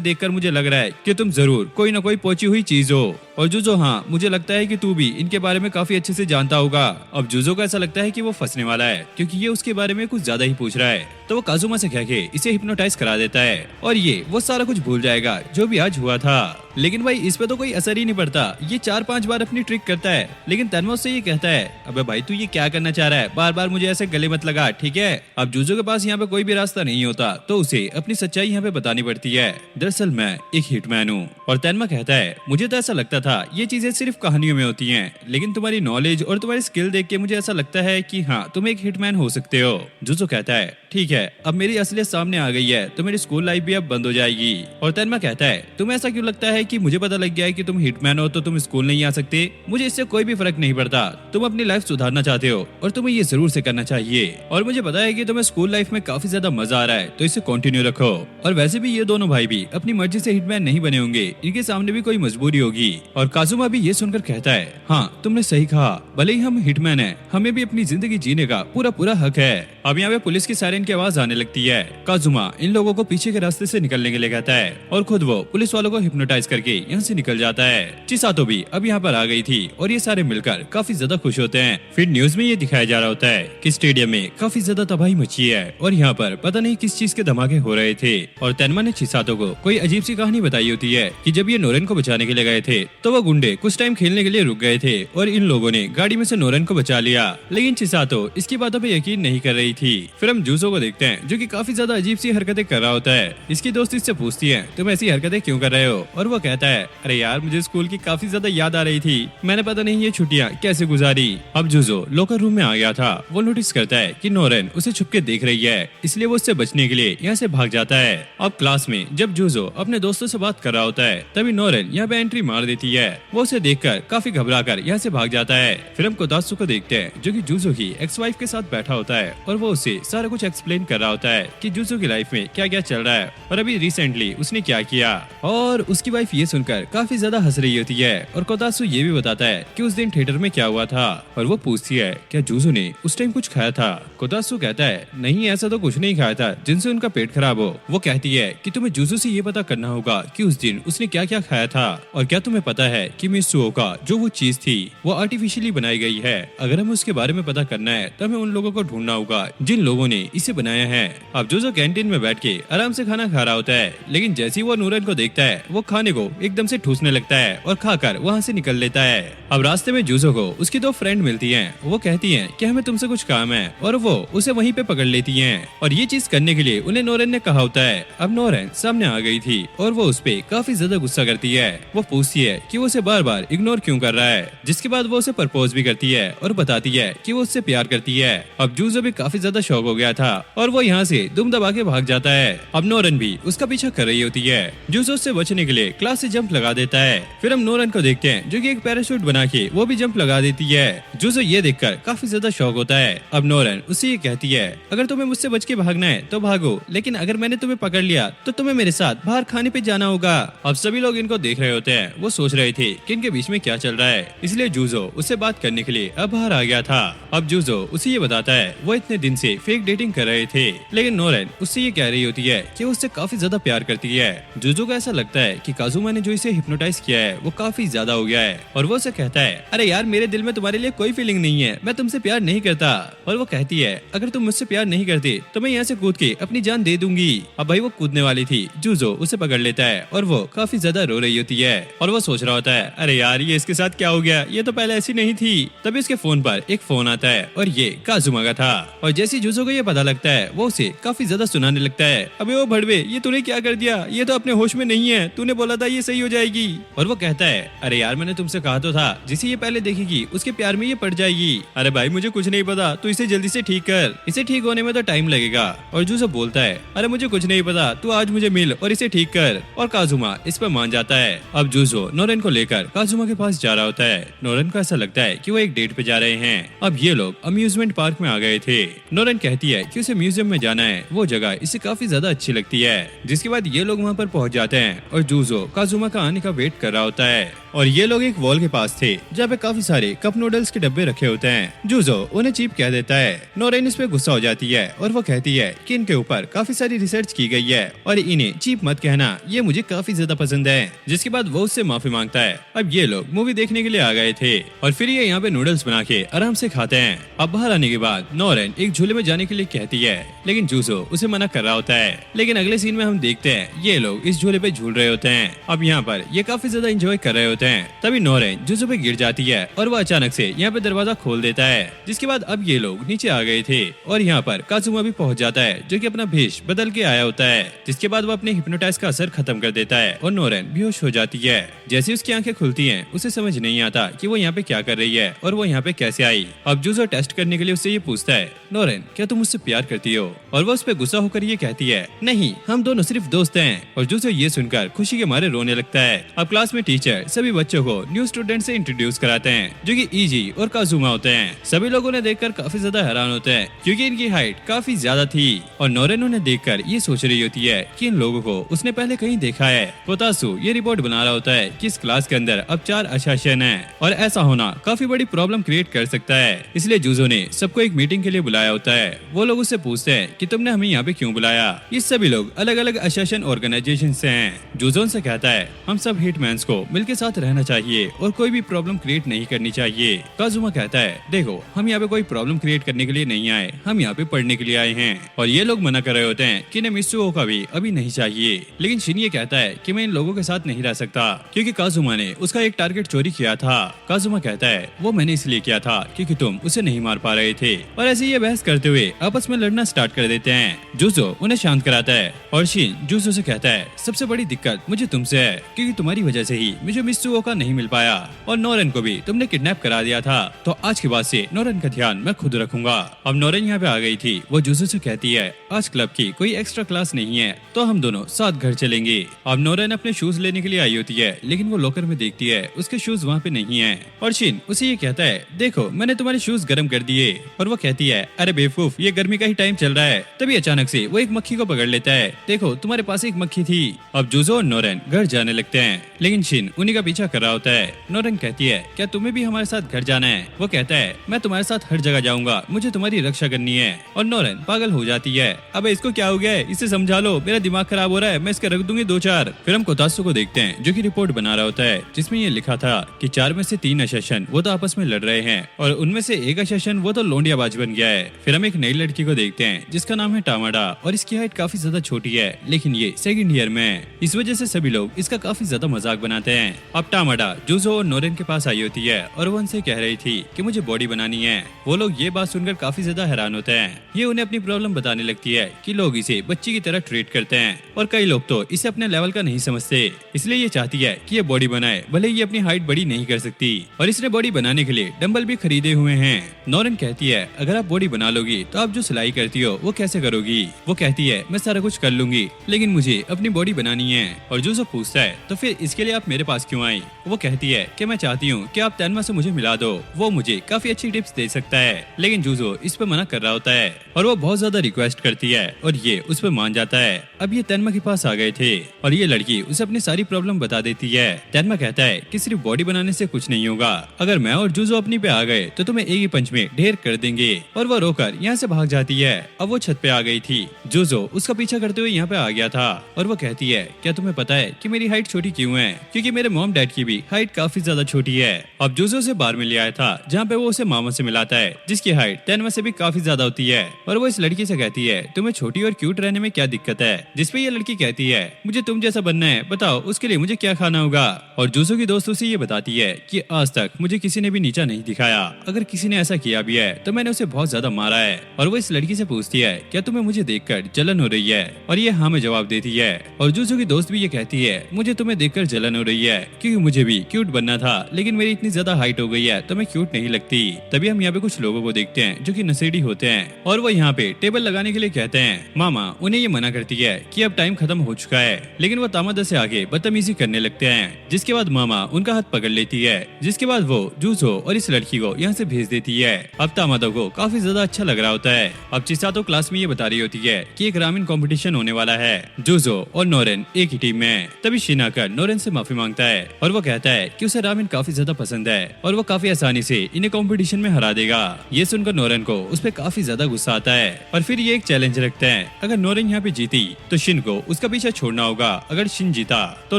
देखकर मुझे लग रहा है कि तुम जरूर कोई ना कोई पहुंची हुई चीज हो। और जूजो हाँ मुझे लगता है कि तू भी इनके बारे में काफी अच्छे से जानता होगा। अब जूजो को ऐसा लगता है कि वो फंसने वाला है क्योंकि ये उसके बारे में कुछ ज्यादा ही पूछ रहा है, तो वो काजुमा से कह के इसे हिप्नोटाइज करा देता है और ये वो सारा कुछ भूल जाएगा जो भी आज हुआ था। लेकिन भाई इस पे तो कोई असर ही नहीं पड़ता, ये 4-5 बार अपनी ट्रिक करता है। लेकिन तेनमा उससे ये कहता है अबे भाई तू ये क्या करना चाह रहा है, बार बार मुझे ऐसे गले मत लगा, ठीक है? अब जूजो के पास यहाँ पे कोई भी रास्ता नहीं होता, तो उसे अपनी सच्चाई यहाँ पे बतानी पड़ती है। दरअसल मैं एक हिटमैन हूँ। और तेनमा कहता है मुझे तो ऐसा लगता था ये चीजें सिर्फ कहानियों में होती हैं, लेकिन तुम्हारी नॉलेज और तुम्हारी स्किल देख के मुझे ऐसा लगता है कि हाँ तुम एक हिटमैन हो सकते हो। जूजो कहता है ठीक है अब मेरी असलियत सामने आ गई है, तो मेरी स्कूल लाइफ भी अब बंद हो जाएगी। और तेनमा कहता है तुम्हें ऐसा क्यों लगता है कि मुझे पता लग गया है कि तुम हिटमैन हो तो तुम स्कूल नहीं आ सकते? मुझे इससे कोई भी फर्क नहीं पड़ता, तुम अपनी लाइफ सुधारना चाहते हो और तुम्हें ये जरूर से करना चाहिए। और मुझे पता है कि तुम्हें स्कूल लाइफ में काफी ज्यादा मजा आ रहा है, तो इसे कंटिन्यू रखो। और वैसे भी ये दोनों भाई भी अपनी मर्जी से हिटमैन नहीं बने होंगे, इनके सामने भी कोई मजबूरी होगी। और काजुमा भी ये सुनकर कहता है हाँ तुमने सही कहा, भले ही हम हिटमैन है, हमें भी अपनी जिंदगी जीने का पूरा हक है। अब यहाँ पे पुलिस की सायरन की आवाज आने लगती है। काजुमा इन लोगों को पीछे के रास्ते से निकलने के लिए कहता है और खुद वो पुलिस वालों को हिप्नोटाइज करके यहाँ से निकल जाता है। चिसातो भी अब यहाँ पर आ गई थी और ये सारे मिलकर काफी ज्यादा खुश होते हैं। फिर न्यूज में ये दिखाया जा रहा होता है कि स्टेडियम में काफी ज्यादा तबाही मची है और यहाँ पर पता नहीं किस चीज के धमाके हो रहे थे। और तेनमा ने चिसातो को कोई अजीब सी कहानी बताई होती है कि जब ये नोरेन को बचाने के लिए गए थे तो वो गुंडे कुछ टाइम खेलने के लिए रुक गए थे और इन लोगों ने गाड़ी में से नोरेन को बचा लिया। लेकिन चिसातो इसकी बातों पे यकीन नहीं कर रही थी। फिर हम जूजो को देखते हैं जो कि काफी ज्यादा अजीब सी हरकतें कर रहा होता है। इसकी दोस्त इससे पूछती है तुम ऐसी हरकतें क्यों कर रहे हो, और वो कहता है अरे यार मुझे स्कूल की काफी ज्यादा याद आ रही थी, मैंने पता नहीं ये छुट्टियां कैसे गुजारी। अब जूजो लॉकर रूम में आ गया था। वो नोटिस करता है कि नोरेन उसे छुपके देख रही है, इसलिए वो उससे बचने के लिए यहाँ से भाग जाता है। अब क्लास में जब जूजो अपने दोस्तों से बात कर रहा होता है तभी नोरेन यहाँ पे एंट्री मार देती है। वो उसे देखकर काफी घबरा कर यहाँ से भाग जाता है। फिर हम कोतात्सु को देखते हैं जो कि जूजो की एक्स वाइफ के साथ बैठा होता है और वो उसे सारा कुछ एक्सप्लेन कर रहा होता है कि जूजो की लाइफ में क्या क्या चल रहा है और अभी रिसेंटली उसने क्या किया। और उसकी वाइफ ये सुनकर काफी ज्यादा हंस रही होती है और कोतात्सु ये भी बताता है कि उस दिन थिएटर में क्या हुआ था। और वो पूछती है क्या जूजो ने उस टाइम कुछ खाया था। कोतात्सु कहता है नहीं ऐसा तो कुछ नहीं खाया था जिनसे उनका पेट खराब हो। वो कहती है कि तुम्हें जूजो से ये पता करना होगा कि उस दिन उसने क्या क्या खाया था, और क्या तुम्हें पता है कि मित्सुओका जो वो चीज थी वो आर्टिफिशियली बनाई गई है। अगर हमें उसके बारे में पता करना है तो हमें उन लोगों को ढूंढना होगा जिन लोगों ने इसे बनाया है। अब जूजो कैंटीन में बैठ के आराम से खाना खा रहा होता है, लेकिन जैसे ही वो नूरन को देखता है वो खाने को एकदम से ठूसने लगता है और खाकर वहाँ से निकल लेता है। अब रास्ते में जूजो को उसकी दो फ्रेंड मिलती हैं। वो कहती हैं कि हमें तुमसे कुछ काम है और वो उसे वहीं पे पकड़ लेती हैं और ये चीज करने के लिए उन्हें नोरेन ने कहा होता है। अब नोरेन सामने आ गई थी और वो उस पे काफी ज्यादा गुस्सा करती है। वो पूछती है कि वो उसे बार बार इग्नोर क्यों कर रहा है, जिसके बाद वो उसे प्रपोज भी करती है और बताती है कि वो उससे प्यार करती है। अब जूजो भी काफी ज्यादा शौक हो गया था और वो यहाँ से दुम दबा के भाग जाता है। अब नोरेन भी उसका पीछा कर रही होती है। जूजो उससे बचने के लिए क्लास से जंप लगा देता है। फिर हम नोरेन को देखते हैं जो कि एक पैराशूट बना के वो भी जंप लगा देती है। जूजो ये देखकर काफी ज्यादा शौक होता है। अब नोरेन उससे ये कहती है अगर तुम्हें मुझसे बच के भागना है तो भागो, लेकिन अगर मैंने तुम्हें पकड़ लिया तो तुम्हें मेरे साथ बाहर खाने पे जाना होगा। अब सभी लोग इनको देख रहे होते हैं। वो सोच रहे थे कि इनके बीच में क्या चल रहा है, इसलिए जूजो उससे बात करने के लिए अब बाहर आ गया था। अब जूजो उसे ये बताता है वो इतने दिन से फेक डेटिंग कर रहे थे, लेकिन नोरेन उससे ये कह रही होती है कि वो उससे काफी ज्यादा प्यार करती है। जूजो को ऐसा लगता है कि काजुमा ने जो इसे हिप्नोटाइज किया है वो काफी ज्यादा हो गया है और वो उसे कहता है अरे यार मेरे दिल में तुम्हारे लिए कोई फीलिंग नहीं है, मैं तुमसे प्यार नहीं करता। और वो कहती है अगर तुम मुझसे प्यार नहीं करते तो मैं यहाँ से कूद के अपनी जान दे दूंगी। अब भाई वो कूदने वाली थी, जूजो उसे पकड़ लेता है और वो काफी ज्यादा रो रही होती है और वो सोच रहा होता है अरे यार ये इसके साथ क्या हो गया, ये तो पहले ऐसी नहीं थी। तभी उसके फोन पर एक फोन आता है और ये काजुमा का था। और जैसे जूजो को ये पता लगता है वो उसे काफी ज्यादा सुनाने लगता है अबे वो भड़वे ये तूने क्या कर दिया, ये तो अपने होश में नहीं है, तूने बोला था ये सही हो जाएगी। और वो कहता है अरे यार मैंने तुमसे कहा तो था जिसे ये पहले देखेगी उसके प्यार में ये पड़ जाएगी। अरे भाई मुझे कुछ नहीं पता, तू इसे जल्दी से ठीक कर, इसे ठीक होने में तो टाइम लगेगा। और जूजो बोलता है अरे मुझे कुछ नहीं पता, तू आज मुझे मिल और इसे ठीक कर। और काजुमा इस पर मान जाता है। अब जूजो नोरेन को लेकर काजुमा के पास जा रहा होता है। नोरेन को ऐसा लगता है कि वो एक डेट पे जा रहे हैं। अब ये लोग अम्यूजमेंट पार्क में आ गए थे। नोरेन कहती है कि उसे म्यूजियम में जाना है, वो जगह इसे काफी ज्यादा अच्छी लगती है। जिसके बाद ये लोग वहाँ पर पहुँच जाते हैं और जूजो काजुमा का आने का वेट कर रहा होता है। और ये लोग एक वॉल के पास थे जहाँ पे काफी सारे कप नूडल्स के डब्बे रखे होते हैं। जूजो उन्हें चीप कह देता है। नोरेन इस पे गुस्सा हो जाती है और वो कहती है कि इनके ऊपर काफी सारी रिसर्च की गई है और इन्हें चीप मत कहना, ये मुझे काफी ज्यादा पसंद है। जिसके बाद वो उससे माफी मांगता है। अब ये लोग मूवी देखने के लिए आ गए थे और फिर ये यहाँ पे नूडल्स बना के आराम से खाते हैं। अब बाहर आने के बाद नोरेन एक झूले में जाने के लिए कहती है, लेकिन जूजो उसे मना कर रहा होता है। लेकिन अगले सीन में हम देखते हैं ये लोग इस झूले पे झूल रहे होते हैं। अब यहाँ पर ये काफी ज्यादा एंजॉय कर रहे होते हैं। तभी नोरेन जूजो पे गिर जाती है और वो अचानक से यहाँ पे दरवाजा खोल देता है। जिसके बाद अब ये लोग नीचे आ गए थे और यहाँ पर काजुमा भी पहुंच जाता है जो कि अपना भेष बदल के आया होता है। जिसके बाद वो अपने हिप्नोटाइज का असर खत्म कर देता है और नोरेन बेहोश हो जाती है। जैसे उसकी आंखें खुलती हैं उसे समझ नहीं आता कि वो यहाँ पे क्या कर रही है और वो यहाँ पे कैसे आई। अब जूजो टेस्ट करने के लिए उससे ये पूछता है, नोरेन क्या तुम मुझसे प्यार करती हो? और वो उस पे गुस्सा होकर ये कहती है, नहीं हम दोनों सिर्फ दोस्त हैं। और जूजो ये सुनकर खुशी के मारे रोने लगता है। अब क्लास में टीचर सभी बच्चों को न्यू स्टूडेंट से इंट्रोड्यूस कराते हैं जो कि ईजी और काजुमा होते हैं। सभी लोगों ने देखकर काफी ज्यादा हैरान होते हैं क्योंकि इनकी हाइट काफी ज्यादा थी और नोरेन उन्हें देखकर ये सोच रही होती है कि इन लोगों को उसने पहले कहीं देखा है। कोतात्सु ये रिपोर्ट बना रहा होता है कि इस क्लास के अंदर अब 4 अशासन हैं और ऐसा होना काफी बड़ी प्रॉब्लम क्रिएट कर सकता है। इसलिए जूजो ने सबको एक मीटिंग के लिए बुलाया होता है। वो लोग उससे पूछते हैं कि तुमने हमें यहाँ पे क्यों बुलाया। ये सभी लोग अलग अलग अशासन ऑर्गेनाइजेशन से हैं। जूजो से कहता है हम सब हिटमैन्स को मिलकर साथ साथ रहना चाहिए और कोई भी प्रॉब्लम क्रिएट नहीं करनी चाहिए। काजुमा कहता है, देखो हम यहाँ पे कोई प्रॉब्लम क्रिएट करने के लिए नहीं आए, हम यहाँ पे पढ़ने के लिए आए हैं। और ये लोग मना कर रहे होते हैं कि मित्सुओ का भी अभी नहीं चाहिए, लेकिन शिन ये कहता है कि मैं इन लोगों के साथ नहीं रह सकता क्योंकि काजुमा ने उसका एक टारगेट चोरी किया था। काजुमा कहता है, वो मैंने इसलिए किया था क्योंकि तुम उसे नहीं मार पा रहे थे। और ऐसे ये बहस करते हुए आपस में लड़ना स्टार्ट कर देते हैं। जूजो उन्हें शांत कराता है और शिन जूजो से कहता है, सबसे बड़ी दिक्कत मुझे तुमसे है क्योंकि तुम्हारी वजह से ही मुझे मित्सुओ का नहीं मिल पाया और नोरेन को भी तुमने किडनैप करा दिया था, तो आज के बाद से नोरेन का ध्यान मैं खुद रखूंगा। अब नोरेन यहाँ पे आ गई थी। वो जूजो से कहती है, आज क्लब की कोई एक्स्ट्रा क्लास नहीं है तो हम दोनों साथ घर चलेंगे। अब नोरेन अपने शूज लेने के लिए आई होती है, लेकिन वो लॉकर में देखती है उसके शूज वहाँ पे नहीं है। और शिन उसे ये कहता है, देखो मैंने तुम्हारे शूज गर्म कर दिए। और वो कहती है, अरे बेवकूफ, ये गर्मी का ही टाइम चल रहा है। तभी अचानक से वो एक मक्खी को पकड़ लेता है, देखो तुम्हारे पास एक मक्खी थी। अब जूजो और नोरेन घर जाने लगते हैं, लेकिन शिन उन्हीं का पीछा कर रहा होता है। नोरेन कहती है, क्या तुम्हें भी हमारे साथ घर जाना है? वो कहता है, मैं तुम्हारे साथ हर जगह जाऊंगा, मुझे तुम्हारी रक्षा करनी है। और नोरेन पागल हो जाती है, अबे इसको क्या हो गया है, इसे समझा लो, मेरा दिमाग खराब हो रहा है, मैं इसके रख दूंगी 2-4। फिर हम कोतात्सु को देखते हैं जो की रिपोर्ट बना रहा होता है, जिसमें ये लिखा था कि 4 में से 3 असैसिन वो तो आपस में लड़ रहे हैं और उनमें से एक असैसिन वो तो लोंडियाबाज बन गया है। फिर हम एक नई लड़की को देखते हैं जिसका नाम है टामाडा और इसकी हाइट काफी ज्यादा छोटी है, लेकिन ये सेकंड ईयर में है, इस वजह से सभी लोग इसका काफी ज्यादा मजाक बनाते हैं। अब टामाडा जूजो और नोरेन के पास आई होती है और वो उनसे कह रही थी कि मुझे बॉडी बनानी है। वो लोग ये बात सुनकर काफी ज्यादा हैरान होते हैं। ये उन्हें अपनी प्रॉब्लम बताने लगती है कि लोग इसे बच्ची की तरह ट्रीट करते हैं और कई लोग तो इसे अपने लेवल का नहीं समझते, इसलिए ये चाहती है कि ये बॉडी बनाए, भले ये अपनी हाइट बड़ी नहीं कर सकती। और इसने बॉडी बनाने के लिए डंबल भी खरीदे हुए हैं। नोरेन कहती है, अगर आप बॉडी बना लोगी तो आप जो सिलाई करती हो वो कैसे करोगी? वो कहती है, मैं सारा कुछ कर लूंगी, लेकिन मुझे अपनी बॉडी बनानी है। और जूजो पूछता है, तो फिर इसके लिए आप मेरे पास क्यों आई? वो कहती है कि मैं चाहती हूँ कि आप तेनमा से मुझे मिला दो, वो मुझे काफी अच्छी टिप्स दे सकता है। लेकिन जूजो इस पे मना कर रहा होता है और वो बहुत ज्यादा रिक्वेस्ट करती है और ये उस पर मान जाता है। अब ये तेनमा के पास आ गए थे और ये लड़की उसे अपनी सारी प्रॉब्लम बता देती है। तेनमा कहता है कि सिर्फ बॉडी बनाने से कुछ नहीं होगा, अगर मैं और जूजो अपनी पे आ गए तो तुम्हें एक ही पंच में ढेर कर देंगे। और वो रोकर यहाँ से भाग जाती है। अब वो छत पे आ गई थी। जूजो उसका पीछा करते हुए यहाँ पे आ गया था और वो कहती है, क्या तुम्हें पता है कि मेरी हाइट छोटी क्यों है? क्योंकि मेरे मॉम डैड की भी हाइट काफी ज्यादा छोटी है। अब जूजो से बार में ले आया था जहाँ पे वो उसे मामा से मिलाता है जिसकी हाइट तेनमा से भी काफी ज्यादा होती है। और वो इस लड़की से कहती है, तुम्हें छोटी और क्यूट रहने में क्या दिक्कत है? जिसपे ये लड़की कहती है, मुझे तुम जैसा बनना है, बताओ उसके लिए मुझे क्या खाना होगा? और जूजो की दोस्तों से ये बताती है कि आज तक मुझे किसी ने भी नीचा नहीं दिखाया, अगर किसी ने ऐसा किया भी है तो मैंने उसे बहुत ज्यादा मारा है। और वो इस लड़की से पूछती है, क्या तुम्हें मुझे देखकर जलन हो रही है? और ये हाँ में जवाब देती है। और जूजो की दोस्त भी ये कहती है, मुझे तुम्हें देखकर जलन हो रही है क्योंकि मुझे भी क्यूट बनना था, लेकिन मेरी इतनी ज्यादा हाइट हो गई है तो मैं क्यूट नहीं लगती। तभी हम यहाँ पे कुछ लोगों को देखते हैं जो कि नशेड़ी होते हैं और वो यहाँ पे टेबल लगाने के लिए कहते हैं। मामा उन्हें ये मना करती है कि अब टाइम खत्म हो चुका है, लेकिन वो तामादा से आगे बदतमीजी करने लगते हैं, जिसके बाद मामा उनका हाथ पकड़ लेती है, जिसके बाद वो जूजो और इस लड़की को यहाँ से भेज देती है। अब तामादा को काफी ज्यादा अच्छा लग रहा होता है। अब चिसातो क्लास में ये बता रही होती है कि एक रामेन कंपटीशन होने वाला है, जूजो और नोरेन एक ही टीम में। तभी शिन आकर नोरेन से माफी मांगता है और वो कहता है कि उसे रामेन काफी ज्यादा पसंद है और वो काफी आसानी से इन्हें कंपटीशन में हरा देगा। ये सुनकर नोरेन को उस पर काफी ज्यादा गुस्सा आता है और फिर ये एक चैलेंज रखते हैं, अगर नोरेन यहाँ पे जीती तो शिन को उसका पीछा छोड़ना होगा, अगर शिन जीता तो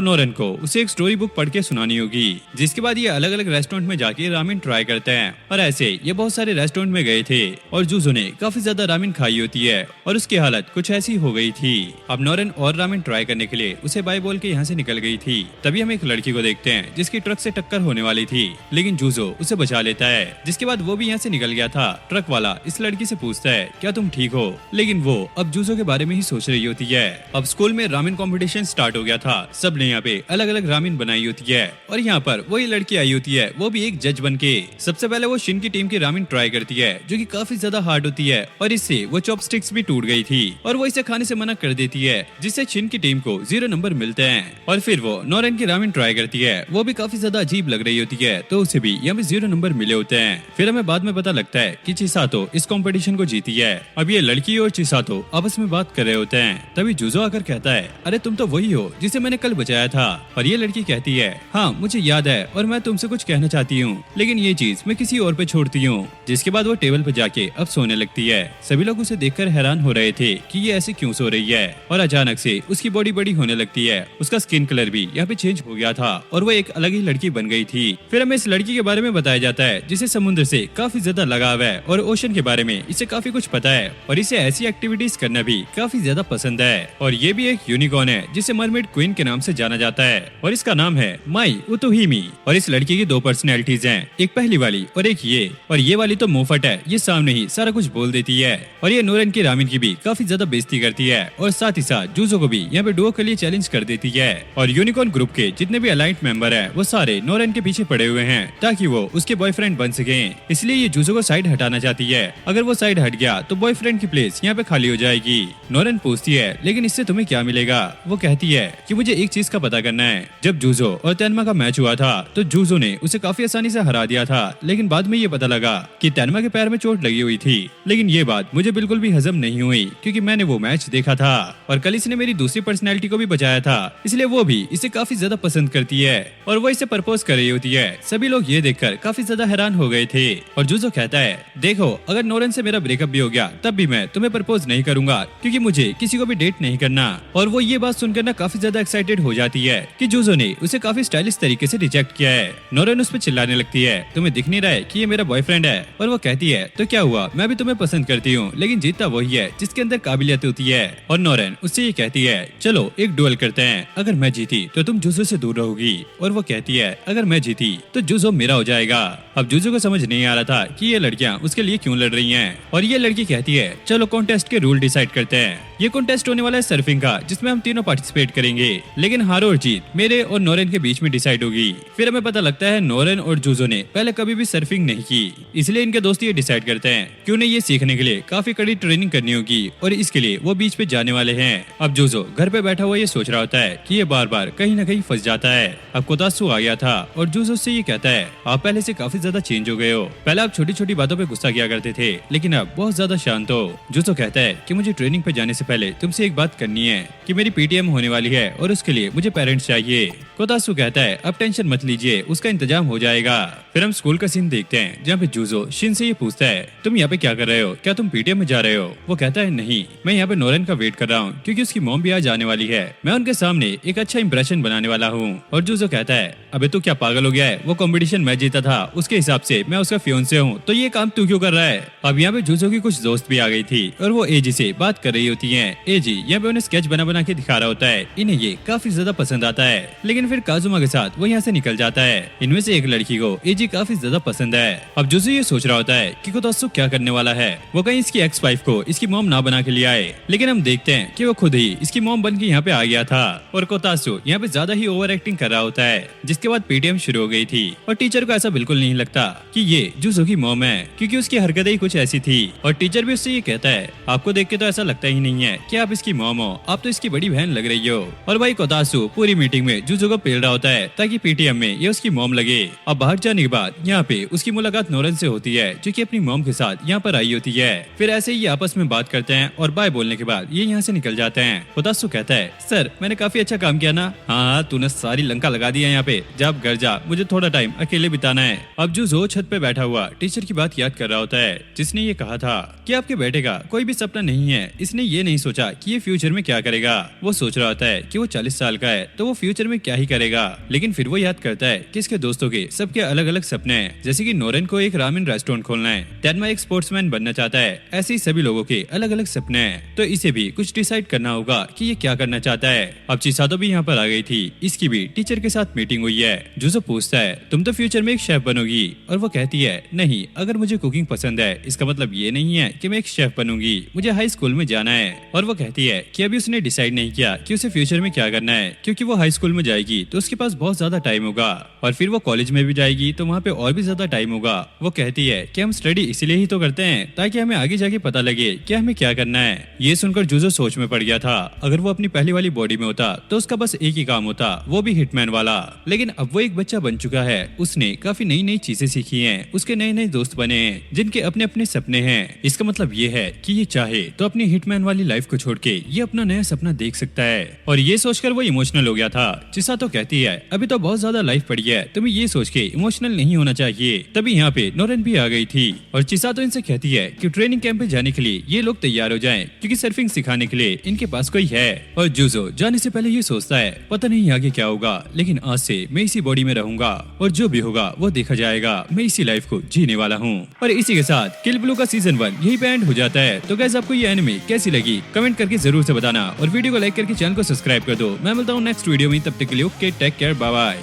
नोरेन को उसे एक स्टोरी बुक पढ़ के सुनानी होगी। जिसके बाद ये अलग अलग रेस्टोरेंट में जाके रामेन ट्राई करते हैं और ऐसे ये बहुत सारे रेस्टोरेंट में गए थे और जूजो ने काफी ज्यादा रामेन खाई होती है और उसकी हालत कुछ ऐसी हो गई थी। अब नोरेन और रामेन ट्राई करने के लिए उसे बाय बोल के यहाँ से निकल गई थी। तभी हम एक लड़की को देखते हैं जिसकी ट्रक से टक्कर होने वाली थी, लेकिन जूजो उसे बचा लेता है। जिसके बाद वो भी यहाँ से निकल गया था। ट्रक वाला इस लड़की से पूछता है, क्या तुम ठीक हो? लेकिन वो अब जूजो के बारे में ही सोच रही होती है। अब स्कूल में रामेन कंपटीशन स्टार्ट हो गया था, सब ने यहाँ पे अलग अलग रामेन बनाई होती है और यहाँ पर वही लड़की आई होती है, वो भी एक जज बन के। सबसे पहले वो शिन की टीम की रामेन ट्राई करती है जो कि काफी ज्यादा हार्ड होती है और इससे वो चॉपस्टिक्स भी टूट गई थी और वो इसे खाने से मना कर देती है, जिससे शिन की टीम को 0 नंबर मिलते हैं। और फिर वो नोरेन की रामेन ट्राई करती है, वो भी काफी ज्यादा अजीब लग रही होती है तो उसे भी यहाँ पे 0 नंबर मिले होते हैं। फिर हमें बाद में पता लगता है कि चिसातो इस कंपटीशन को जीती है। अब ये लड़की और चिसातो आपस में बात कर रहे होते हैं। तभी जूजो आकर कहता है, अरे तुम तो वही हो जिसे मैंने कल बचाया था। और ये लड़की कहती है, हाँ मुझे याद है और मैं तुमसे कुछ कहना चाहती हूँ, लेकिन ये चीज मैं किसी और पे छोड़ती हूँ। जिसके बाद वो टेबल पे जाके अब सोने लगती है। सभी लोग उसे देखकर हैरान हो रहे थे कि ये ऐसे क्यों सो रही है और अचानक से उसकी बॉडी बड़ी होने लगती है। उसका स्किन कलर भी यहाँ पे चेंज हो गया था और वो एक अलग ही लड़की बन गई थी। फिर हमें इस लड़की के बारे में बताया जाता है जिसे समुद्र से काफी ज्यादा लगाव है और ओशन के बारे में इसे काफी कुछ पता है और इसे ऐसी एक्टिविटीज करना भी काफी ज्यादा पसंद है। और ये भी एक यूनिकॉर्न है जिसे मरमेड क्वीन के नाम से जाना जाता है और इसका नाम है माई उतोहिमी। और इस लड़की की 2 पर्सनैलिटीज हैं, एक पहली वाली और एक ये। और ये वाली तो मुंहफट है, ये सामने ही सारा कुछ बोल देती है और ये नोरेन की रामिन की भी काफी ज्यादा बेइज्जती करती है और साथ ही साथ जूजो को भी यहाँ पे डुओ के लिए चैलेंज कर देती है। और यूनिकॉर्न ग्रुप के जितने भी अलाइंट मेंबर हैं वो सारे नोरेन के पीछे पड़े हुए हैं ताकि वो उसके बॉयफ्रेंड बन सके। इसलिए ये जूजो को साइड हटाना चाहती है। अगर वो साइड हट गया तो बॉयफ्रेंड की प्लेस यहाँ पे खाली हो जाएगी। नोरेन पूछती है लेकिन इससे तुम्हें क्या मिलेगा? वो कहती है कि मुझे एक चीज का पता करना है। जब जूजो और तेनमा का मैच हुआ था तो जूजो ने उसे काफी आसानी से हरा दिया था, लेकिन बाद में ये पता लगा कि तेनमा के पैर में चोट लगी हुई थी। लेकिन ये बात मुझे बिल्कुल भी हजम नहीं हुई क्योंकि मैंने वो मैच देखा था और कल इसने मेरी दूसरी पर्सनैलिटी को भी बचाया था, इसलिए वो भी इसे काफी ज्यादा पसंद करती है और वो इसे प्रपोज कर रही होती है। सभी लोग ये देखकर काफी ज्यादा हैरान हो गए थे और जूजो कहता है देखो अगर नोरेन से मेरा ब्रेकअप भी हो गया तब भी मैं तुम्हें प्रपोज नहीं करूंगा क्योंकि मुझे किसी को भी डेट नहीं करना। और वो ये बात सुनकर ना काफी ज्यादा एक्साइटेड हो जाती है कि जूजो ने उसे काफी स्टाइलिश तरीके से रिजेक्ट किया है। नोरेन उस पर चिल्लाने लगती है तुम्हें दिख नहीं रहा है कि ये मेरा बॉयफ्रेंड है? और वो कहती है तो क्या हुआ, मैं भी तुम्हें पसंद करती हूँ लेकिन जीतता वही है जिसके अंदर काबिलियत होती है। और नोरेन उससे ये कहती है चलो एक डुएल करते हैं, अगर मैं जीती तो तुम जूजो से दूर रहोगी। और वो कहती है अगर मैं जीती तो जूजो मेरा हो जाएगा। अब जूजो को समझ नहीं आ रहा था कि ये लड़कियां उसके लिए क्यों लड़ रही हैं और ये लड़की कहती है चलो कॉन्टेस्ट के रूल डिसाइड करते हैं। ये कॉन्टेस्ट होने वाला है सर्फिंग का जिसमें हम तीनों पार्टिसिपेट करेंगे, लेकिन हार और जीत मेरे और नोरेन के बीच में डिसाइड होगी। फिर हमें पता लगता है नोरेन और जूजो ने पहले कभी भी सर्फिंग नहीं की, इसलिए इनके दोस्त ये डिसाइड करते हैं कि उन्हें ये सीखने के लिए काफी कड़ी ट्रेनिंग करनी होगी और इसके लिए वो बीच पे जाने वाले हैं। अब जूजो घर पे बैठा हुआ ये सोच रहा होता है कि ये बार बार कहीं न कहीं फंस जाता है। अब कोतात्सु आ गया था और जूजो से ये कहता है आप पहले से काफी ज्यादा चेंज हो गए हो, पहले आप छोटी छोटी बातों पे गुस्सा किया करते थे लेकिन अब बहुत ज्यादा शांत हो। जूजो कहता है कि मुझे ट्रेनिंग पे जाने से पहले तुमसे एक बात करनी है कि मेरी पीटीएम होने वाली है और उसके लिए मुझे पेरेंट्स चाहिए। कोतात्सु कहता है अब टेंशन मत लीजिए, उसका इंतजाम हो जाएगा। फिर हम स्कूल का सीन देखते हैं जहाँ पे जूजो शिन से ये पूछता है तुम यहाँ पे क्या कर रहे हो, क्या तुम पीटीएम में जा रहे हो? वो कहता है नहीं, मैं यहाँ पे नोरेन का वेट कर रहा हूँ क्योंकि उसकी मॉम भी आज आने वाली है, मैं उनके सामने एक अच्छा इंप्रेशन बनाने वाला हूँ। और जूजो कहता है अबे तू क्या पागल हो गया है, वो कंपटीशन मैं जीता था उसके हिसाब से मैं उसका फियोंसे हूँ, तो ये काम तू क्यों कर रहा है? अब यहाँ पे जूजो की कुछ दोस्त भी आ गई थी और वो एजी से बात कर रही होती है। एजी यहाँ पे उन्हें स्केच बना के दिखा रहा होता है, इन्हें ये काफी ज्यादा पसंद आता है। लेकिन फिर काजुमा के साथ वो यहाँ से निकल जाता है। इनमें से एक लड़की को एजी काफी ज्यादा पसंद है। अब जूजो ये सोच रहा होता है कि कोतात्सु क्या करने वाला है, वो कहीं इसकी एक्स वाइफ को इसकी मॉम ना बना के लिए आए, लेकिन हम देखते हैं कि वो खुद ही इसकी मॉम बन के यहाँ पे आ गया था। और कोतात्सु यहाँ पे ज्यादा ही ओवर एक्टिंग कर रहा होता है, जिसके बाद पीटीएम शुरू हो गई थी और टीचर को ऐसा बिल्कुल नहीं लगता कि ये जूजो की मॉम है क्योंकि उसकी हरकतें ही कुछ ऐसी थी। और टीचर भी उससे ये कहता है आपको देख के तो ऐसा लगता ही नहीं है कि आप इसकी मॉम हो, आप तो इसकी बड़ी बहन लग रही हो। और भाई कोतात्सु पूरी मीटिंग में जूजो को पेल रहा होता है ताकि पीटीएम में ये उसकी मॉम लगे। अब बाहर जाने के बाद यहाँ पे उसकी मुलाकात नोरेन से होती है जो कि अपनी मॉम के साथ यहाँ पर आई होती है। फिर ऐसे ही आपस में बात करते हैं और बाय बोलने के बाद ये यहाँ से निकल जाते हैं। कोतात्सु कहता है सर मैंने काफी अच्छा काम किया ना? हाँ तूने सारी लंका लगा दी है यहाँ पे, जब घर जा, मुझे थोड़ा टाइम अकेले बिताना है। अब जूजो छत पे बैठा हुआ टीचर की बात याद कर रहा होता है जिसने ये कहा था कि आपके बेटे का कोई भी सपना नहीं है, इसने ये नहीं सोचा कि ये फ्यूचर में क्या करेगा। वो सोच रहा होता है कि वो 40 साल का है तो वो फ्यूचर में क्या ही करेगा, लेकिन फिर वो याद करता है कि इसके दोस्तों के सबके अलग अलग सपने हैं, जैसे कि नोरेन को एक रामेन रेस्टोरेंट खोलना है, तेनमा एक स्पोर्ट्समैन बनना चाहता है, ऐसे ही सभी लोगों के अलग अलग सपने हैं। तो इसे भी कुछ डिसाइड करना होगा कि ये क्या करना चाहता है। अब चिसातो भी यहाँ पर आ गई थी, इसकी भी टीचर के साथ मीटिंग हुई है। जूजो पूछता है तुम तो फ्यूचर में एक शेफ बनोगी, और वो कहती है नहीं, अगर मुझे कुकिंग पसंद है इसका मतलब ये नहीं है कि मैं एक शेफ बनूंगी, मुझे हाई स्कूल में जाना है। और वो कहती है कि अभी उसने डिसाइड नहीं किया कि उसे फ्यूचर में क्या करना है, क्योंकि वो हाई स्कूल में जाएगी तो उसके पास बहुत ज्यादा टाइम होगा, और फिर वो कॉलेज में भी जाएगी तो वहाँ पे और भी ज्यादा टाइम होगा। वो कहती है कि हम स्टडी इसलिए ही तो करते हैं ताकि हमें आगे जाके पता लगे कि हमें क्या करना है। ये सुनकर जूजो सोच में पड़ गया था, अगर वो अपनी पहली वाली बॉडी में होता तो उसका बस एक ही काम होता, वो भी हिटमैन वाला। लेकिन अब वो एक बच्चा बन चुका है, उसने काफी नई नई चीजें सीखी हैं, उसके नए नए दोस्त बने हैं जिनके अपने अपने सपने हैं। इसका मतलब ये है कि ये चाहे तो अपनी हिटमैन वाली लाइफ को छोड़ के ये अपना नया सपना देख सकता है। और ये सोचकर वो इमोशनल हो गया था। चिसातो कहती है अभी तो बहुत ज्यादा लाइफ पड़ी है, तुम्हें ये सोच के इमोशनल नहीं होना चाहिए। तभी यहाँ पे नोरेन भी आ गई थी और चिसातो इनसे कहती है कि ट्रेनिंग कैंप पे जाने के लिए ये लोग तैयार हो जाएं, क्योंकि सर्फिंग सिखाने के लिए इनके पास कोई है। और जूजो जाने से पहले ये सोचता है पता नहीं आगे क्या होगा, लेकिन लेकिन आज से मैं इसी बॉडी में रहूंगा और जो भी होगा वो देखा जाएगा। मैं इसी लाइफ को जीने वाला हूँ। और इसी के साथ किल बिल्लो का सीजन 1 यही पे एंड हो जाता है। तो गाइस आपको ये एनिमे कैसी लगी कमेंट करके जरूर से बताना और वीडियो को लाइक करके चैनल को सब्सक्राइब कर दो। मैं मिलता हूँ नेक्स्ट वीडियो में, तब तक के लिए okay take care bye bye.